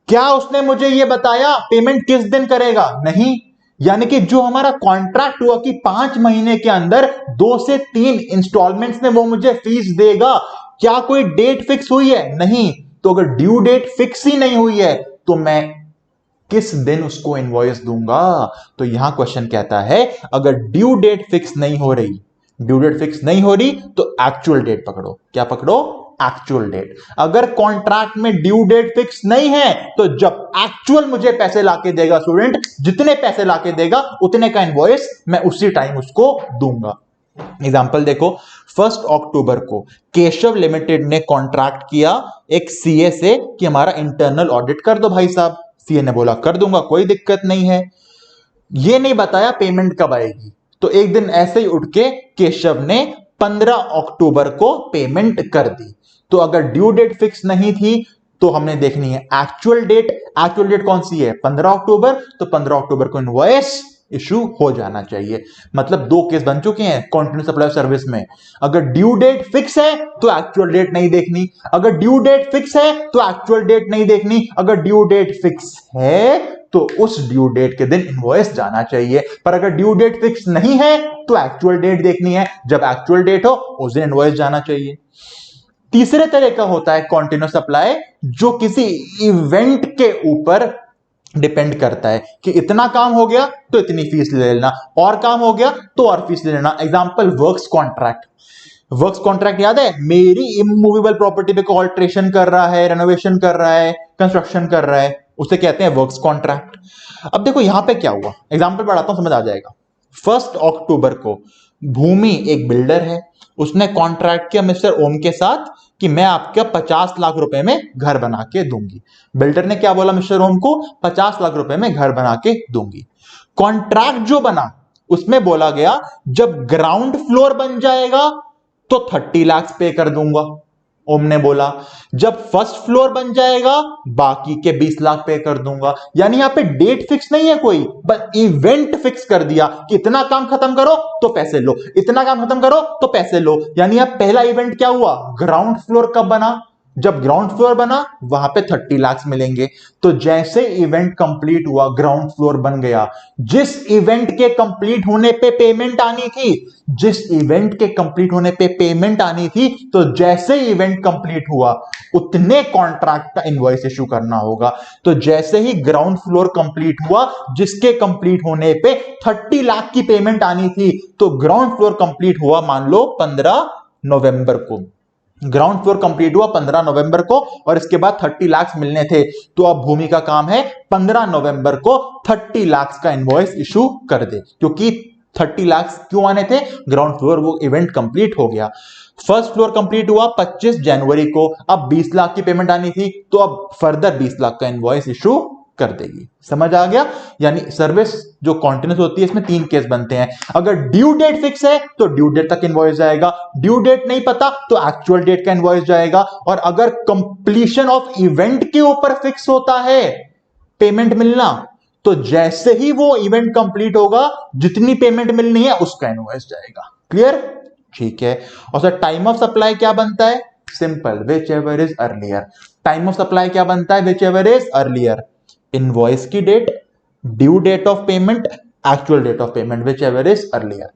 क्या उसने मुझे यह बताया पेमेंट किस दिन करेगा? नहीं। यानी कि जो हमारा कॉन्ट्रैक्ट हुआ कि 5 महीने के अंदर 2 से 3 इंस्टॉलमेंट्स में वो मुझे फीस देगा, क्या कोई डेट फिक्स हुई है? नहीं। तो अगर ड्यू डेट फिक्स ही नहीं हुई है तो मैं किस दिन उसको इनवॉइस दूंगा? तो यहां क्वेश्चन कहता है अगर ड्यू डेट फिक्स नहीं हो रही ड्यू डेट फिक्स नहीं हो रही तो एक्चुअल डेट पकड़ो। क्या पकड़ो? Actual date. अगर कॉन्ट्रैक्ट में ड्यू डेट फिक्स नहीं है तो जब एक्चुअल मुझे पैसे लाके देगा स्टूडेंट, जितने पैसे लाके देगा उतने का इनवॉइस मैं उसी टाइम उसको दूंगा। एग्जाम्पल देखो, 1 अक्टूबर को केशव लिमिटेड ने कॉन्ट्रैक्ट किया एक सीए से कि हमारा इंटरनल ऑडिट कर दो भाई साहब। सीए ने बोला कर दूंगा, कोई दिक्कत नहीं है। ये नहीं बताया पेमेंट कब आएगी, तो एक दिन ऐसे ही उठ के केशव ने 15 अक्टूबर को पेमेंट कर दी। तो अगर ड्यू डेट फिक्स नहीं थी तो हमने देखनी है एक्चुअल डेट। एक्चुअल डेट कौन सी है? 15 अक्टूबर। तो 15 अक्टूबर को इनवॉइस इशू हो जाना चाहिए। मतलब दो केस बन चुके हैं कंटिन्यूस सप्लाई सर्विस में। अगर ड्यू डेट फिक्स है तो एक्चुअल डेट नहीं देखनी, अगर ड्यू डेट फिक्स है तो एक्चुअल डेट नहीं देखनी, अगर ड्यू डेट फिक्स है तो उस ड्यू डेट के दिन इनवॉइस जाना चाहिए। पर अगर ड्यू डेट फिक्स नहीं है तो एक्चुअल डेट देखनी है, जब एक्चुअल डेट हो उस दिन इनवॉइस जाना चाहिए। तीसरे तरह का होता है कॉन्टिन्यूस सप्लाई, जो किसी इवेंट के ऊपर डिपेंड करता है कि इतना काम हो गया तो इतनी फीस ले लेना, और काम हो गया तो और फीस ले लेना। Example works contract. Works contract याद है? मेरी इमूवेबल प्रॉपर्टी पे कोई ऑल्ट्रेशन कर रहा है, रेनोवेशन कर रहा है, कंस्ट्रक्शन कर रहा है, उसे कहते हैं वर्क्स कॉन्ट्रैक्ट। अब देखो यहां पे क्या हुआ, एग्जांपल पढ़ाता हूं, समझ आ जाएगा। 1 अक्टूबर को भूमि एक बिल्डर है, उसने कॉन्ट्रैक्ट किया मिस्टर ओम के साथ कि मैं आपके 50 लाख रुपए में घर बना के दूंगी। बिल्डर ने क्या बोला मिस्टर ओम को? 50 लाख रुपए में घर बना के दूंगी। कॉन्ट्रैक्ट जो बना उसमें बोला गया जब ग्राउंड फ्लोर बन जाएगा तो 30 लाख पे कर दूंगा। ओम ने बोला जब फर्स्ट फ्लोर बन जाएगा बाकी के 20 लाख पे कर दूंगा। यानी यहां पे डेट फिक्स नहीं है कोई, बस इवेंट फिक्स कर दिया कि इतना काम खत्म करो तो पैसे लो, इतना काम खत्म करो तो पैसे लो। यानी अब पहला इवेंट क्या हुआ? ग्राउंड फ्लोर कब बना? जब ग्राउंड फ्लोर बना वहां पे 30 लाख मिलेंगे। तो जैसे इवेंट कंप्लीट हुआ, ग्राउंड फ्लोर बन गया, जिस इवेंट के कंप्लीट होने पे पेमेंट आनी थी, जिस इवेंट के कंप्लीट होने पे पेमेंट आनी थी, तो जैसे इवेंट कंप्लीट हुआ उतने कॉन्ट्रैक्ट का इनवॉइस इशू करना होगा। तो जैसे ही ग्राउंड फ्लोर कंप्लीट हुआ, जिसके कंप्लीट होने पे 30 लाख की पेमेंट आनी थी, तो ग्राउंड फ्लोर कंप्लीट हुआ मान लो 15 नवंबर को। ग्राउंड फ्लोर कंप्लीट हुआ 15 नवंबर को और इसके बाद 30 लाख मिलने थे। तो अब भूमि का काम है 15 नवंबर को 30 लाख का इनवॉइस इशू कर दे, क्योंकि 30 लाख क्यों आने थे? ग्राउंड फ्लोर वो इवेंट कंप्लीट हो गया। फर्स्ट फ्लोर कंप्लीट हुआ 25 जनवरी को, अब 20 लाख की पेमेंट आनी थी, तो अब फर्दर 20 लाख का इनवॉइस इशू कर देगी। समझ आ गया? यानी सर्विस जो कॉन्टिन्यूस होती है इसमें 3 केस बनते हैं। अगर ड्यू डेट फिक्स है तो ड्यू डेट तक इनवॉइस जाएगा, ड्यू डेट नहीं पता तो एक्चुअल डेट का इनवॉइस जाएगा, और अगर कंप्लीशन ऑफ इवेंट के ऊपर फिक्स होता है पेमेंट मिलना, तो जैसे ही वो इवेंट कंप्लीट होगा जितनी पेमेंट मिलनी है उसका इनवॉइस जाएगा। क्लियर? ठीक है। और सर टाइम ऑफ सप्लाई क्या बनता है? Simple, whichever is earlier. Time of supply क्या बनता है? Whichever is earlier. Invoice की date, due date of payment, actual date of payment, whichever is earlier.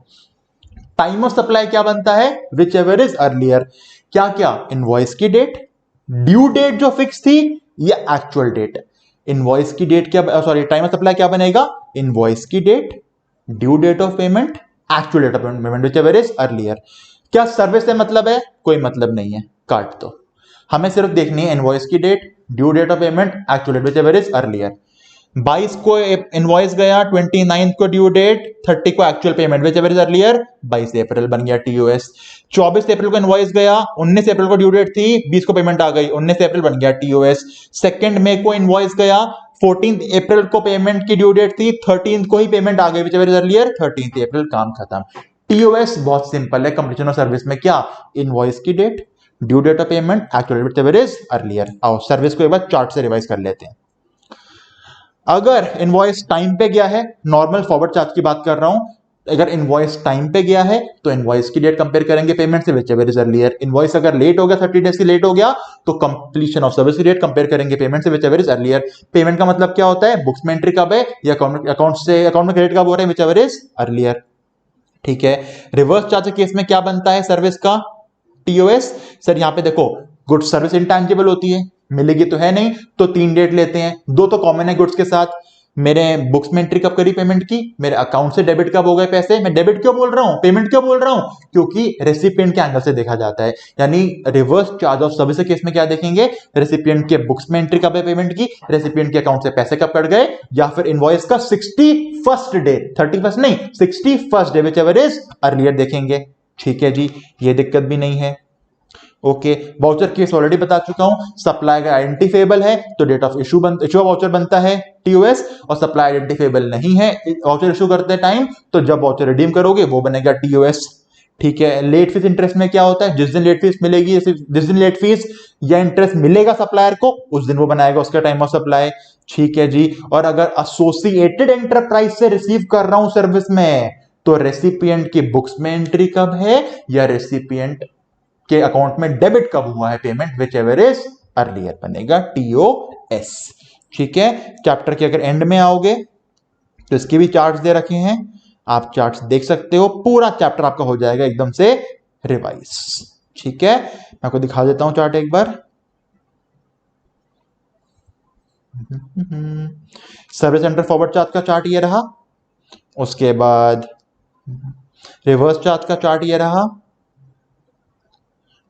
Time of supply क्या बनता है? Whichever is earlier. क्या क्या? Invoice की डेट, ड्यू डेट जो फिक्स थी, या एक्चुअल डेट। इनवॉइस की डेट क्या, सॉरी टाइम ऑफ सप्लाई क्या बनेगा? इनवॉइस की date, due date of payment, actual date of payment, whichever is earlier. क्या सर्विस से मतलब है? कोई मतलब नहीं है, काट दो। हमें सिर्फ देखनी है इनवॉइस की date, due date of payment, actual date, whichever is earlier. 22 को इनवॉइस गया, 29 को ड्यू डेट, 30 को actual payment, whichever is earlier. 22 अप्रैल बन गया टीओएस। 24 अप्रैल को इनवॉइस गया, 19 अप्रैल को ड्यू डेट थी, 20 को पेमेंट आ गई, 19 अप्रैल बन गया टीओएस। 2 मई को इनवॉइस गया, 14 अप्रैल को पेमेंट की ड्यू डेट थी, 13 को ही पेमेंट आ गई, व्हिचएवर इज अर्लियर, 13 अप्रैल, काम खत्म। टीओएस बहुत सिंपल है कंप्लीशन ऑफ सर्विस में। क्या? इनवॉइस की date, due date of payment, actual date, whichever is earlier. आओ सर्विस को एक बार चार्ट से रिवाइज कर लेते हैं। अगर इनवॉइस टाइम पे गया है, नॉर्मल फॉरवर्ड चार्ज की बात कर रहा हूं, अगर इनवॉइस टाइम पे गया है तो इनवॉइस की डेट कंपेयर करेंगे पेमेंट से, व्हिचएवर इज अर्लियर। इनवॉइस अगर लेट हो गया, 30 डेज की लेट हो गया, तो कंप्लीशन ऑफ सर्विस की डेट कंपेयर करेंगे पेमेंट से, व्हिचएवर इज अर्लियर। पेमेंट का मतलब क्या होता है? बुक्स में एंट्री कब है या अकाउंट में क्रेडिट कब हो रहा है, व्हिचएवर इज अर्लियर। ठीक है। रिवर्स चार्ज के केस में क्या बनता है सर्विस का? टीओएस। सर यहां पे देखो गुड्स सर्विस इंटैंजिबल होती है, मिलेगी तो है नहीं, तो 3 डेट लेते हैं, 2 तो कॉमन है गुड्स के साथ। मेरे बुक्स में एंट्री कब करी पेमेंट की, मेरे अकाउंट से डेबिट कब हो गए पैसे। मैं डेबिट क्यों बोल रहा हूं, पेमेंट क्यों बोल रहा हूं, क्योंकि रेसिपिएंट के एंगल से देखा जाता है। यानी रिवर्स चार्ज ऑफ सर्विस के केस में क्या देखेंगे, रेसिपिएंट के बुक्स में एंट्री कब है पेमेंट की, रेसिपिएंट के अकाउंट से पैसे कब कट गए, या फिर इनवॉइस का 61st डे, 31st नहीं 61st day, which ever is earlier देखेंगे। ठीक है जी, ये दिक्कत भी नहीं है। ओके, वाउचर केस ऑलरेडी बता चुका हूं, सप्लाई का आइडेंटिफेबल है तो डेट ऑफ इशू वाउचर बनता है टीओएस, और सप्लाई आइडेंटिफेबल नहीं है वाउचर इशू करते टाइम तो जब वाउचर रिडीम करोगे वो बनेगा टीओएस। ठीक है, लेट फीस इंटरेस्ट में क्या होता है, जिस दिन लेट फीस मिलेगी, जिस दिन लेट फीस या इंटरेस्ट मिलेगा सप्लायर को उस दिन वो बनाएगा उसका टाइम ऑफ सप्लाई। ठीक है जी, और अगर एसोसिएटेड एंटरप्राइज से रिसीव कर रहा हूं सर्विस में तो रेसिपिएंट की बुक्स में एंट्री कब है या रेसिपिएंट के अकाउंट में डेबिट कब हुआ है payment, whichever is earlier बनेगा टीओएस। ठीक है, चैप्टर के अगर एंड में आओगे तो इसके भी चार्ट्स दे रखे हैं, आप चार्ट्स देख सकते हो, पूरा चैप्टर आपका हो जाएगा एकदम से रिवाइज। ठीक है, मैं आपको दिखा देता हूं चार्ट एक बार। सर्विस सेंटर फॉरवर्ड चार्ट का चार्ट ये रहा, उसके बाद रिवर्स चार्ट का चार्ट ये रहा,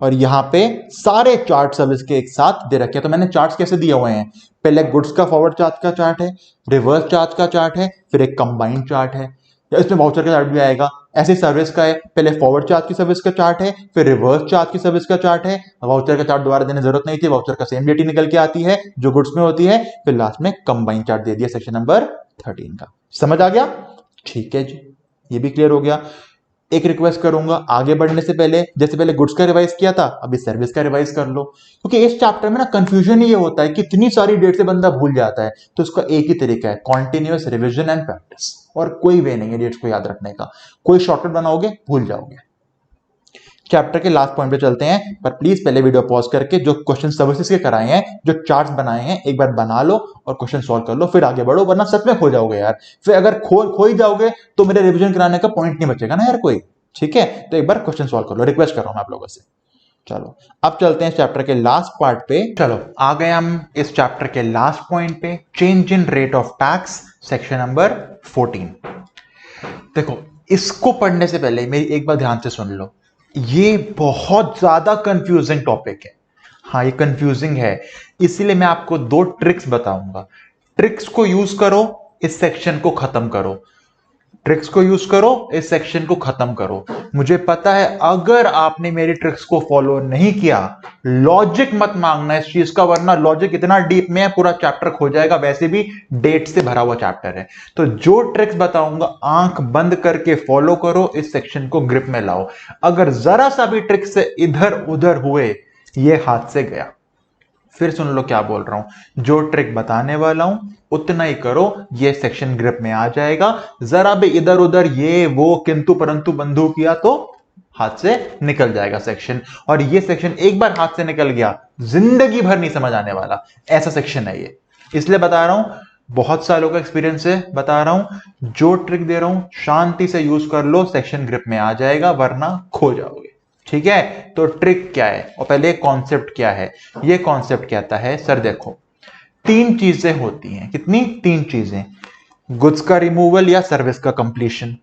और यहां पे सारे चार्ट सर्विस के एक साथ दे रखे हैं। तो मैंने चार्ट्स कैसे दिए हुए हैं, पहले गुड्स का फॉरवर्ड चार्ट का चार्ट है, रिवर्स चार्ट का चार्ट है, फिर एक कंबाइंड चार्ट है, इसमें वाउचर का चार्ट भी आएगा। ऐसे सर्विस का है, पहले फॉरवर्ड चार्ज की सर्विस का चार्ट है, फिर रिवर्स चार्ज की सर्विस का चार्ट है। वाउचर का चार्ट दोबारा देने जरूरत नहीं थी, वाउचर का सेम डेट ही निकल के आती है जो गुड्स में होती है। फिर लास्ट में कंबाइंड चार्ट दे दिया सेक्शन नंबर 13 का। समझ आ गया? ठीक है जी, ये भी क्लियर हो गया। एक रिक्वेस्ट करूंगा, आगे बढ़ने से पहले जैसे पहले गुड्स का रिवाइज किया था अभी सर्विस का रिवाइज कर लो, क्योंकि इस चैप्टर में ना कंफ्यूजन ये होता है कि इतनी सारी डेट से बंदा भूल जाता है। तो इसका एक ही तरीका है, कॉन्टिन्यूअस रिविजन एंड प्रैक्टिस, और कोई वे नहीं है डेट्स को याद रखने का। कोई शॉर्टकट बनाओगे भूल जाओगे। चैप्टर के लास्ट पॉइंट पे चलते हैं, पर प्लीज पहले वीडियो पॉज करके जो क्वेश्चन सर्विसेज के कराए हैं, जो चार्ट्स बनाए हैं, एक बार बना लो और क्वेश्चन सॉल्व कर लो, फिर आगे बढ़ो, वरना सच में खो जाओगे यार। फिर अगर खो ही जाओगे तो मेरे रिविजन कराने का पॉइंट नहीं बचेगा ना यार कोई। ठीक है, तो एक बार क्वेश्चन सॉल्व कर लो, रिक्वेस्ट कर रहा हूं मैं आप लोगों से। चलो अब चलते हैं चैप्टर के लास्ट पार्ट पे। चलो आ गए हम इस चैप्टर के लास्ट पॉइंट पे, change in rate of tax, section number 14। देखो, इसको पढ़ने से पहले मेरी एक बार ध्यान से सुन लो, ये बहुत ज्यादा कंफ्यूजिंग टॉपिक है। हाँ, ये कंफ्यूजिंग है, इसीलिए मैं आपको 2 ट्रिक्स बताऊंगा। ट्रिक्स को यूज करो, इस सेक्शन को खत्म करो। ट्रिक्स को यूज करो, इस सेक्शन को खत्म करो। मुझे पता है अगर आपने मेरी ट्रिक्स को फॉलो नहीं किया, लॉजिक मत मांगना इस चीज का, वरना लॉजिक इतना डीप में है पूरा चैप्टर खो जाएगा। वैसे भी डेट से भरा हुआ चैप्टर है। तो जो ट्रिक्स बताऊंगा आंख बंद करके फॉलो करो, इस सेक्शन को ग्रिप में लाओ। अगर जरा सा भी ट्रिक से इधर उधर हुए, ये हाथ से गया। फिर सुन लो क्या बोल रहा हूं, जो ट्रिक बताने वाला हूं उतना ही करो, ये सेक्शन ग्रिप में आ जाएगा। जरा भी इधर उधर ये वो किंतु परंतु बंधु किया तो हाथ से निकल जाएगा सेक्शन। और ये सेक्शन एक बार हाथ से निकल गया जिंदगी भर नहीं समझ आने वाला, ऐसा सेक्शन है ये। इसलिए बता रहा हूं, बहुत सालों का एक्सपीरियंस से बता रहा हूं, जो ट्रिक दे रहा हूं शांति से यूज कर लो, सेक्शन ग्रिप में आ जाएगा, वरना खो जाओगे। ठीक है, तो ट्रिक क्या है और पहले कॉन्सेप्ट क्या है। ये कॉन्सेप्ट कहता है, सर देखो 3 चीजें होती हैं। कितनी? 3 चीजें। गुड्स का रिमूवल या सर्विस का कंप्लीशन,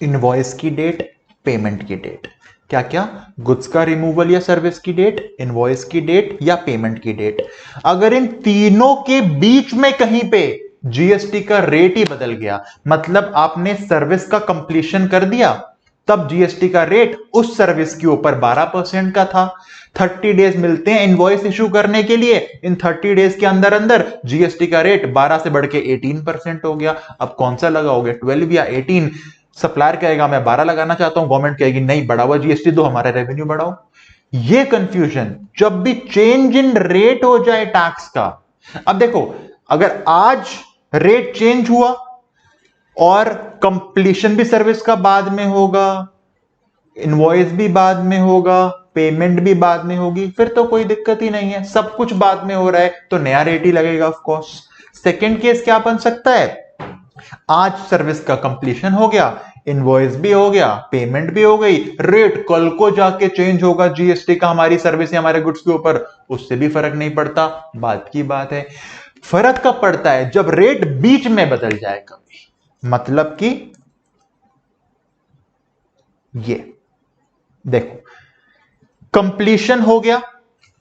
इनवॉइस की डेट, पेमेंट की डेट। क्या क्या? गुड्स का रिमूवल या सर्विस की डेट, इनवॉइस की डेट या पेमेंट की डेट। अगर इन तीनों के बीच में कहीं पे जीएसटी का रेट ही बदल गया, मतलब आपने सर्विस का कंप्लीशन कर दिया, तब जीएसटी का रेट उस सर्विस के ऊपर 12% का था। 30 डेज मिलते हैं इनवॉइस इशू करने के लिए, इन 30 डेज के अंदर अंदर जीएसटी का रेट 12 से बढ़ के 18% हो गया। अब कौन सा लगाओगे, 12 या 18? सप्लायर कहेगा मैं 12 लगाना चाहता हूं, गवर्नमेंट कहेगी नहीं बढ़ा हुआ जीएसटी दो, हमारा रेवेन्यू बढ़ाओ। ये कंफ्यूजन जब भी चेंज इन रेट हो जाए टैक्स का। अब देखो, अगर आज रेट चेंज हुआ और कंप्लीशन भी सर्विस का बाद में होगा, इनवॉइस भी बाद में होगा, पेमेंट भी बाद में होगी, फिर तो कोई दिक्कत ही नहीं है। सब कुछ बाद में हो रहा है तो नया रेट ही लगेगा ऑफ कोर्स। सेकंड केस क्या बन सकता है, आज सर्विस का कंप्लीशन हो गया, इनवॉइस भी हो गया, पेमेंट भी हो गई, रेट कल को जाके चेंज होगा जीएसटी का हमारी सर्विस या हमारे गुड्स के ऊपर, उससे भी फर्क नहीं पड़ता, बात की बात है। फर्क कब पड़ता है? जब रेट बीच में बदल जाए कभी, मतलब कि ये देखो, कंप्लीशन हो गया,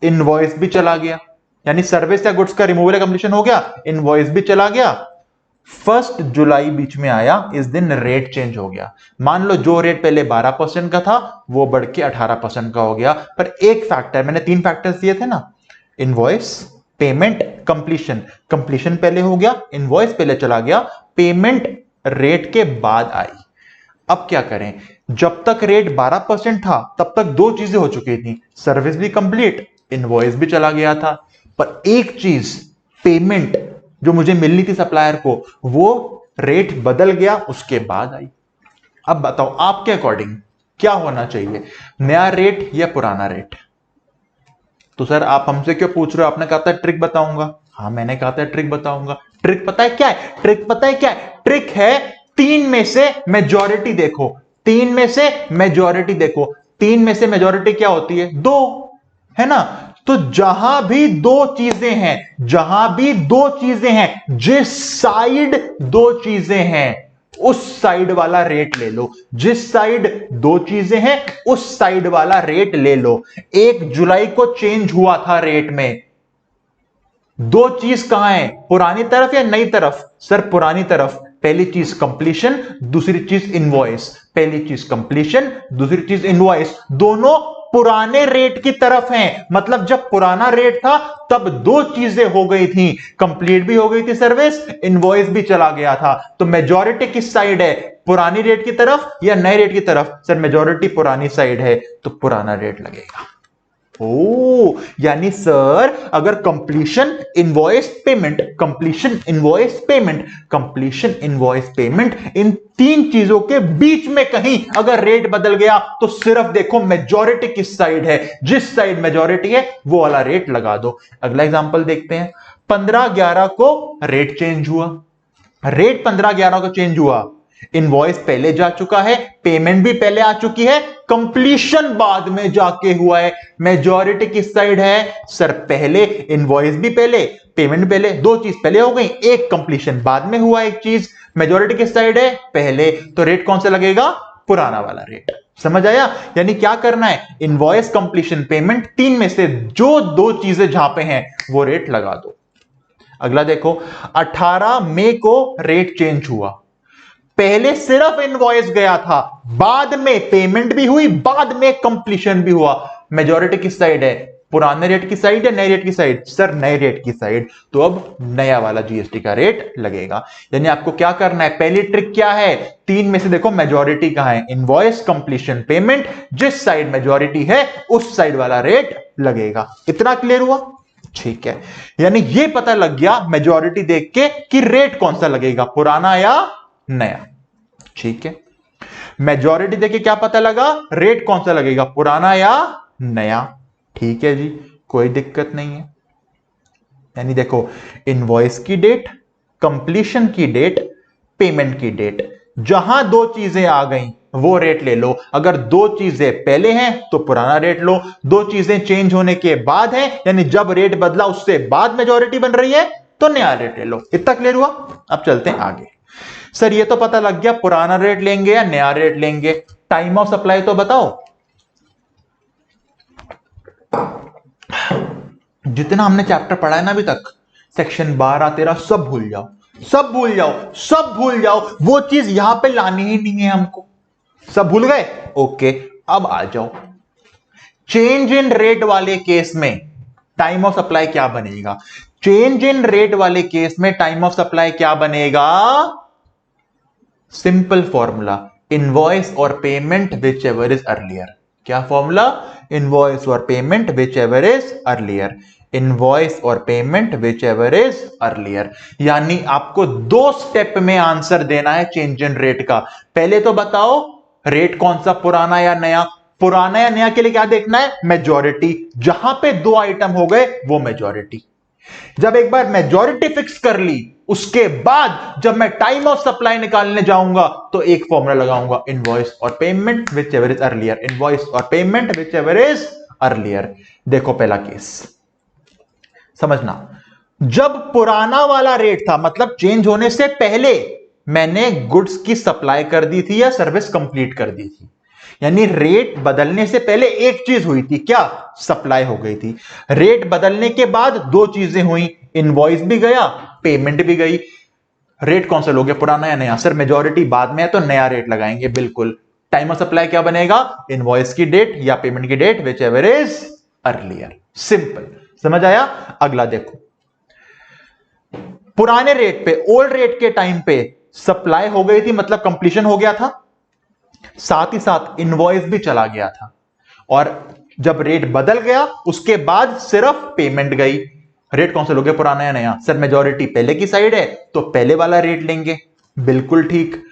इनवॉइस भी चला गया, यानी सर्विस या गुड्स का रिमूवल या कंप्लीशन हो गया, इनवॉइस भी चला गया। 1 जुलाई बीच में आया, इस दिन रेट चेंज हो गया। मान लो जो रेट पहले 12% का था वो बढ़ के 18% का हो गया, पर एक फैक्टर, मैंने 3 फैक्टर्स दिए थे ना, इनवॉइस, पेमेंट, कंप्लीशन। कंप्लीशन पहले हो गया, इनवॉइस पहले चला गया, पेमेंट रेट के बाद आई। अब क्या करें? जब तक रेट 12% था तब तक 2 चीजें हो चुकी थी, सर्विस भी कंप्लीट, इनवॉइस भी चला गया था। पर एक चीज, पेमेंट जो मुझे मिलनी थी सप्लायर को, वो रेट बदल गया, उसके बाद आई। अब बताओ आपके अकॉर्डिंग क्या होना चाहिए, नया रेट या पुराना रेट? तो सर आप हमसे क्यों पूछ रहे हो? आपने कहा था ट्रिक बताऊंगा। हाँ मैंने कहा था ट्रिक बताऊंगा। ट्रिक पता है क्या है? ट्रिक पता है क्या है? ट्रिक है 3 में से मेजॉरिटी देखो, 3 में से मेजॉरिटी देखो। 3 में से मेजॉरिटी क्या होती है? 2, है ना? तो जहां भी 2 चीजें हैं, जहां भी 2 चीजें हैं, जिस साइड 2 चीजें हैं उस साइड वाला रेट ले लो। जिस साइड 2 चीजें हैं उस साइड वाला रेट ले लो। 1 जुलाई को चेंज हुआ था रेट में, 2 चीज कहां है? पुरानी तरफ या नई तरफ? सर पुरानी तरफ। पहली चीज कंप्लीशन, दूसरी चीज इनवॉइस। पहली चीज कंप्लीशन, दूसरी चीज इनवॉइस, दोनों पुराने रेट की तरफ हैं। मतलब जब पुराना रेट था तब 2 चीजें हो गई थी, कंप्लीट भी हो गई थी सर्विस, इनवॉइस भी चला गया था। तो मेजॉरिटी किस साइड है? पुरानी रेट की तरफ या नए रेट की तरफ? सर मेजॉरिटी पुरानी साइड है, तो पुराना रेट लगेगा। ओ, यानी सर अगर completion invoice payment, completion invoice payment, completion invoice payment, इन 3 चीजों के बीच में कहीं अगर रेट बदल गया तो सिर्फ देखो मेजॉरिटी किस साइड है, जिस साइड मेजॉरिटी है वो वाला रेट लगा दो। अगला एग्जांपल देखते हैं। 15/11 को रेट चेंज हुआ, रेट 15/11 को चेंज हुआ, इनवॉइस पहले जा चुका है, पेमेंट भी पहले आ चुकी है, कंप्लीशन बाद में जाके हुआ है। मेजॉरिटी किस साइड है? सर पहले, इनवॉइस भी पहले, पेमेंट पहले, 2 चीज पहले हो गई, एक कंप्लीशन बाद में हुआ एक चीज। मेजॉरिटी किस साइड है? पहले। तो रेट कौन सा लगेगा? पुराना वाला रेट। समझ आया? यानी क्या करना है? इनवॉइस, कंप्लीशन, पेमेंट, 3 में से जो 2 चीजें जहां पे हैं वो रेट लगा दो। अगला देखो, 18 मई को रेट चेंज हुआ, पहले सिर्फ इनवॉइस गया था, बाद में पेमेंट भी हुई, बाद में कंप्लीशन भी हुआ। मेजॉरिटी किस साइड है? पुराने रेट की साइड या नए रेट की साइड? सर नए रेट की साइड। तो अब नया वाला जीएसटी का रेट लगेगा। यानी आपको क्या करना है? पहली ट्रिक क्या है? 3 में से देखो मेजॉरिटी कहां है, इनवॉइस, कंप्लीशन, पेमेंट, जिस साइड मेजॉरिटी है उस साइड वाला रेट लगेगा। इतना क्लियर हुआ? ठीक है, यानी ये पता लग गया मेजॉरिटी देख के कि रेट कौन सा लगेगा, पुराना या नया। ठीक है, मेजॉरिटी देखे क्या पता लगा? रेट कौन सा लगेगा, पुराना या नया। ठीक है जी, कोई दिक्कत नहीं है। यानी देखो, इनवॉइस की डेट, कंप्लीशन की डेट, पेमेंट की डेट, जहां 2 चीजें आ गई वो रेट ले लो। अगर 2 चीजें पहले हैं तो पुराना रेट लो, 2 चीजें चेंज होने के बाद है, यानी जब रेट बदला उससे बाद मेजॉरिटी बन रही है, तो नया रेट ले लो। इतना क्लियर हुआ? अब चलते हैं आगे। सर ये तो पता लग गया पुराना रेट लेंगे या नया रेट लेंगे, टाइम ऑफ सप्लाई तो बताओ। जितना हमने चैप्टर पढ़ा है ना अभी तक, सेक्शन 12, 13, सब भूल जाओ, सब भूल जाओ, सब भूल जाओ। वो चीज यहां पे लानी ही नहीं है हमको। सब भूल गए? ओके, अब आ जाओ। चेंज इन रेट वाले केस में टाइम ऑफ सप्लाई क्या बनेगा? चेंज इन रेट वाले केस में टाइम ऑफ सप्लाई क्या बनेगा? सिंपल फॉर्मूला, इनवॉइस और payment whichever is earlier. क्या फॉर्मूला? इनवॉइस और payment whichever is earlier, invoice और payment whichever is earlier. यानी आपको 2 स्टेप में आंसर देना है चेंज इन रेट का। पहले तो बताओ रेट कौन सा, पुराना या नया? पुराना या नया के लिए क्या देखना है? मेजॉरिटी। जहां पे 2 आइटम हो गए वो मेजॉरिटी। जब एक बार मेजॉरिटी फिक्स कर ली, उसके बाद जब मैं टाइम ऑफ सप्लाई निकालने जाऊंगा तो एक फॉर्मूला लगाऊंगा, इनवॉइस और payment whichever is earlier, invoice और payment whichever is earlier. देखो पहला केस समझना, जब पुराना वाला रेट था, मतलब चेंज होने से पहले मैंने गुड्स की सप्लाई कर दी थी या सर्विस कंप्लीट कर दी थी, यानी रेट बदलने से पहले एक चीज हुई थी, क्या? सप्लाई हो गई थी। रेट बदलने के बाद दो चीजें हुई, इनवॉइस भी गया, पेमेंट भी गई। रेट कौन सा लोगे, पुराना या नया? सर मेजॉरिटी बाद में है तो नया रेट लगाएंगे, बिल्कुल। टाइम ऑफ सप्लाई क्या बनेगा? इनवॉइस की डेट या पेमेंट की date, whichever is earlier. Simple, समझ आया? अगला देखो, पुराने रेट पे, ओल्ड रेट के टाइम पे सप्लाई हो गई थी, मतलब कंप्लीशन हो गया था, साथ ही साथ इनवॉइस भी चला गया था, और जब रेट बदल गया उसके बाद सिर्फ पेमेंट गई। रेट कौन सा लोगे, पुराना या नया? सर मेजॉरिटी पहले की साइड है तो पहले वाला रेट लेंगे, बिल्कुल ठीक।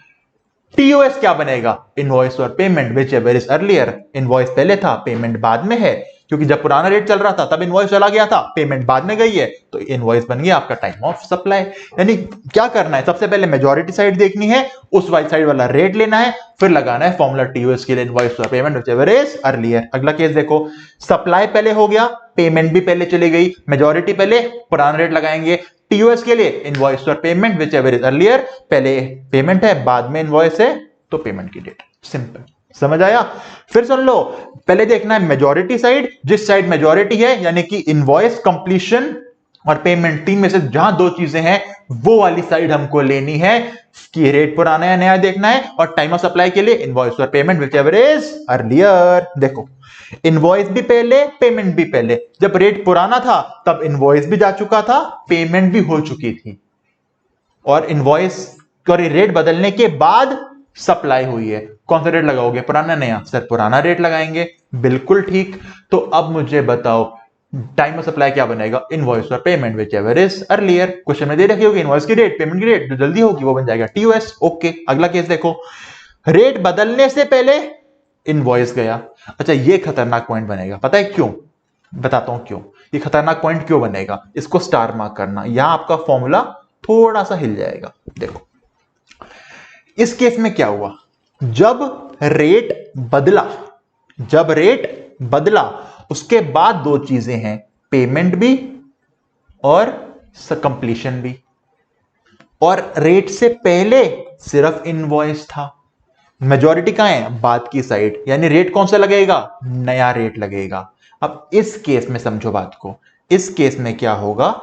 टीओएस क्या बनेगा? इनवॉइस और payment, whichever is earlier. Invoice पहले था, पेमेंट बाद में है, क्योंकि जब पुराना रेट चल रहा था तब इनवॉइस चला गया था, पेमेंट बाद में गई है, तो इनवॉइस बन गया आपका टाइम ऑफ सप्लाई। यानी क्या करना है, सबसे पहले मेजॉरिटी साइड देखनी है, उस वाली साइड वाला रेट लेना है, फिर लगाना है फॉर्मूला टीओएस के लिए, इनवॉइस और payment, whichever is earlier. अगला केस देखो, सप्लाई पहले हो गया, पेमेंट भी पहले चली गई, मेजॉरिटी पहले, पुराना रेट लगाएंगे। टीओएस के लिए इनवॉइस और payment, whichever is earlier, पहले पेमेंट है बाद में इनवॉइस है तो पेमेंट की डेट। सिंपल, समझ आया? फिर सुन लो, पहले देखना है मेजॉरिटी साइड, जिस साइड मेजॉरिटी है यानी कि इनवॉइस, कंप्लीशन और पेमेंट, तीन में से जहां दो चीजें हैं वो वाली साइड हमको लेनी है, कि रेट पुराना या नया देखना है, और टाइम ऑफ सप्लाई के लिए इनवॉइस और payment, whichever is earlier. देखो, इनवॉइस भी पहले, पेमेंट भी पहले। जब रेट पुराना था तब इनवॉइस भी जा चुका था, पेमेंट भी हो चुकी थी, और इनवॉइस और रेट बदलने के बाद सप्लाई हुई है। कौन सा रेट लगाओगे, पुराना नया? सर पुराना रेट लगाएंगे, बिल्कुल ठीक। तो अब मुझे बताओ टाइम ऑफ सप्लाई क्या बनेगा, इनवॉइस और payment, whichever is earlier. Question में दे रखी होगी इनवॉइस की रेट, पेमेंट की रेट, जो जल्दी होगी वो बन जाएगा टीओएस। ओके, अगला केस देखो, रेट बदलने से पहले इनवॉइस गया। अच्छा, ये खतरनाक पॉइंट बनेगा, पता है क्यों? बताता हूं क्यों। ये खतरनाक पॉइंट क्यों बनेगा, इसको स्टार मार्क करना, यहां आपका फॉर्मूला थोड़ा सा हिल जाएगा। देखो, इस केस में क्या हुआ, जब रेट बदला, जब रेट बदला उसके बाद दो चीजें हैं, पेमेंट भी और कंप्लीशन भी, और रेट से पहले सिर्फ इनवॉइस था। मेजॉरिटी कहां है, बाद की साइड, यानी रेट कौन सा लगेगा, नया रेट लगेगा। अब इस केस में समझो बात को, इस केस में क्या होगा,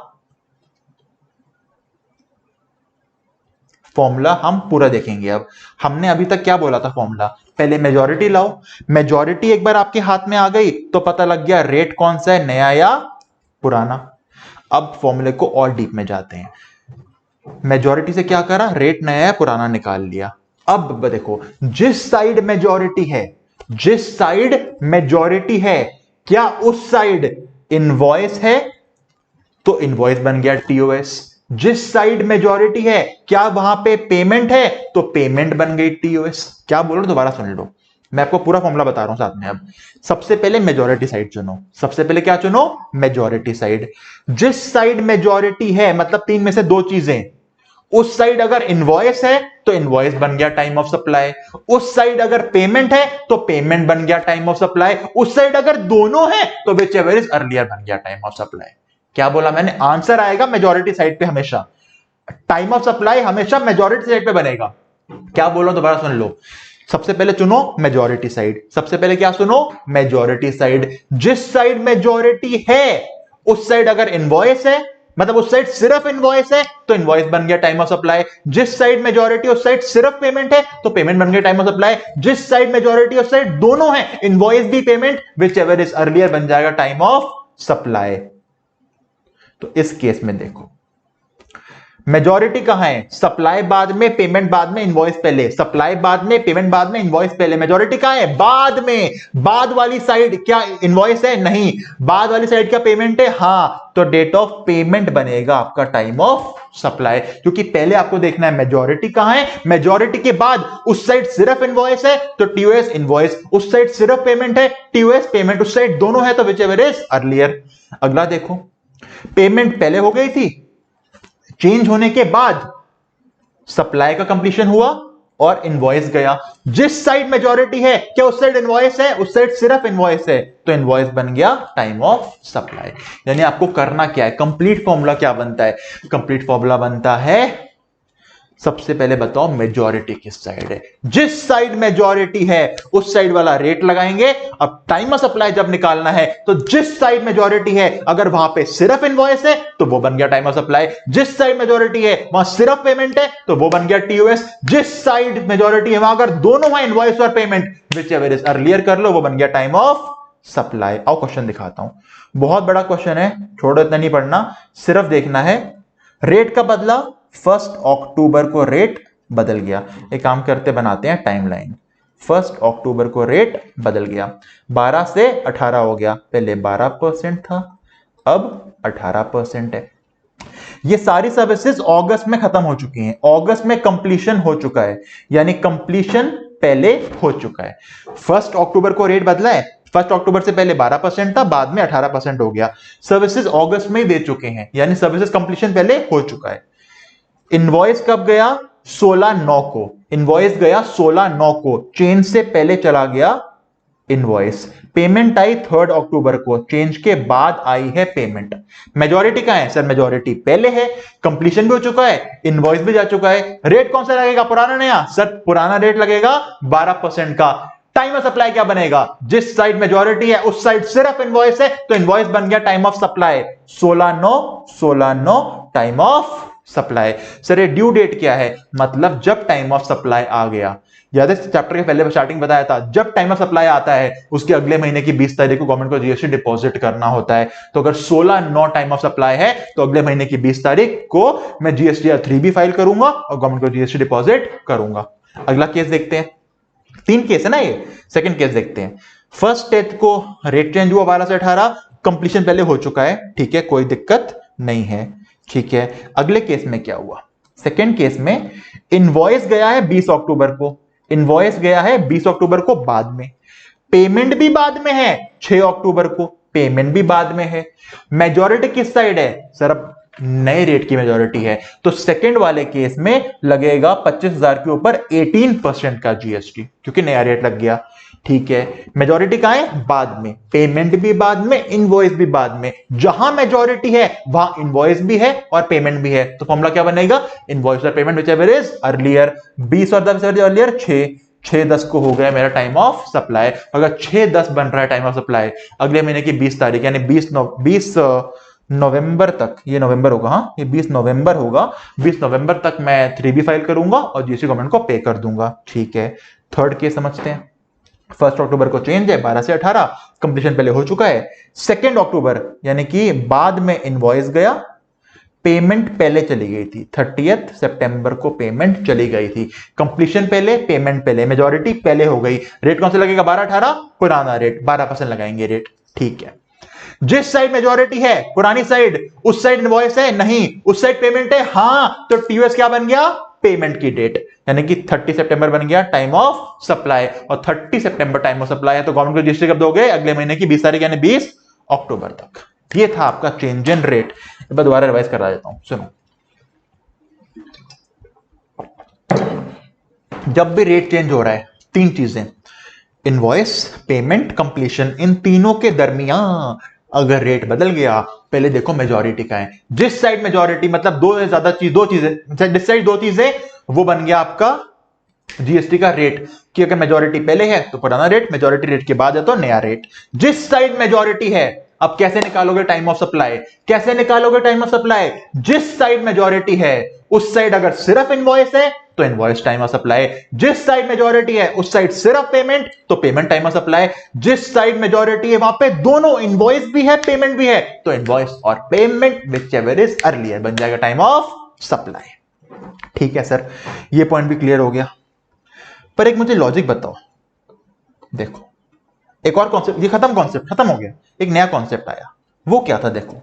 फॉर्मूला हम पूरा देखेंगे। अब हमने अभी तक क्या बोला था, फॉर्मूला पहले मेजॉरिटी लाओ, मेजॉरिटी एक बार आपके हाथ में आ गई तो पता लग गया रेट कौन सा है, नया या पुराना। अब फॉर्मूले को और डीप में जाते हैं, मेजॉरिटी से क्या करा, रेट नया या पुराना निकाल लिया। अब देखो, जिस साइड मेजॉरिटी है, जिस साइड मेजॉरिटी है, क्या उस साइड इनवॉइस है, तो इनवॉइस बन गया टीओएस। जिस साइड मेजॉरिटी है, क्या वहां पे पेमेंट है, तो पेमेंट बन गई टीओएस। क्या बोल रहा हूं, दोबारा सुन लो, मैं आपको पूरा फॉर्मूला बता रहा हूं साथ में। अब सबसे पहले मेजॉरिटी साइड चुनो, सबसे पहले क्या चुनो, मेजॉरिटी साइड। जिस साइड मेजॉरिटी है, मतलब तीन में से दो चीजें, उस साइड अगर इनवॉइस है तो इनवॉइस बन गया टाइम ऑफ सप्लाई, उस साइड अगर पेमेंट है तो पेमेंट बन गया टाइम ऑफ सप्लाई, उस साइड अगर दोनों है तो विच एवर इज अर्लियर बन गया टाइम ऑफ सप्लाई। क्या बोला मैंने, आंसर आएगा मेजॉरिटी साइड पे हमेशा, टाइम ऑफ सप्लाई हमेशा मेजॉरिटी साइड पे बनेगा। क्या बोलो, दोबारा सुन लो, सबसे पहले चुनो मेजॉरिटी साइड, सबसे पहले क्या सुनो, मेजॉरिटी साइड। जिस साइड मेजॉरिटी है उस साइड अगर इनवॉइस है, मतलब उस साइड सिर्फ इनवॉइस है तो इनवॉइस बन गया टाइम ऑफ सप्लाई। जिस साइड मेजॉरिटी उस साइड सिर्फ पेमेंट है तो पेमेंट बन गया टाइम ऑफ सप्लाई। जिस साइड मेजॉरिटी उस साइड दोनों है, इनवॉइस भी payment, whichever is earlier बन जाएगा टाइम ऑफ सप्लाई। तो इस केस में देखो, मेजॉरिटी कहां है, सप्लाई बाद में, पेमेंट बाद में, इनवॉइस पहले, सप्लाई बाद में, पेमेंट बाद में, इनवॉइस पहले। मेजॉरिटी कहां है, बाद में। बाद वाली साइड क्या इनवॉइस है, नहीं। बाद वाली साइड क्या पेमेंट है, हां, तो डेट ऑफ पेमेंट बनेगा आपका टाइम ऑफ सप्लाई, क्योंकि पहले आपको देखना है मेजॉरिटी कहां है, मेजॉरिटी के बाद उस साइड सिर्फ इनवॉइस है तो टीओएस इनवॉइस, उस साइड सिर्फ पेमेंट है, टीओएस पेमेंट, उस साइड दोनों है तो विच एवर इज अर्लियर। अगला देखो, पेमेंट पहले हो गई थी, चेंज होने के बाद सप्लाई का कंप्लीशन हुआ और इनवॉइस गया। जिस साइड मेजॉरिटी है, क्या उस साइड इनवॉइस है? उस साइड सिर्फ इनवॉइस है, तो इनवॉइस बन गया टाइम ऑफ सप्लाई। यानी आपको करना क्या है, कंप्लीट फॉर्मूला क्या बनता है? कंप्लीट फॉर्मूला बनता है, सबसे पहले बताओ मेजॉरिटी किस साइड है। जिस साइड मेजॉरिटी है उस साइड वाला रेट लगाएंगे। अब टाइम ऑफ सप्लाई जब निकालना है तो जिस साइड मेजॉरिटी है अगर वहां पे सिर्फ इनवॉइस है तो वो बन गया टाइम ऑफ सप्लाई। जिस साइड मेजॉरिटी है वहां सिर्फ पेमेंट है तो वो बन गया टीओएस। जिस साइड मेजॉरिटी है वहां अगर दोनों वहां इनवॉइस और पेमेंट व्हिचएवर इज अर्लियर कर लो, वो बन गया टाइम ऑफ सप्लाई। आओ क्वेश्चन दिखाता हूं, बहुत बड़ा क्वेश्चन है, छोड़ो इतना नहीं पढ़ना, सिर्फ देखना है। रेट का बदला, 1 अक्टूबर को रेट बदल गया। एक काम करते बनाते हैं टाइमलाइन। 1 अक्टूबर को रेट बदल गया, 12 से 18 हो गया। पहले 12% था, अब 18% है। ये सारी सर्विसेज अगस्त में खत्म हो चुकी हैं, अगस्त में कंप्लीशन हो चुका है, यानी कंप्लीशन पहले हो चुका है। 1 अक्टूबर को रेट बदला है, 1 अक्टूबर से पहले 12% था, बाद में 18% हो गया। सर्विसेज अगस्त में ही दे चुके हैं, यानी सर्विसेज कंप्लीशन पहले हो चुका है। इनवॉइस कब गया? 16/9 को। इनवॉइस गया 16/9 को, चेंज से पहले चला गया इनवॉइस। पेमेंट आई 3 अक्टूबर को, चेंज के बाद आई है पेमेंट। मेजॉरिटी कहां है? सर मेजॉरिटी पहले है, कंप्लीशन भी हो चुका है, इनवॉइस भी जा चुका है। रेट कौन सा लगेगा, पुराना नया? सर पुराना रेट लगेगा 12% का। टाइम ऑफ सप्लाई क्या बनेगा? जिस साइड मेजॉरिटी है उस साइड सिर्फ इनवॉइस है, तो इनवॉइस बन गया time of supply. 16/9 time of supply. Sir ये ड्यू डेट क्या है? मतलब जब टाइम ऑफ सप्लाई आ गया। याद है चैप्टर के पहले स्टार्टिंग बताया था, जब टाइम ऑफ सप्लाई आता है उसके अगले महीने की 20 तारीख को गवर्नमेंट को जीएसटी डिपॉजिट करना होता है। तो अगर 16/9 टाइम ऑफ सप्लाई है तो अगले महीने की 20 तारीख को मैं जीएसटी 3 भी फाइल करूंगा और गवर्नमेंट को जीएसटी डिपॉजिट करूंगा। अगला केस देखते हैं, 3 केस है ना ये। सेकंड केस देखते हैं। 1 डेट को रेट चेंज हुआ 12 से 18, कंप्लीशन पहले हो चुका है, ठीक है, कोई दिक्कत नहीं है, ठीक है। अगले केस में क्या हुआ? सेकंड केस में इनवॉइस गया है 20 अक्टूबर को, इनवॉइस गया है 20 अक्टूबर को बाद में, पेमेंट भी बाद में है 6 अक्टूबर को, पेमेंट भी बाद में है। मेजॉरिटी किस साइड है? सर अब नए रेट की मेजॉरिटी है, तो सेकंड वाले केस में लगेगा 25,000 के ऊपर 18% का जीएसटी, क्योंकि नया रेट लग गया, ठीक है। मेजॉरिटी कहां है? बाद में, पेमेंट भी बाद में, इनवॉइस भी बाद में। जहां मेजॉरिटी है वहां इनवॉइस भी है और पेमेंट भी है, तो फॉर्मूला क्या बनेगा? इनवॉइस और पेमेंट व्हिचएवर इज अर्लियर। 20 और 10 अर्लियर, 6-10 को हो गया मेरा टाइम ऑफ सप्लाई। अगर 6-10 बन रहा है टाइम ऑफ सप्लाई अगले महीने की 20 तारीख, यानी 20 नवंबर तक, ये नवंबर होगा, हाँ ये 20 नवंबर होगा, 20 नवंबर तक मैं 3 भी फाइल करूंगा और जीएसटी गवर्नमेंट को पे कर दूंगा, ठीक है। थर्ड केस समझते हैं। 1 अक्टूबर को चेंज है 12 से 18, कंप्लीशन पहले हो चुका है। 2 अक्टूबर यानी कि बाद में इनवॉइस गया, पेमेंट पहले चली गई थी, 30 सितंबर को पेमेंट चली गई थी। कंप्लीशन पहले, पेमेंट पहले, मेजॉरिटी पहले हो गई। रेट कौन सा लगेगा? 12-18, पुराना रेट 12% लगाएंगे रेट, ठीक है। जिस साइड मेजॉरिटी है पुरानी साइड, उस साइड इनवॉइस है नहीं, उस साइड पेमेंट है हां, तो टीओएस क्या बन गया? पेमेंट की डेट, यानी कि 30 सितंबर बन गया टाइम ऑफ सप्लाई। और 30 सितंबर टाइम ऑफ सप्लाई है तो गवर्नमेंट को रजिस्टर कब दोगे? अगले महीने की 20 तारीख यानी 20 अक्टूबर तक। ये था आपका चेंज इन रेट। मैं दोबारा रिवाइज करा देता हूं, सुनो। जब भी रेट चेंज हो रहा है, 3 चीजें, इनवॉइस, पेमेंट, कंप्लीशन, इन तीनों के दरमियान अगर रेट बदल गया, पहले देखो मेजॉरिटी का है। जिस साइड मेजॉरिटी, मतलब दो चीजें, जिस साइड 2 चीजें, वो बन गया आपका जीएसटी का रेट, कि अगर मेजॉरिटी पहले है तो पुराना रेट, मेजॉरिटी रेट के बाद है तो नया रेट। जिस साइड मेजॉरिटी है, अब कैसे निकालोगे टाइम ऑफ सप्लाई? कैसे निकालोगे टाइम ऑफ सप्लाई? जिस साइड मेजॉरिटी है उस साइड अगर सिर्फ इनवॉइस है तो इनवॉइस टाइम ऑफ सप्लाई। जिस साइड मेजॉरिटी है उस साइड सिर्फ पेमेंट, तो पेमेंट टाइम ऑफ सप्लाई। जिस साइड मेजॉरिटी है वहां पे दोनों इनवॉइस भी है, पेमेंट भी है, तो इनवॉइस और पेमेंट व्हिचएवर इज अर्लियर बन जाएगा टाइम ऑफ सप्लाई। ठीक है सर, ये पॉइंट भी क्लियर हो गया। पर एक मुझे लॉजिक बताओ, देखो एक और कॉन्सेप्ट, ये कॉन्सेप्ट खत्म हो गया, एक नया कॉन्सेप्ट आया। वो क्या था? देखो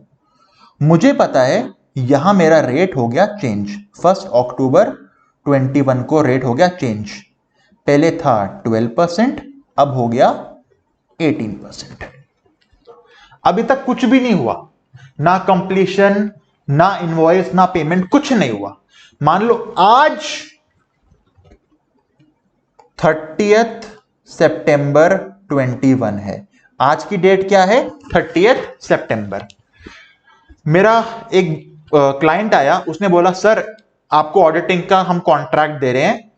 मुझे पता है यहां मेरा रेट हो गया चेंज, 1 अक्टूबर 21 को रेट हो गया चेंज। पहले था 12%, अब हो गया 18%। अभी तक कुछ भी नहीं हुआ, ना कंप्लीशन, ना इनवॉइस, ना पेमेंट, कुछ नहीं हुआ। मान लो आज 30 सितंबर 21 है। आज की डेट क्या है? 30 सितंबर। मेरा एक क्लाइंट आया, उसने बोला सर आपको ऑडिटिंग का हम कॉन्ट्रैक्ट दे रहे हैं,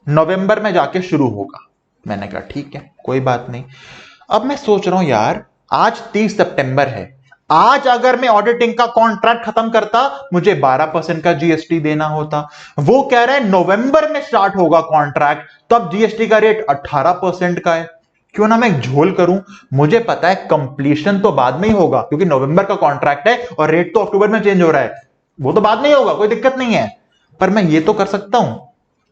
नवंबर में जाके शुरू होगा। मैंने कहा ठीक है, कोई बात नहीं। अब मैं सोच रहा हूं यार, आज 30 सितंबर है, आज अगर मैं ऑडिटिंग का कॉन्ट्रैक्ट खत्म करता, मुझे 12% का जीएसटी देना होता। वो कह रहे हैं नवंबर में स्टार्ट होगा कॉन्ट्रैक्ट, तब जीएसटी का रेट 18% का है। क्यों ना मैं झोल करूं, मुझे पता है कंप्लीशन तो बाद में ही होगा, क्योंकि नवंबर का कॉन्ट्रैक्ट है और रेट तो अक्टूबर में चेंज हो रहा है, वो तो बाद में ही होगा, कोई दिक्कत नहीं है। पर मैं ये तो कर सकता हूं,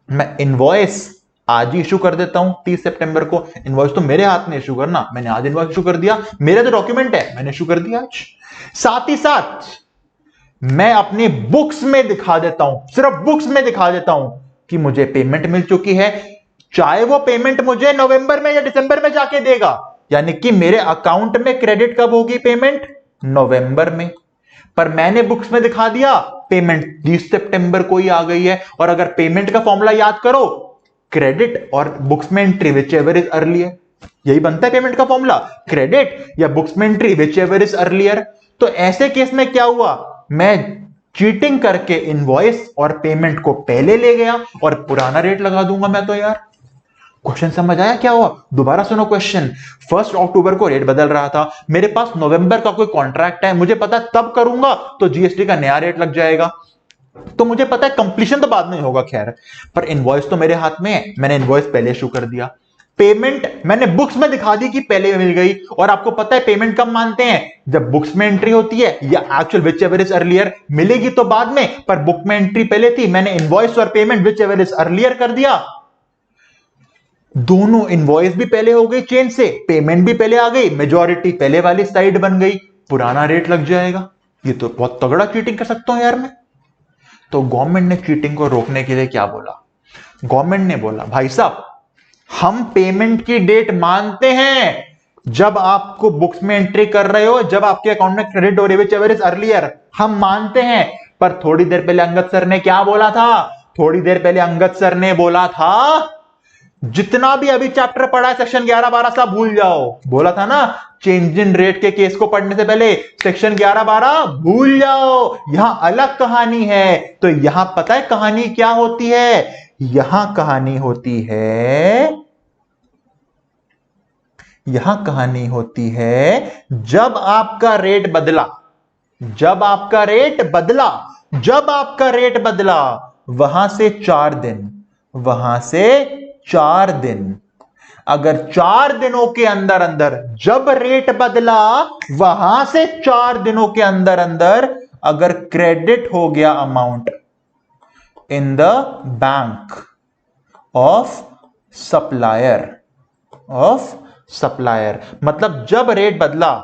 मैं इनवॉइस आज ही इशू कर देता हूं 30 सितंबर को। इनवॉइस तो मेरे हाथ में इशू करना, मैंने आज इनवॉइस इशू कर दिया, मेरे तो डॉक्यूमेंट है, मैंने इशू कर दिया आज। साथ ही साथ मैं अपनी बुक्स में दिखा देता हूं, सिर्फ बुक्स में दिखा देता हूं कि मुझे पेमेंट मिल चुकी है, चाहे वो पेमेंट मुझे नवंबर में या दिसंबर में जाके देगा। यानी कि मेरे अकाउंट में क्रेडिट कब होगी? पेमेंट नवंबर में। पर मैंने बुक्स में दिखा दिया पेमेंट 30 सितंबर को ही आ गई है। और अगर पेमेंट का फॉर्मूला याद करो, क्रेडिट और बुक्स में entry whichever is earlier, यही बनता है पेमेंट का फॉर्मूला, क्रेडिट या बुक्स में entry whichever is earlier. तो ऐसे केस में क्या हुआ, मैं चीटिंग करके इनवॉइस और पेमेंट को पहले ले गया और पुराना रेट लगा दूंगा मैं तो यार। क्वेश्चन समझ आया क्या हुआ? दोबारा सुनो क्वेश्चन। 1 अक्टूबर को रेट बदल रहा था, मेरे पास नवंबर का कोई कॉन्ट्रैक्ट है, मुझे पता है तब करूंगा तो जीएसटी का नया रेट लग जाएगा, तो मुझे पता है कंप्लीशन तो बाद में होगा खैर, पर इनवॉइस तो मेरे हाथ में है, मैंने इनवॉइस पहले इशू कर दिया। पेमेंट मैंने बुक्स में दिखा दी कि पहले मिल गई, और आपको पता है पेमेंट कब मानते हैं? जब बुक्स में एंट्री होती है या actual which ever is earlier, मिलेगी तो बाद में, पर बुक में एंट्री पहले थी, मैंने इनवॉइस और payment whichever is earlier कर दिया। दोनों इनवॉइस भी पहले हो गई चेंज से, पेमेंट भी पहले आ गई, मेजॉरिटी पहले वाली साइड बन गई, पुराना रेट लग जाएगा। ये तो बहुत तगड़ा चीटिंग कर सकता हूं यार मैं। तो गवर्नमेंट ने चीटिंग को रोकने के लिए क्या बोला? गवर्नमेंट ने बोला भाई साहब हम पेमेंट की डेट मानते हैं जब आपको बुक्स में एंट्री कर रहे हो, जब आपके अकाउंट में क्रेडिट हो रही है अर्लियर, हम मानते हैं। पर थोड़ी देर पहले अंगद सर ने क्या बोला था? थोड़ी देर पहले अंगद सर ने बोला था जितना भी अभी चैप्टर पढ़ा है सेक्शन 11-12 सब भूल जाओ। बोला था ना, चेंज इन रेट के केस को पढ़ने से पहले सेक्शन 11-12 भूल जाओ, यहां अलग कहानी है। तो यहां पता है कहानी क्या होती है? यहां कहानी होती है, यहां कहानी होती है जब आपका रेट बदला, जब आपका रेट बदला, जब आपका रेट बदला, वहां से 4 दिन, वहां से 4 दिन, अगर 4 दिनों के अंदर अंदर जब रेट बदला, वहां से 4 दिनों के अंदर अंदर अगर क्रेडिट हो गया amount in the bank of supplier, of supplier, मतलब जब रेट बदला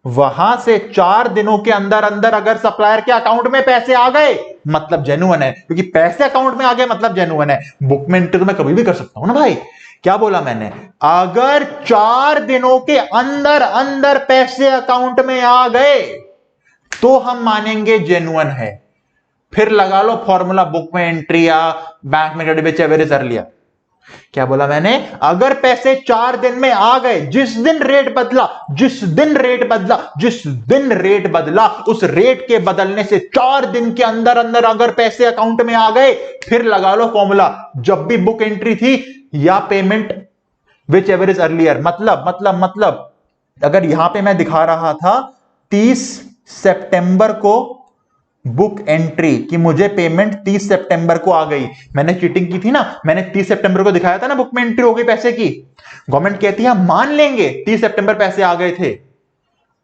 वहां से 4 दिनों के अंदर अंदर अगर सप्लायर के अकाउंट में पैसे आ गए, मतलब जेन्युइन है, क्योंकि पैसे अकाउंट में आ गए मतलब जेन्युइन है। बुक में एंट्री तो मैं कभी भी कर सकता हूं ना भाई। क्या बोला मैंने? अगर 4 दिनों के अंदर अंदर पैसे अकाउंट में आ गए तो हम मानेंगे जेन्युइन है। फिर लगा लो फॉर्मूला, बुक में एंट्री या बैंक में क्रेडिट एवरेज कर लिया। क्या बोला मैंने? अगर पैसे 4 दिन में आ गए, जिस दिन रेट बदला, जिस दिन रेट बदला, जिस दिन रेट बदला, उस रेट के बदलने से 4 दिन के अंदर अंदर अगर पैसे अकाउंट में आ गए, फिर लगा लो फॉर्मूला, जब भी बुक एंट्री थी या payment whichever is earlier. मतलब अगर यहां पे मैं दिखा रहा था 30 सितंबर को बुक एंट्री कि मुझे पेमेंट 30 सितंबर को आ गई, मैंने चीटिंग की थी ना, मैंने 30 सितंबर को दिखाया था ना बुक में एंट्री हो गई पैसे की। गवर्नमेंट कहती है मान लेंगे 30 सितंबर पैसे आ गए थे,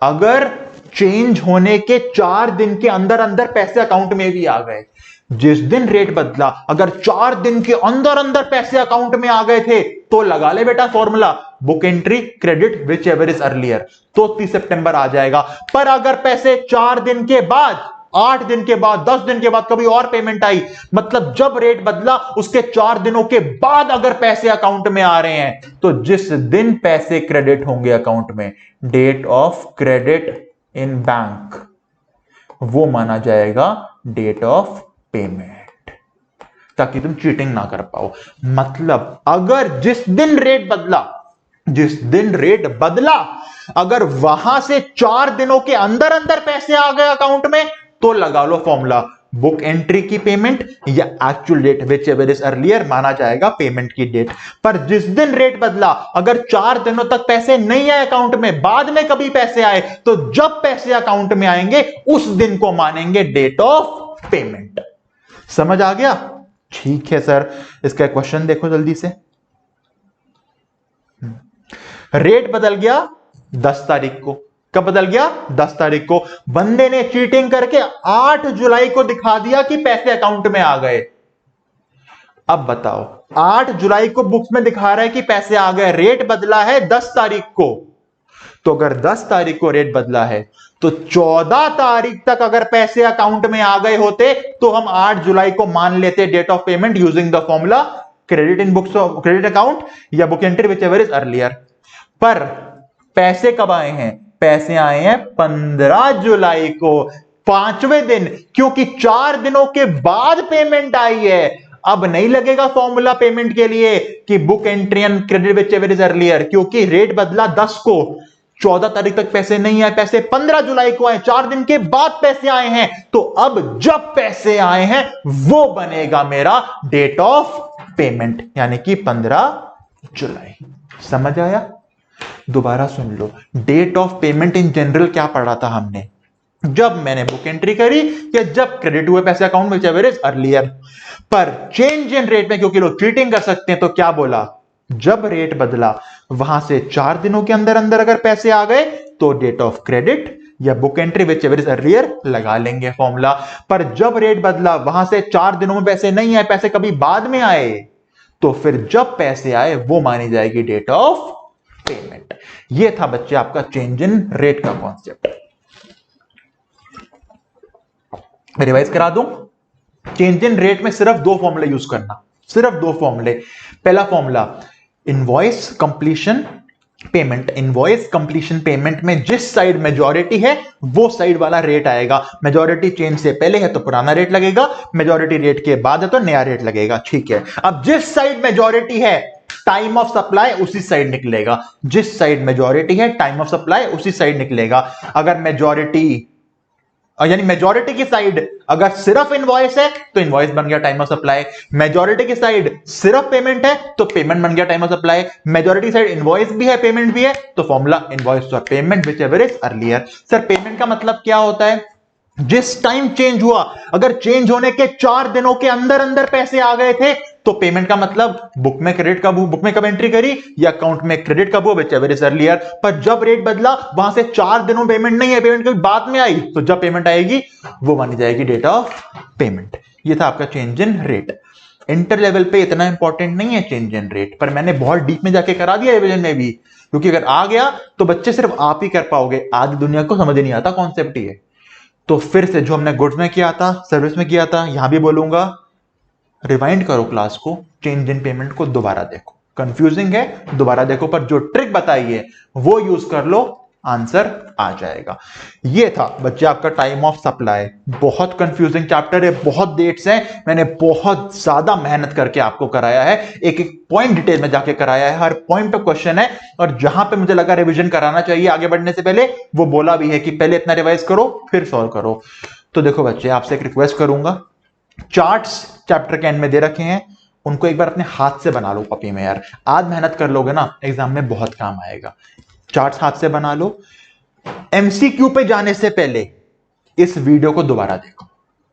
अगर चेंज होने के 4 दिन के अंदर अंदर पैसे अकाउंट में भी आ गए, जिस दिन रेट बदला अगर 4 दिन के अंदर अंदर पैसे अकाउंट में आ गए थे, तो लगा ले बेटा formula, book entry credit which ever is earlier, तो 30 सितंबर आ जाएगा। पर अगर पैसे 4 दिन के बाद, 8 दिन के बाद, 10 दिन के बाद कभी और पेमेंट आई, मतलब जब रेट बदला उसके 4 दिनों के बाद अगर पैसे अकाउंट में आ रहे हैं, तो जिस दिन पैसे क्रेडिट होंगे अकाउंट में, date of credit in bank, वो माना जाएगा डेट ऑफ पेमेंट। ताकि तुम चीटिंग ना कर पाओ। मतलब अगर जिस दिन रेट बदला अगर वहां से 4 दिनों के अंदर अंदर पैसे आ गए अकाउंट में तो लगा लो फॉर्मूला, बुक एंट्री की पेमेंट या actual date whichever is earlier माना जाएगा पेमेंट की डेट। पर जिस दिन रेट बदला अगर 4 दिनों तक पैसे नहीं आए अकाउंट में, बाद में कभी पैसे आए, तो जब पैसे अकाउंट में आएंगे उस दिन को मानेंगे डेट ऑफ पेमेंट। समझ आ गया? ठीक है सर, इसका क्वेश्चन देखो जल्दी से। रेट बदल गया 10 तारीख को। कब बदल गया? 10 तारीख को। बंदे ने चीटिंग करके 8 जुलाई को दिखा दिया कि पैसे अकाउंट में आ गए। अब बताओ, 8 जुलाई को बुक्स में दिखा रहा है कि पैसे आ गए, रेट बदला है 10 तारीख को। तो अगर 10 तारीख को रेट बदला है तो 14 तारीख तक अगर पैसे अकाउंट में आ गए होते तो हम 8 जुलाई को मान लेते date of payment using the formula credit in books credit account या book entry whichever is earlier. पर पैसे कब आए हैं? पैसे आए हैं 15 जुलाई को, 5वें दिन, क्योंकि 4 दिनों के बाद पेमेंट आई है। अब नहीं लगेगा फॉर्मूला पेमेंट के लिए कि book entry and credit which ever is earlier, क्योंकि रेट बदला 10 को, 14 तारीख तक पैसे नहीं आए, पैसे 15 जुलाई को आए, 4 दिन के बाद पैसे आए हैं। तो अब जब पैसे आए हैं वो बनेगा मेरा डेट ऑफ पेमेंट, यानी कि 15 जुलाई। समझ आया? दोबारा सुन लो, date of payment in general क्या पढ़ा था हमने? जब मैंने बुक एंट्री करी या जब क्रेडिट हुए पैसे account which ever is earlier. पर चेंज इन रेट में क्योंकि लोग चीटिंग कर सकते हैं तो क्या बोला? जब रेट बदला वहां से 4 दिनों के अंदर अंदर अगर पैसे आ गए तो डेट ऑफ क्रेडिट या book entry whichever is earlier लगा लेंगे फॉर्मूला। पर जब रेट बदला वहां से 4 दिनों में पैसे नहीं आए, पैसे कभी बाद में आए, तो फिर जब पैसे आए वो मानी जाएगी डेट ऑफ पेमेंट। ये था बच्चे आपका चेंज इन रेट का कॉन्सेप्ट। रिवाइज करा दूं, चेंज इन रेट में सिर्फ 2 फॉर्मूले यूज करना, सिर्फ 2 फॉर्मूले। पहला formula invoice completion payment. Invoice completion payment में जिस साइड मेजॉरिटी है वो साइड वाला रेट आएगा। मेजॉरिटी चेंज से पहले है तो पुराना रेट लगेगा, मेजॉरिटी रेट के बाद है तो नया रेट लगेगा। ठीक है, अब जिस साइड मेजॉरिटी है टाइम ऑफ सप्लाई उसी साइड निकलेगा। जिस साइड मेजॉरिटी है टाइम ऑफ सप्लाई उसी साइड निकलेगा। अगर मेजॉरिटी यानी मेजॉरिटी की साइड अगर सिर्फ इनवॉइस है तो इनवॉइस बन गया टाइम ऑफ सप्लाई। मेजॉरिटी की साइड सिर्फ पेमेंट है तो पेमेंट बन गया time of supply. Majority side invoice भी है पेमेंट भी है तो फॉर्मूला इनवॉइस और payment whichever is earlier. Sir payment का मतलब क्या होता है? जिस टाइम चेंज हुआ, अगर चेंज होने के 4 दिनों के अंदर अंदर पैसे आ गए थे तो पेमेंट का मतलब बुक में क्रेडिट कब, बुक में कब एंट्री करी या अकाउंट में क्रेडिट कब हुआ विच एवर इज अर्लियर। पर जब रेट बदला वहां से 4 दिनों पेमेंट नहीं है, पेमेंट कभी बाद में आई, तो जब पेमेंट आएगी वो मानी जाएगी डेट ऑफ पेमेंट। ये था आपका change in rate. Inter level पे इतना इंपॉर्टेंट नहीं है चेंज इन रेट, पर मैंने बहुत डीप में जाके करा दिया रिवीजन में भी, क्योंकि अगर आ गया तो बच्चे सिर्फ आप ही कर पाओगे, आधी दुनिया को समझ नहीं आता कॉन्सेप्ट ही है। तो फिर से जो हमने गुड्स में किया था, सर्विस में किया था, यहां भी बोलूंगा, रिवाइंड करो क्लास को, चेंज इन पेमेंट को दोबारा देखो, कंफ्यूजिंग है दोबारा देखो, पर जो ट्रिक बताई है वो यूज कर लो, आंसर आ जाएगा। ये था बच्चे आपका टाइम ऑफ सप्लाई। बहुत कंफ्यूजिंग चैप्टर है, बहुत डेट्स हैं, मैंने बहुत ज्यादा मेहनत करके आपको कराया है, एक एक पॉइंट डिटेल में जाके कराया है, हर पॉइंट पे क्वेश्चन है। और जहां पे मुझे लगा रिवीजन कराना चाहिए आगे बढ़ने से पहले, वो बोला भी है कि पहले इतना रिवाइज करो फिर सॉल्व करो। तो देखो बच्चे, आपसे एक रिक्वेस्ट करूंगा, चार्ट्स चैप्टर के एंड में दे रखे हैं, उनको एक बार अपने हाथ से बना लो कॉपी में यार। आज मेहनत कर लोगे ना, एग्जाम में बहुत काम आएगा। चार्ट्स हाथ से बना लो। एमसीक्यू पे जाने से पहले इस वीडियो को दोबारा देखो।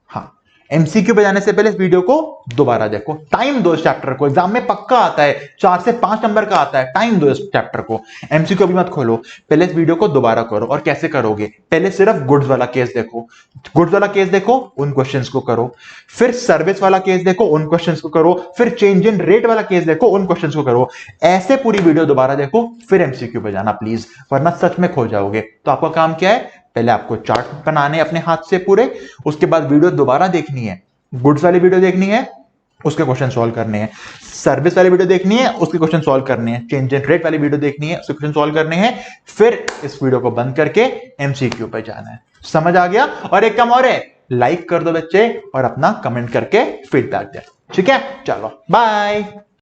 हाँ, एमसीक्यू पे जाने से पहले इस वीडियो को दोबारा देखो। टाइम दो इस चैप्टर को, एग्जाम में पक्का आता है, 4 से 5 नंबर का आता है। टाइम दो इस चैप्टर को, एमसीक्यू अभी मत खोलो, पहले इस वीडियो को दोबारा करो। और कैसे करोगे? पहले सिर्फ गुड्स वाला केस देखो, गुड्स वाला केस देखो, उन क्वेश्चंस को करो। फिर सर्विस वाला केस देखो, उन क्वेश्चंस को करो। फिर चेंज इन रेट वाला केस देखो, उन क्वेश्चंस को करो। ऐसे पूरी वीडियो दोबारा देखो, फिर एमसीक्यू पे जाना प्लीज, वरना सच में खो जाओगे। तो आपका काम क्या है? पहले आपको चार्ट बनाने अपने हाथ से पूरे, उसके बाद वीडियो दोबारा देखनी है, गुड्स वाली वीडियो देखनी है, उसके क्वेश्चन सॉल्व करने हैं। सर्विस वाली वीडियो देखनी है, उसके क्वेश्चन सॉल्व करने हैं। चेंज इन रेट वाली वीडियो देखनी है, उसके क्वेश्चन सॉल्व करने हैं। फिर इस वीडियो को बंद करके एमसीक्यू पे जाना है। समझ आ गया? और एक काम और है, लाइक कर दो बच्चे और अपना कमेंट करके फीडबैक दे। ठीक है, चलो बाय।